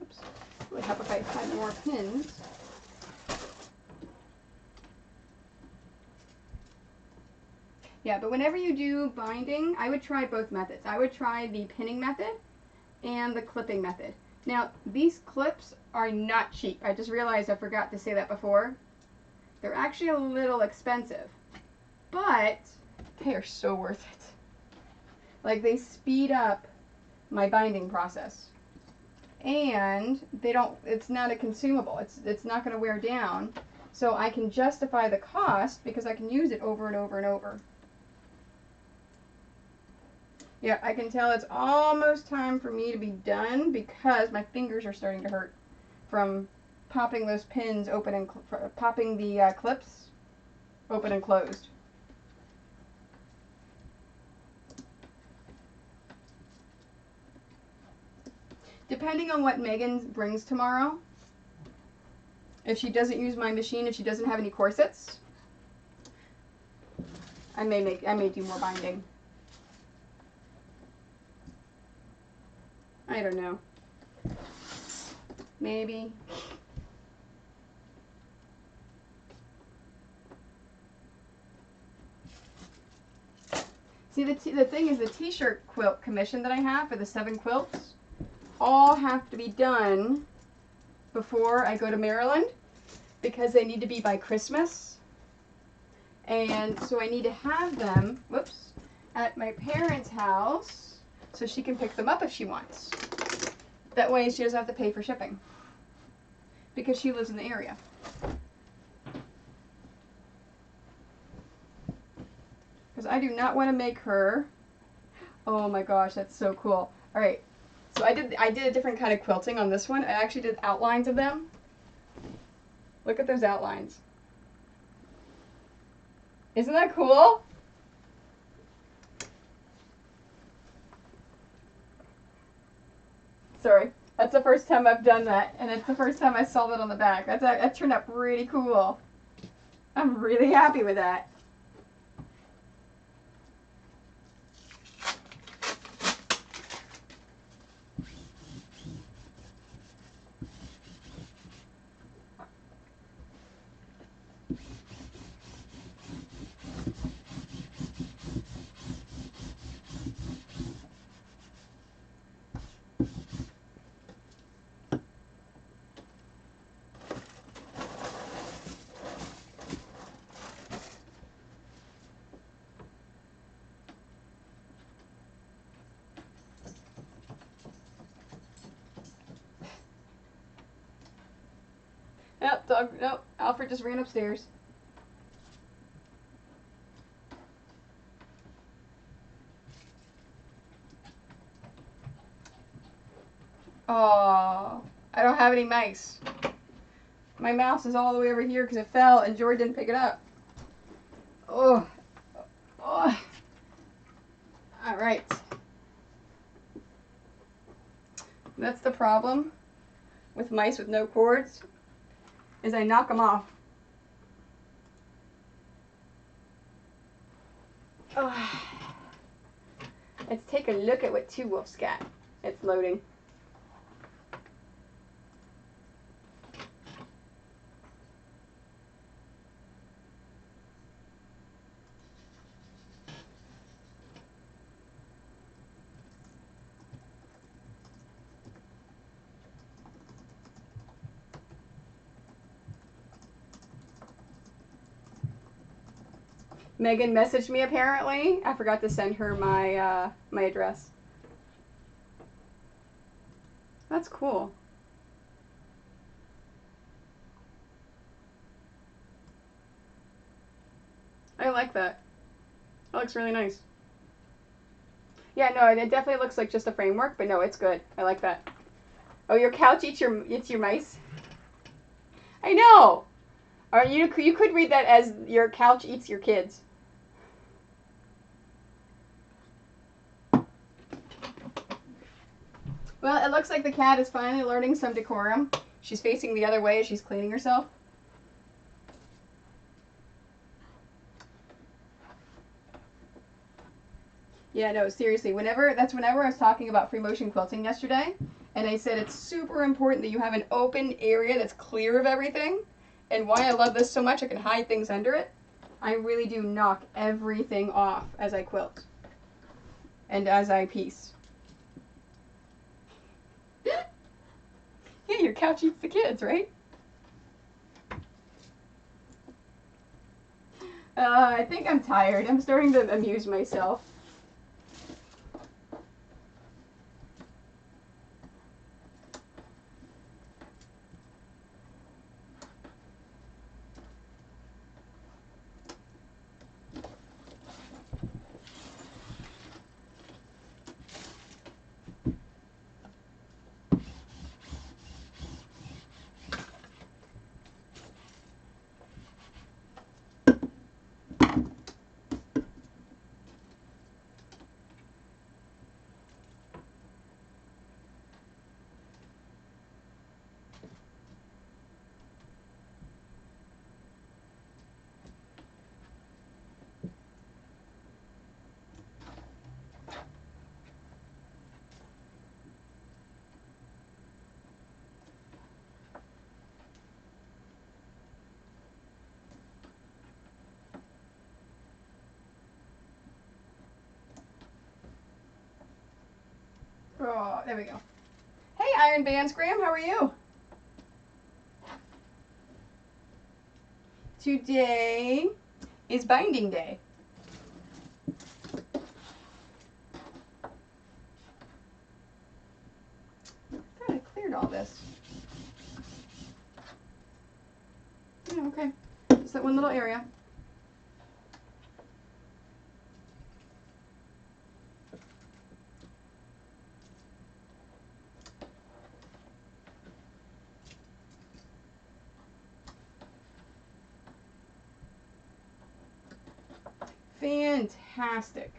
Oops. It would help if I had more pins. Yeah, but whenever you do binding, I would try both methods. I would try the pinning method and the clipping method. Now, these clips are not cheap. I just realized I forgot to say that before. They're actually a little expensive, but they are so worth it. Like, they speed up my binding process. And it's not a consumable. It's not going to wear down. So I can justify the cost because I can use it over and over and over. Yeah, I can tell it's almost time for me to be done because my fingers are starting to hurt from popping those pins open and popping the clips open and closed. Depending on what Megan brings tomorrow, if she doesn't use my machine, if she doesn't have any corsets, I may do more binding. I don't know. Maybe. See, the thing is, the t-shirt quilt commission that I have for the 7 quilts all have to be done before I go to Maryland because they need to be by Christmas. And so I need to have them, whoops, at my parents' house so she can pick them up if she wants. That way she doesn't have to pay for shipping because she lives in the area. Because I do not want to make her, oh my gosh, that's so cool. All right, so I did a different kind of quilting on this one. I actually did outlines of them. Look at those outlines. Isn't that cool? Sorry, that's the first time I've done that, and it's the first time I saw that on the back. That turned out pretty cool. I'm really happy with that. Nope, dog, nope, Alfred just ran upstairs. Oh, I don't have any mice. My mouse is all the way over here because it fell and George didn't pick it up. Oh, oh. All right. That's the problem with mice with no cords, is I knock them off. Oh. Let's take a look at what Two Wolves got. It's loading. Megan messaged me apparently. I forgot to send her my my address. That's cool. I like that. That looks really nice. Yeah, no, it definitely looks like just a framework, but no, it's good. I like that. Oh, your couch eats your mice? I know. Or you could read that as your couch eats your kids. Well, it looks like the cat is finally learning some decorum. She's facing the other way as she's cleaning herself. Yeah, no, seriously. Whenever I was talking about free motion quilting yesterday, and I said it's super important that you have an open area that's clear of everything, and why I love this so much, I can hide things under it. I really do knock everything off as I quilt and as I piece. Your couch eats the kids, right? I think I'm tired. I'm starting to amuse myself. Oh, there we go. Hey, Iron Bands, Graham, how are you? Today is binding day. I thought I cleared all this. Yeah, okay. Just that one little area. Fantastic.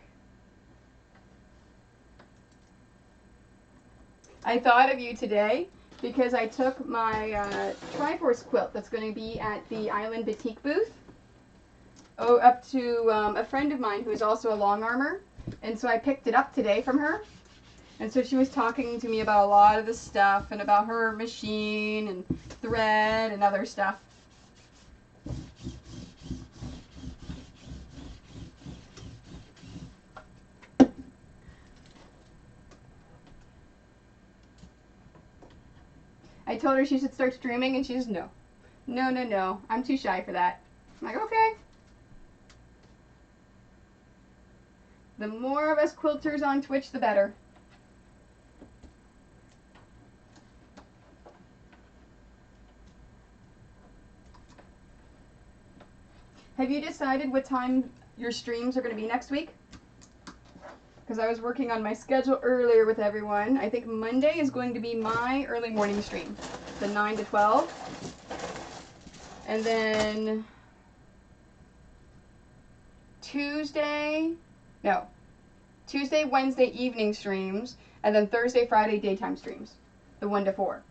I thought of you today because I took my Triforce quilt that's going to be at the Island Batik booth up to a friend of mine who is also a long armor, and so I picked it up today from her. And so she was talking to me about a lot of the stuff and about her machine and thread and other stuff. I told her she should start streaming, and she says, no. No, no, no. I'm too shy for that. I'm like, okay. The more of us quilters on Twitch, the better. Have you decided what time your streams are going to be next week? Because I was working on my schedule earlier with everyone. I think Monday is going to be my early morning stream, the 9 to 12. And then Tuesday, Wednesday evening streams, and then Thursday, Friday daytime streams, the 1 to 4.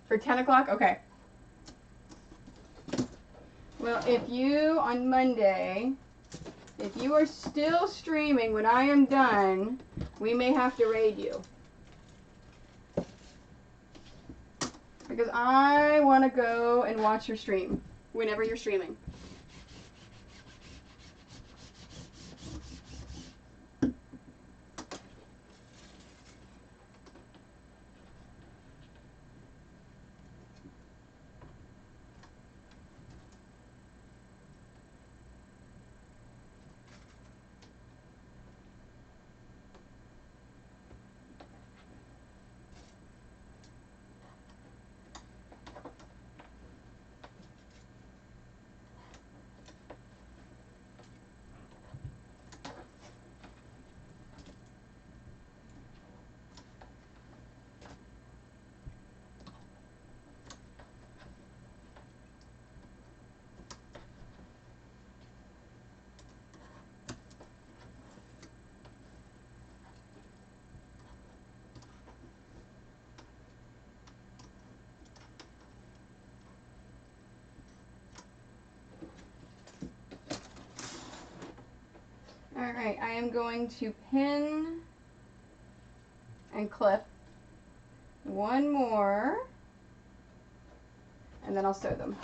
For 10 o'clock? Okay. Well, if you, on Monday, if you are still streaming when I am done, we may have to raid you. Because I want to go and watch your stream whenever you're streaming. Alright, I am going to pin and clip one more, and then I'll sew them.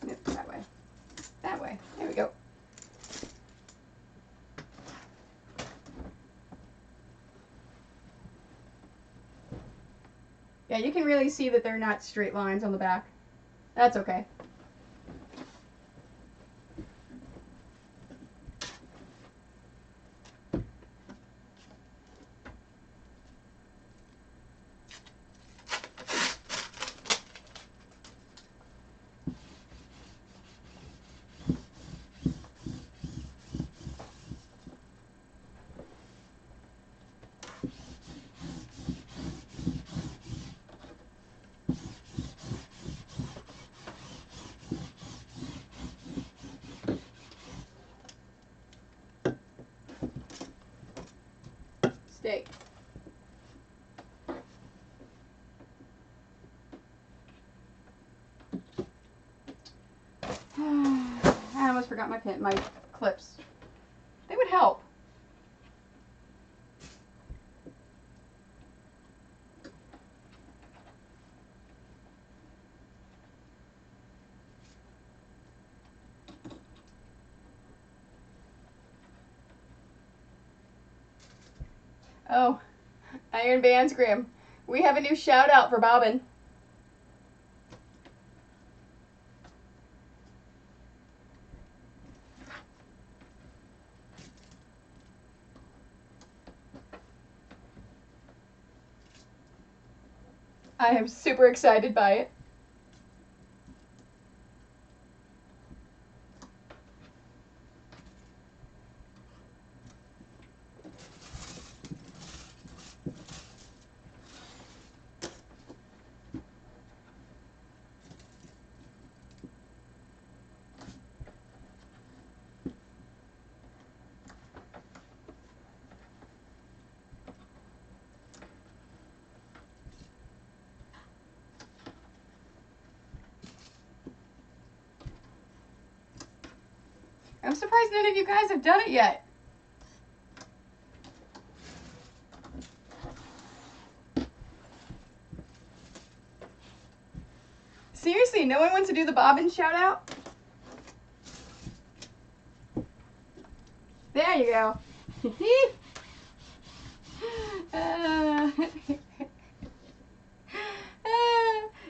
Nope, that way. That way. There we go. Yeah, you can really see that they're not straight lines on the back. That's okay. Stay. I almost forgot my clips. They would help. Oh, Iron Bands Grim. We have a new shout out for Bobbin. I am super excited by it. I'm surprised none of you guys have done it yet. Seriously, no one wants to do the Bobbin shout out? There you go.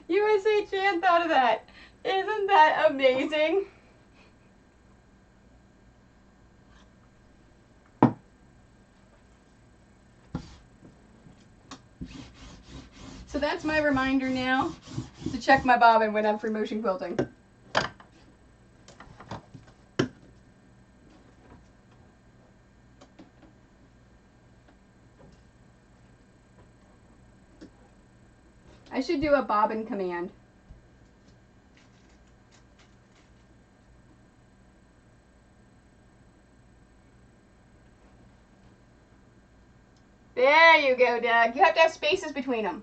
USA Chan thought of that. Isn't that amazing? So that's my reminder now to check my bobbin when I'm free motion quilting. I should do a bobbin command. There you go, Doug. You have to have spaces between them.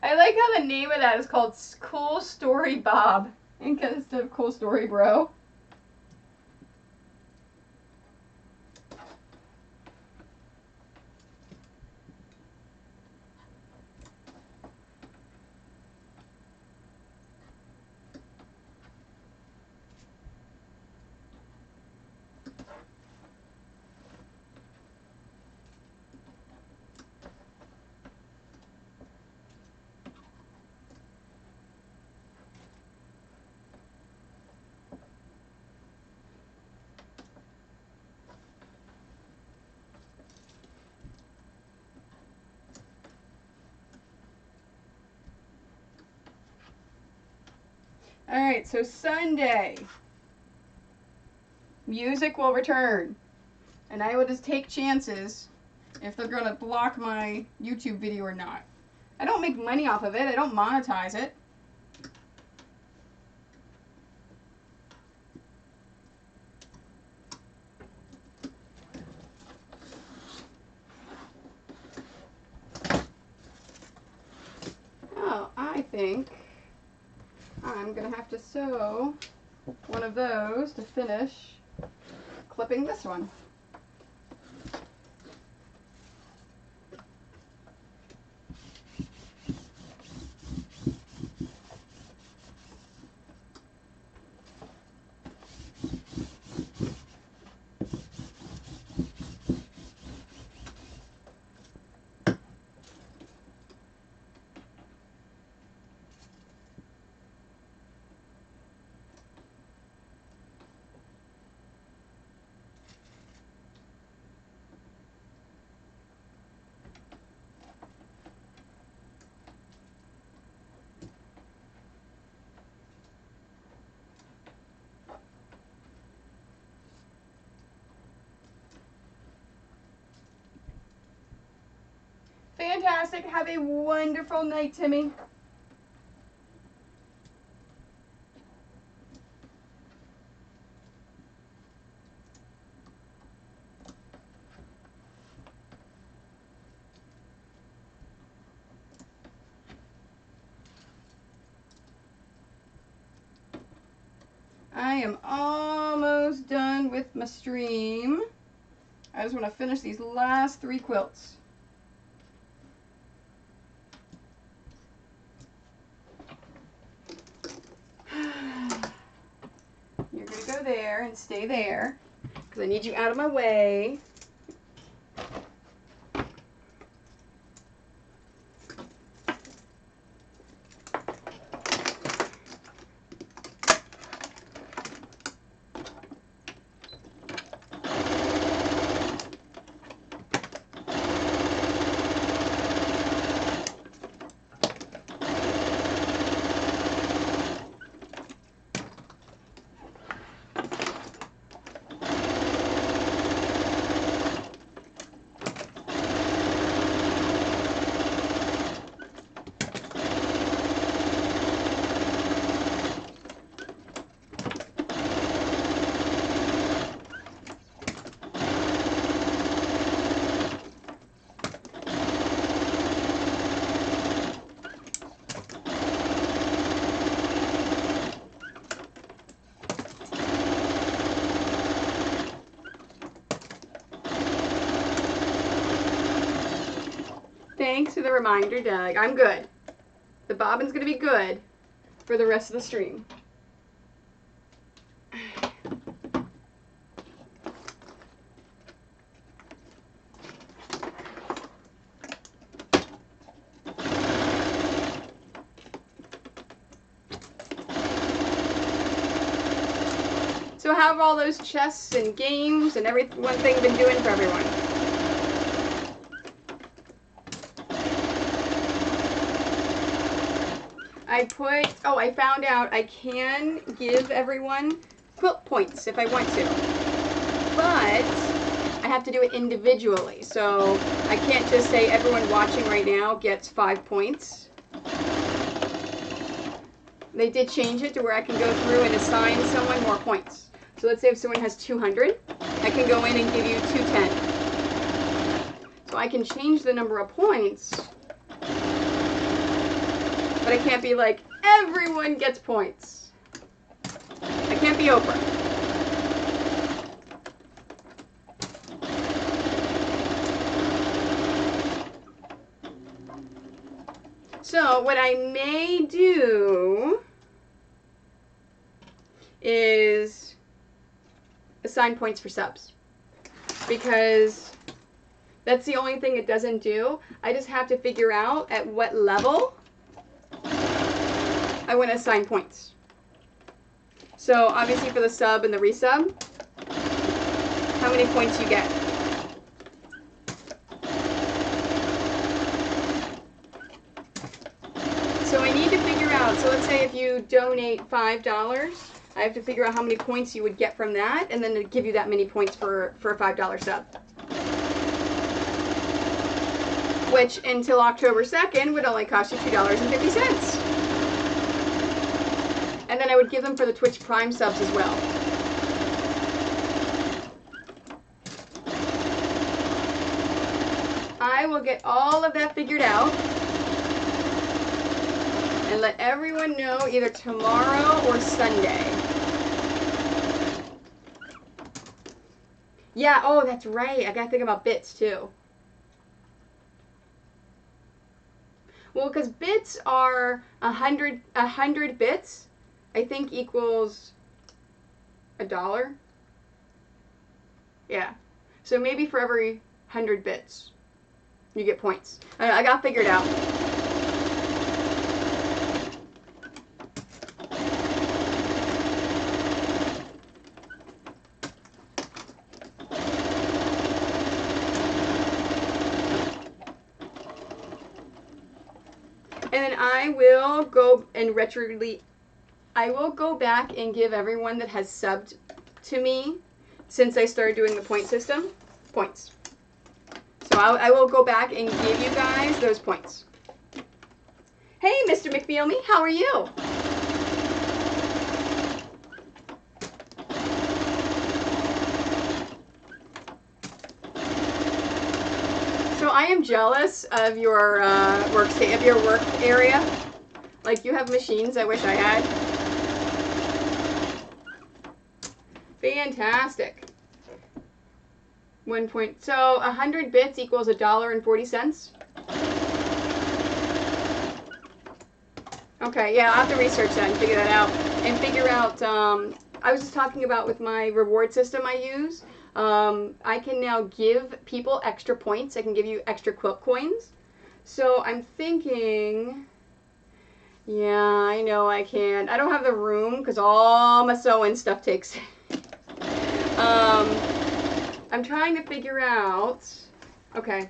I like how the name of that is called Cool Story Bob instead of Cool Story Bro. Alright, so Sunday, music will return. And I will just take chances if they're going to block my YouTube video or not. I don't make money off of it. I don't monetize it. think I'm going to have to sew one of those to finish clipping this one. Fantastic. Have a wonderful night, Timmy. I am almost done with my stream. I just want to finish these last 3 quilts. You're going to go there and stay there because I need you out of my way. Thanks for the reminder, Doug. I'm good. The bobbin's going to be good for the rest of the stream. So how have all those chests and games and one thing been doing for everyone? I found out I can give everyone quilt points if I want to, but I have to do it individually. So I can't just say everyone watching right now gets 5 points. They did change it to where I can go through and assign someone more points. So let's say if someone has 200, I can go in and give you 210. So I can change the number of points, but I can't be like, everyone gets points. I can't be Oprah. So what I may do is assign points for subs, because that's the only thing it doesn't do. I just have to figure out at what level I want to assign points. So obviously for the sub and the resub, how many points you get. So I need to figure out, so let's say if you donate $5, I have to figure out how many points you would get from that, and then to give you that many points for a $5 sub. Which until October 2nd would only cost you $2.50. And then I would give them for the Twitch Prime subs as well. I will get all of that figured out. and let everyone know either tomorrow or Sunday. Yeah, oh, that's right. I gotta think about bits too. Well, because bits are 100 bits, I think equals $1. Yeah. So maybe for every 100 bits, you get points. I got figured out. And then I will go and I will go back and give everyone that has subbed to me since I started doing the point system points. So I will go back and give you guys those points. Hey, Mr. McFeelme, how are you? So I am jealous of your work area. Like, you have machines I wish I had. Fantastic. 1 point. So 100 bits equals $1.40. Okay, yeah, I'll have to research that and figure that out. And figure out, I was just talking about with my reward system I use, I can now give people extra points. I can give you extra quilt coins. So I'm thinking, yeah, I know I can. I don't have the room because all my sewing stuff takes I'm trying to figure out, okay,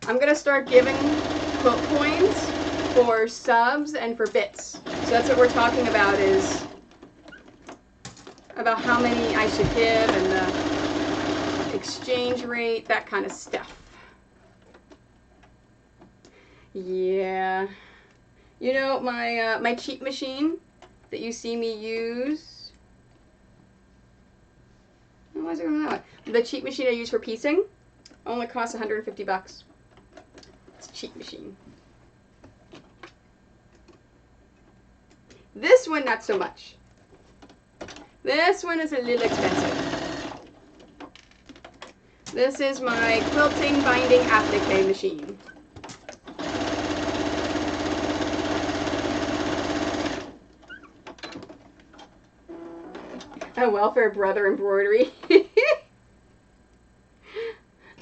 I'm going to start giving quilt coins for subs and for bits. So that's what we're talking about, is about how many I should give and the exchange rate, that kind of stuff. Yeah. You know, my cheat machine that you see me use, why is it going that way? The cheat machine I use for piecing only costs $150. It's a cheat machine. This one, not so much. This one is a little expensive. This is my quilting binding applique machine. A welfare brother embroidery.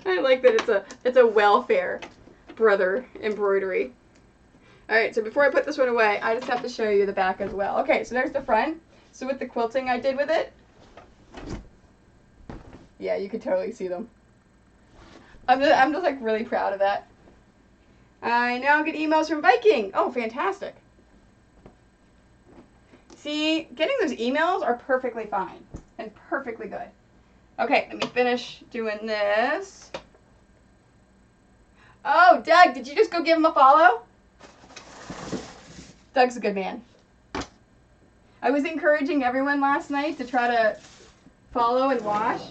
I like that it's a welfare brother embroidery. Alright, so before I put this one away, I just have to show you the back as well. Okay, so there's the front. So with the quilting I did with it, yeah, you could totally see them. I'm just like really proud of that. I now get emails from Viking. Oh, fantastic. See, getting those emails are perfectly fine and perfectly good. Okay, let me finish doing this. Oh, Doug, did you just go give him a follow? Doug's a good man. I was encouraging everyone last night to try to follow and wash.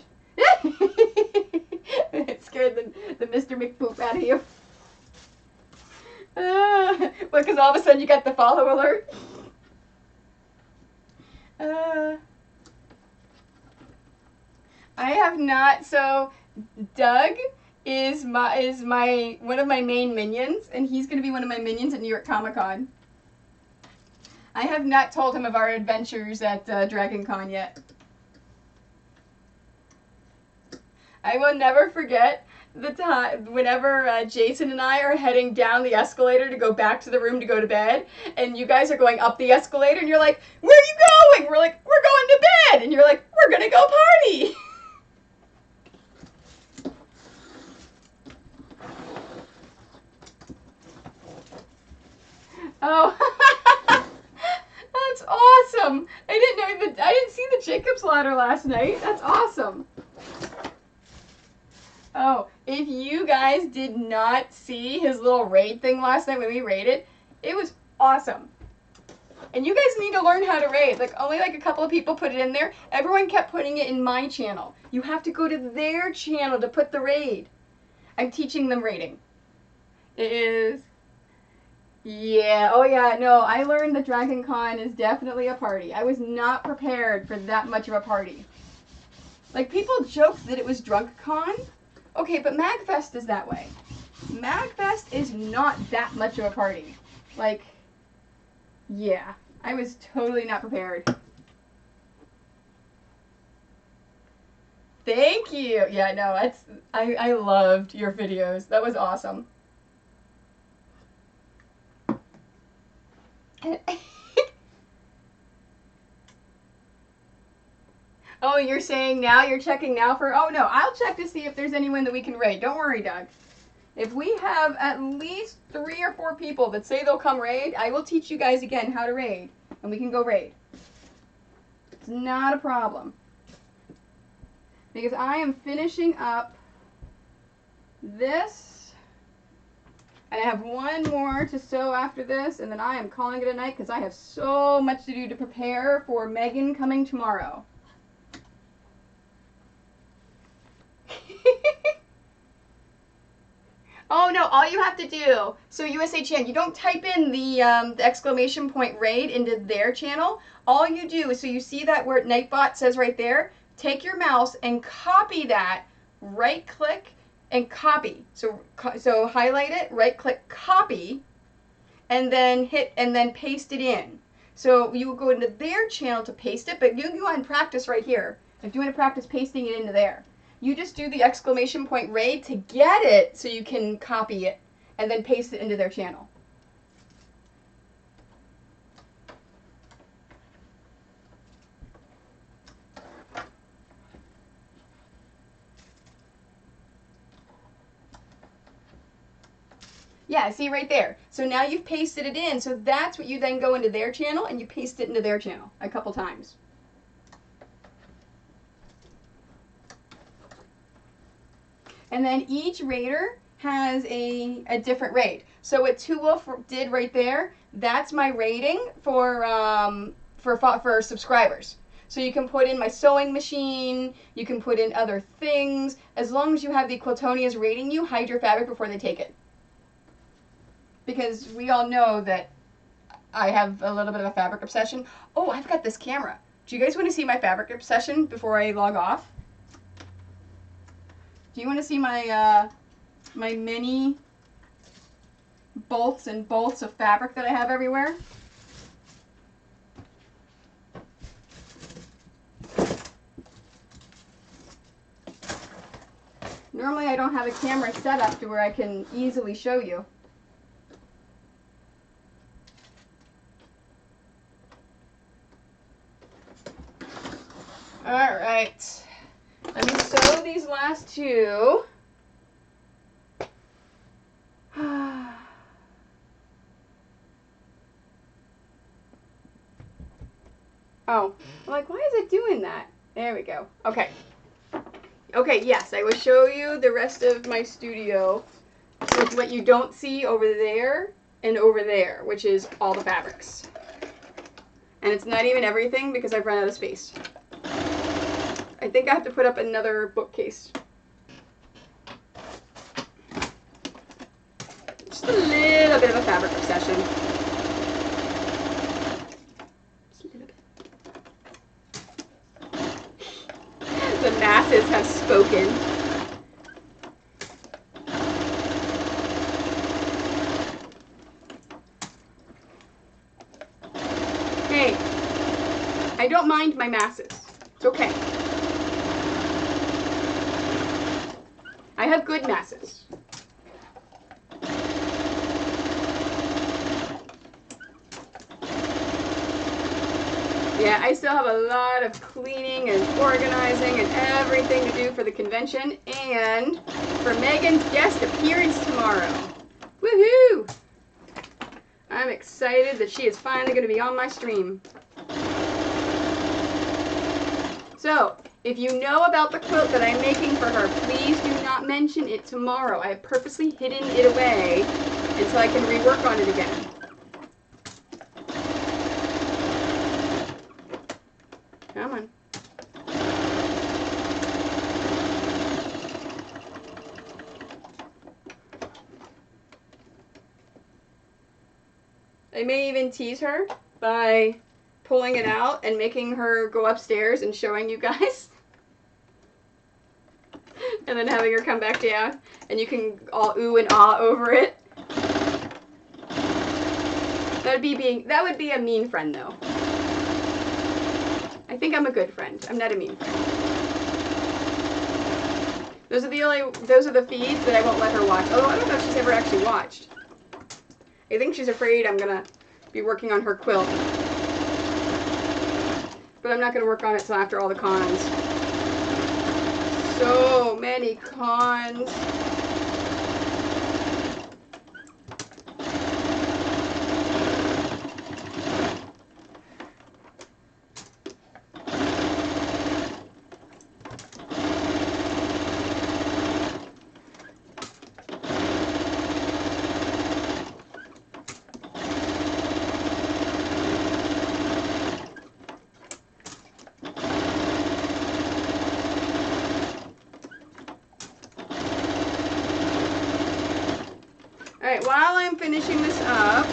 It scared the Mr. McPoop out of you. Because all of a sudden you got the follow alert. I have not. So Doug is my one of my main minions, and he's going to be one of my minions at New York Comic Con. I have not told him of our adventures at Dragon Con yet. I will never forget the time whenever Jason and I are heading down the escalator to go back to the room to go to bed, and you guys are going up the escalator, and you're like, "Where are you going?" We're like, "We're going to bed," and you're like, "We're gonna go party." Oh, that's awesome! I didn't see the Jacob's ladder last night. That's awesome. Oh, if you guys did not see his little raid thing last night when we raided, it was awesome. And you guys need to learn how to raid. Like, only like a couple of people put it in there. Everyone kept putting it in my channel. You have to go to their channel to put the raid. I'm teaching them raiding. It is Yeah, oh yeah, no, I learned that Dragon Con is definitely a party. I was not prepared for that much of a party. Like, people joked that it was Drunk Con. Okay, but MagFest is that way. MagFest is not that much of a party. Like, yeah, I was totally not prepared. Thank you. Yeah, no, I loved your videos. That was awesome. Oh, you're saying now? You're checking now for... Oh, no, I'll check to see if there's anyone that we can raid. Don't worry, Doug. If we have at least 3 or 4 people that say they'll come raid, I will teach you guys again how to raid. And we can go raid. It's not a problem. Because I am finishing up this. And I have one more to sew after this. And then I am calling it a night because I have so much to do to prepare for Megan coming tomorrow. Oh no, all you have to do, so USA Chan, you don't type in the exclamation point raid into their channel. All you do is, so you see that where Nightbot says right there, take your mouse and copy that, right click and copy. So highlight it, right click, copy, and then paste it in. So you will go into their channel to paste it, but you can go ahead and practice right here. If you want to practice pasting it into there. You just do the exclamation point raid to get it so you can copy it and then paste it into their channel. Yeah, see right there. So now you've pasted it in, so that's what you then go into their channel and you paste it into their channel a couple times. And then each raider has a different raid. So what Two Wolf did right there, that's my rating for subscribers. So you can put in my sewing machine, you can put in other things, as long as you have the Quiltonias rating you, hide your fabric before they take it. Because we all know that I have a little bit of a fabric obsession. Oh, I've got this camera. Do you guys want to see my fabric obsession before I log off? Do you want to see my my many bolts and bolts of fabric that I have everywhere? Normally I don't have a camera set up to where I can easily show you. All right. Let me sew these last two. Oh, I'm like, why is it doing that? There we go. Okay. Okay, yes, I will show you the rest of my studio with what you don't see over there and over there, which is all the fabrics. And it's not even everything because I've run out of space. I think I have to put up another bookcase. Just a little bit of a fabric obsession. Just a little bit. The masses have spoken. Hey, I don't mind my masses. It's okay. I have good masses. Yeah, I still have a lot of cleaning and organizing and everything to do for the convention and for Megan's guest appearance tomorrow. Woohoo! I'm excited that she is finally going to be on my stream. So, if you know about the quilt that I'm making for her, please do not mention it tomorrow. I have purposely hidden it away until I can rework on it again. Come on. I may even tease her by pulling it out and making her go upstairs and showing you guys. And then having her come back down and you can all ooh and ah over it. That would be a mean friend though. I think I'm a good friend. I'm not a mean friend. Those are the feeds that I won't let her watch. Although I don't know if she's ever actually watched. I think she's afraid I'm gonna be working on her quilt. But I'm not gonna work on it till after all the cons. So many cons. Alright, while I'm finishing this up,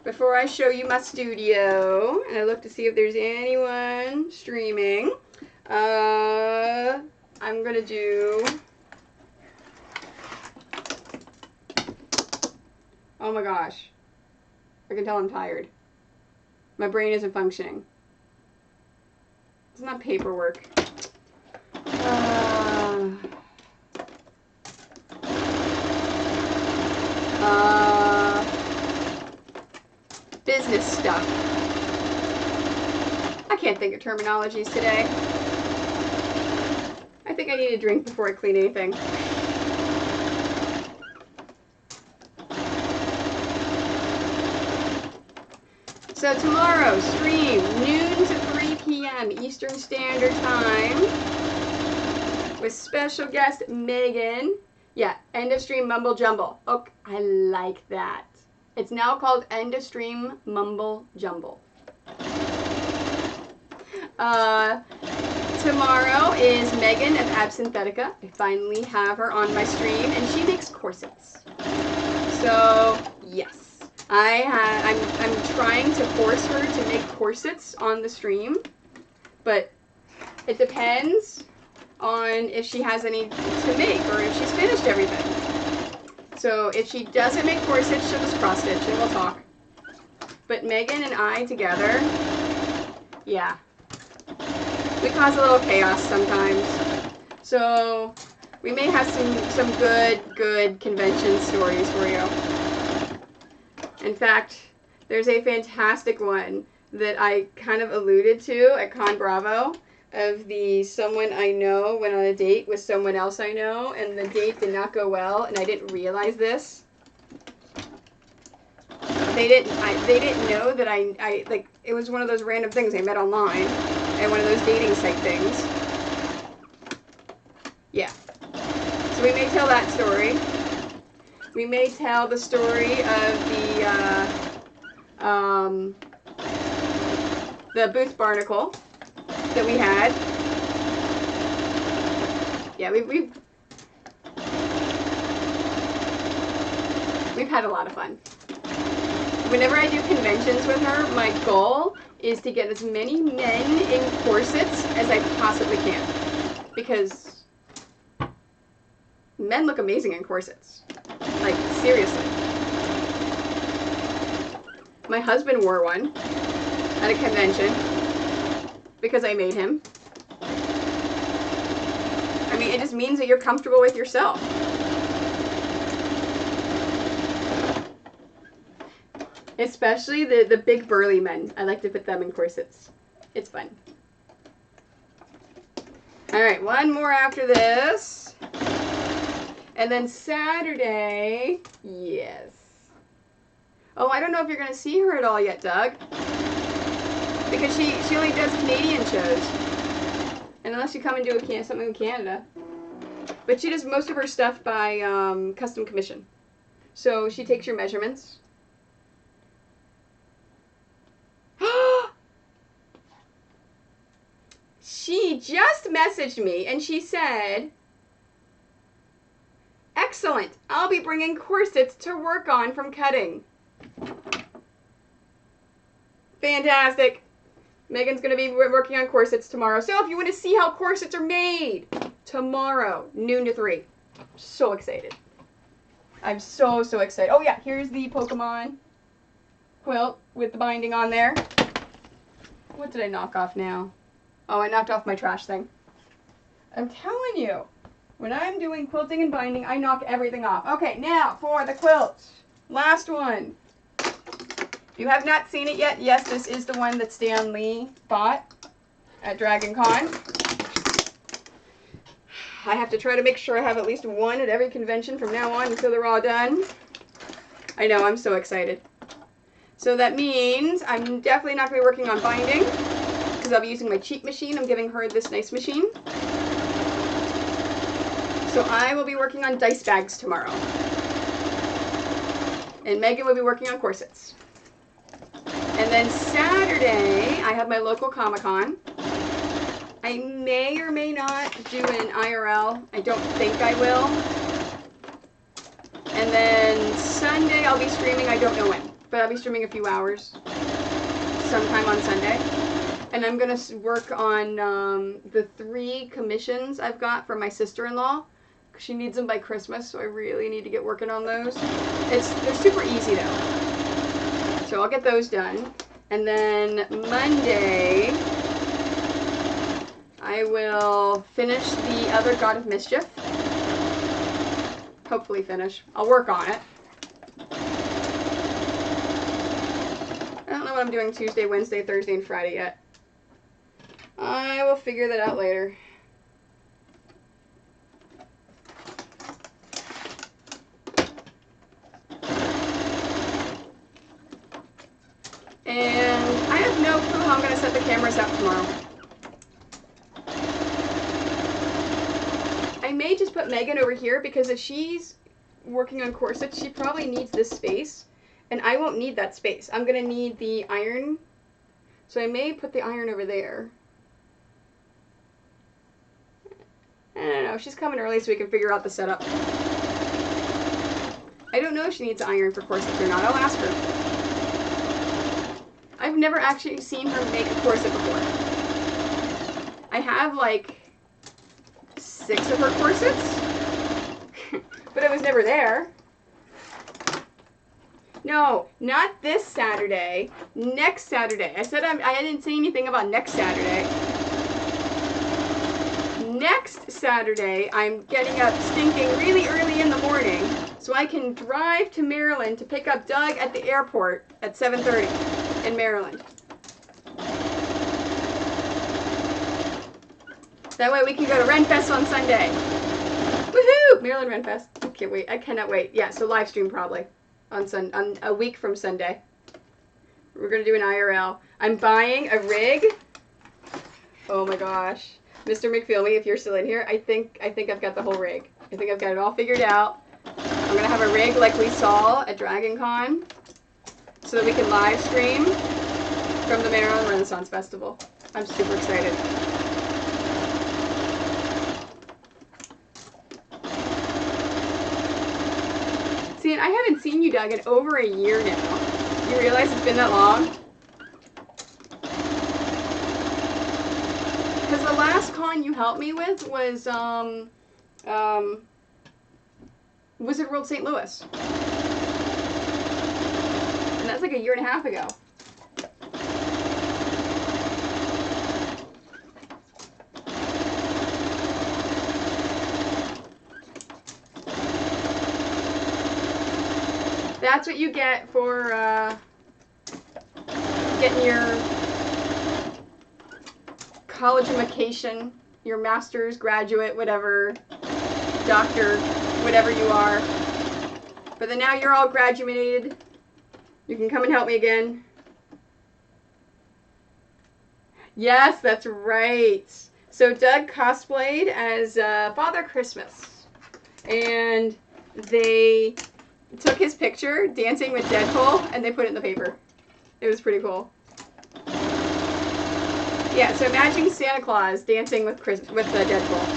before I show you my studio, and I look to see if there's anyone streaming, I'm gonna do, oh my gosh, I can tell I'm tired. My brain isn't functioning. It's not paperwork. Business stuff. I can't think of terminologies today. I think I need a drink before I clean anything. So tomorrow, stream, noon to 3 p.m. Eastern Standard Time with special guest Megan. Yeah, end of stream mumble jumble. Okay, I like that. It's now called End of Stream Mumble Jumble. Tomorrow is Megan of Absynthetica. I finally have her on my stream, and she makes corsets. So yes, I'm trying to force her to make corsets on the stream, but it depends on if she has any to make or if she's finished everything. So if she doesn't make corsets, she'll just cross stitch and we'll talk. But Megan and I together, yeah, we cause a little chaos sometimes. So we may have some good convention stories for you. In fact, there's a fantastic one that I kind of alluded to at Con Bravo of the someone I know went on a date with someone else I know, and the date did not go well, and I didn't realize this. They didn't know that I like, it was one of those random things I met online, and one of those dating site things. Yeah. So we may tell that story. We may tell the story of the Booth Barnacle that we had. Yeah, we've had a lot of fun. Whenever I do conventions with her, my goal is to get as many men in corsets as I possibly can. Because men look amazing in corsets. Like, seriously. My husband wore one at a convention because I made him. I mean, it just means that you're comfortable with yourself. Especially the big burly men. I like to put them in corsets. It's fun. Alright, one more after this. And then Saturday, yes. Oh, I don't know if you're going to see her at all yet, Doug. Because she only does Canadian shows. And unless you come and do something in Canada. But she does most of her stuff by custom commission. So she takes your measurements. She just messaged me and she said, "Excellent. I'll be bringing corsets to work on from cutting." Fantastic. Megan's going to be working on corsets tomorrow. So if you want to see how corsets are made, tomorrow, noon to 3. So excited. I'm so excited. Oh yeah, here's the Pokemon quilt with the binding on there. What did I knock off now? Oh, I knocked off my trash thing. I'm telling you, when I'm doing quilting and binding, I knock everything off. Okay, now for the quilt. Last one. If you have not seen it yet, yes, this is the one that Stan Lee bought at Dragon Con. I have to try to make sure I have at least one at every convention from now on until they're all done. I know, I'm so excited. So that means I'm definitely not going to be working on binding because I'll be using my cheap machine. I'm giving her this nice machine. So I will be working on dice bags tomorrow. And Megan will be working on corsets. And then Saturday, I have my local Comic-Con. I may or may not do an IRL. I don't think I will. And then Sunday, I'll be streaming. I don't know when, but I'll be streaming a few hours sometime on Sunday. And I'm going to work on the 3 commissions I've got from my sister-in-law. She needs them by Christmas, so I really need to get working on those. They're super easy, though. So I'll get those done. And then Monday, I will finish the other God of Mischief. Hopefully finish. I'll work on it. I don't know what I'm doing Tuesday, Wednesday, Thursday, and Friday yet. I will figure that out later. And I have no clue how I'm going to set the cameras up tomorrow. I may just put Megan over here because if she's working on corsets, she probably needs this space. And I won't need that space. I'm going to need the iron. So I may put the iron over there. I don't know. She's coming early so we can figure out the setup. I don't know if she needs iron for corsets or not. I'll ask her. I've never actually seen her make a corset before. I have like 6 of her corsets, but I was never there. No, not this Saturday. Next Saturday. I said I didn't say anything about next Saturday. Next Saturday, I'm getting up stinking really early in the morning so I can drive to Maryland to pick up Doug at the airport at 7:30 in Maryland. That way we can go to Renfest on Sunday. Woohoo! Maryland Renfest. I can't wait. I cannot wait. Yeah, so live stream probably on a week from Sunday. We're going to do an IRL. I'm buying a rig. Oh my gosh. Mr. McFilmy, if you're still in here, I think I've got the whole rig. I think I've got it all figured out. I'm going to have a rig like we saw at Dragon Con so that we can live stream from the Maryland Renaissance Festival. I'm super excited. See, and I haven't seen you, Doug, in over a year now. You realize it's been that long? Because the last con you helped me with was Wizard World St. Louis. And that's like a year and a half ago. That's what you get for getting your college education, your master's, graduate, whatever, doctor, whatever you are. But then now you're all graduated. You can come and help me again. Yes, that's right. So Doug cosplayed as Father Christmas. And they took his picture dancing with Deadpool and they put it in the paper. It was pretty cool. Yeah, so imagine Santa Claus dancing with Deadpool.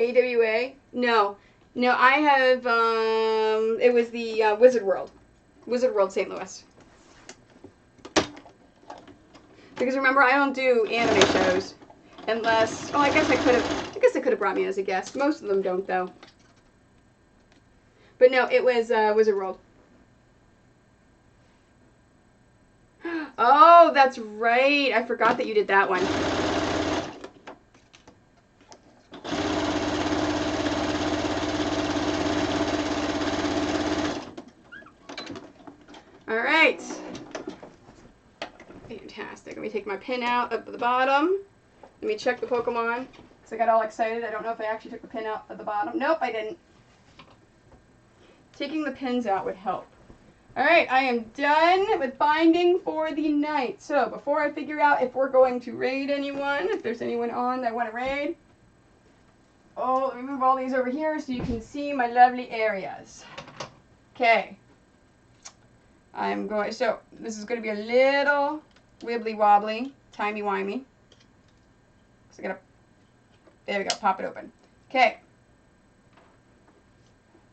AWA? No. No, I have, it was the Wizard World. Wizard World St. Louis. Because remember, I don't do anime shows unless, oh, I guess I could have brought me as a guest. Most of them don't, though. But no, it was Wizard World. Oh, that's right. I forgot that you did that one. All right. Fantastic. Let me take my pin out up at the bottom. Let me check the Pokemon. Because I got all excited. I don't know if I actually took the pin out at the bottom. Nope, I didn't. Taking the pins out would help. All right, I am done with binding for the night. So before I figure out if we're going to raid anyone, if there's anyone on that I want to raid. Oh, let me move all these over here so you can see my lovely areas. Okay. So this is going to be a little wibbly wobbly, timey wimey. So there we go, pop it open. Okay.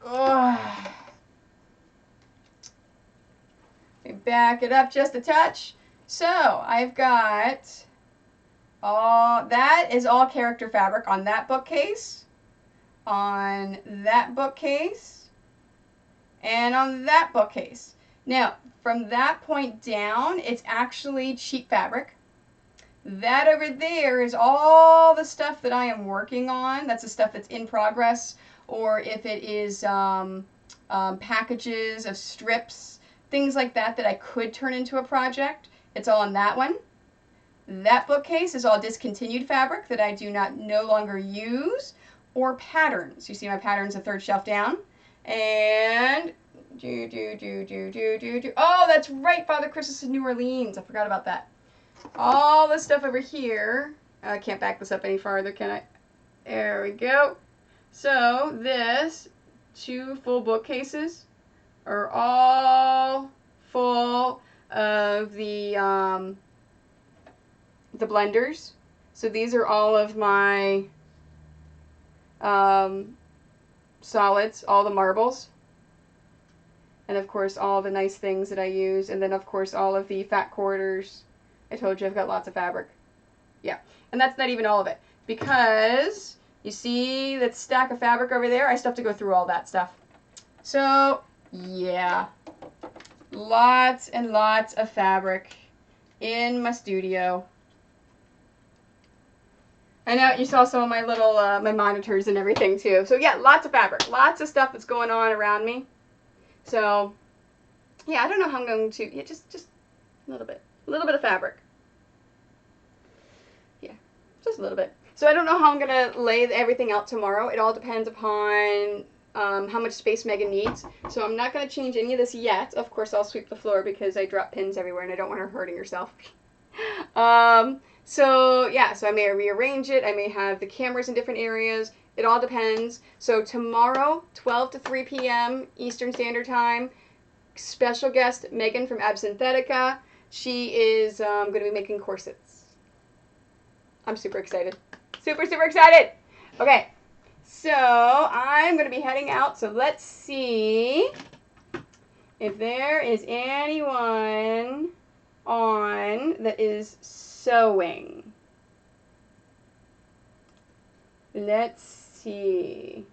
Let me back it up just a touch. So I've got that is all character fabric on that bookcase, on that bookcase, and on that bookcase. Now, from that point down, it's actually cheap fabric. That over there is all the stuff that I am working on. That's the stuff that's in progress, or if it is packages of strips, things like that that I could turn into a project. It's all on that one. That bookcase is all discontinued fabric that I do no longer use, or patterns. You see my patterns, the third shelf down. And oh, that's right, Father Christmas in New Orleans. I forgot about that. All this stuff over here. I can't back this up any farther, can I? There we go. So this 2 full bookcases are all full of the blenders. So these are all of my solids, all the marbles. And of course all the nice things that I use. And then of course all of the fat quarters. I told you I've got lots of fabric. Yeah, and that's not even all of it. Because you see that stack of fabric over there? I still have to go through all that stuff. So, yeah. Lots and lots of fabric in my studio. I know you saw some of my little, my monitors and everything too. So yeah, lots of fabric. Lots of stuff that's going on around me. So, yeah, I don't know how I'm going to, yeah, just a little bit. A little bit of fabric. Yeah, just a little bit. So I don't know how I'm going to lay everything out tomorrow. It all depends upon how much space Megan needs. So I'm not going to change any of this yet. Of course, I'll sweep the floor because I drop pins everywhere and I don't want her hurting herself. So yeah, so I may rearrange it. I may have the cameras in different areas. It all depends. So tomorrow, 12 to 3 p.m. Eastern Standard Time, special guest Megan from Absynthetica. She is going to be making corsets. I'm super excited. Super, super excited. Okay, so I'm going to be heading out. So let's see if there is anyone on that is sewing. Let's see.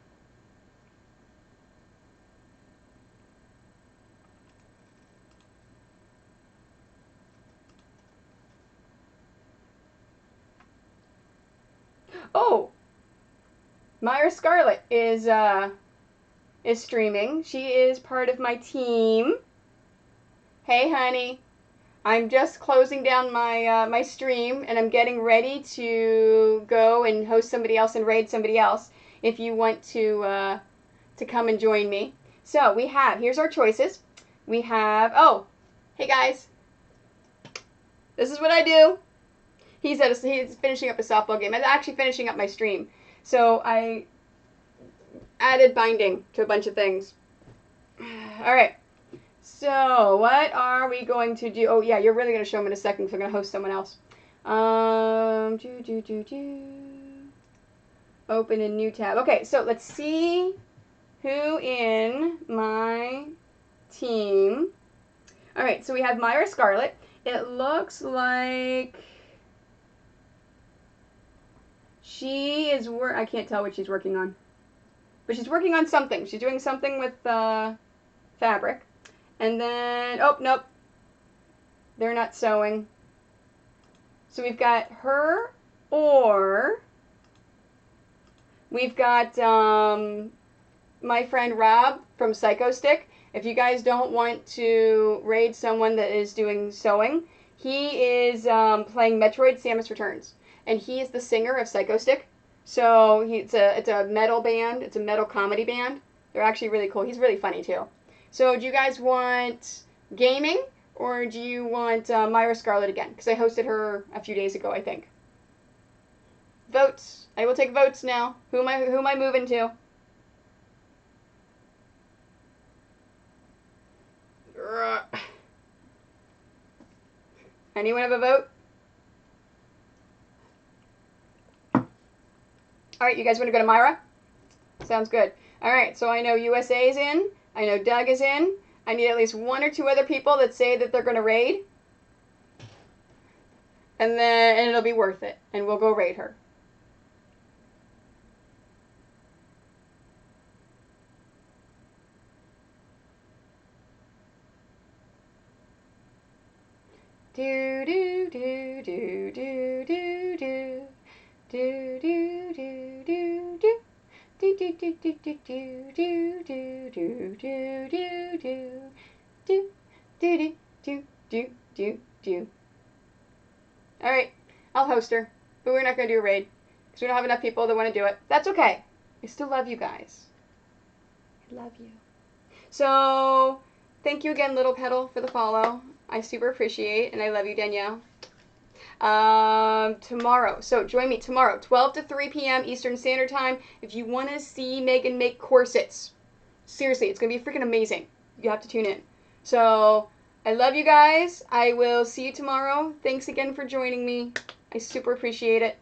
Oh, Myra Scarlett is streaming. She is part of my team. Hey, honey. I'm just closing down my my stream, and I'm getting ready to go and host somebody else and raid somebody else. If you want to come and join me. So we have, here's our choices. We have, oh, hey guys. This is what I do. He's finishing up a softball game. I'm actually finishing up my stream. So I added binding to a bunch of things. All right. So what are we going to do? Oh yeah, you're really going to show them in a second because I'm going to host someone else. Open a new tab. Okay, so let's see who in my team. All right, so we have Myra Scarlett. It looks like she is I can't tell what she's working on. But she's working on something. She's doing something with fabric. And then, oh, nope. They're not sewing. So we've got her, or we've got my friend Rob from Psycho Stick. If you guys don't want to raid someone that is doing sewing, he is playing Metroid Samus Returns. And he is the singer of Psycho Stick. So it's a metal band. It's a metal comedy band. They're actually really cool. He's really funny too. So do you guys want gaming, or do you want Myra Scarlett again? Because I hosted her a few days ago, I think. Votes. I will take votes now. Who am I moving to? Anyone have a vote? All right, you guys want to go to Myra? Sounds good. All right, so I know USA is in. I know Doug is in. I need at least 1 or 2 other people that say that they're going to raid. And it'll be worth it. And we'll go raid her. Do do do do do do do do do do do do. Do do do do do do do do do do do do do do do do do. All right, I'll host her, but we're not gonna do a raid because we don't have enough people that want to do it. That's okay. I still love you guys. I love you. So thank you again, Little Petal, for the follow. I super appreciate, and I love you, Danielle. Tomorrow. So join me tomorrow, 12 to 3 p.m. Eastern Standard Time. If you want to see Megan make corsets, seriously, it's going to be freaking amazing. You have to tune in. So I love you guys. I will see you tomorrow. Thanks again for joining me. I super appreciate it.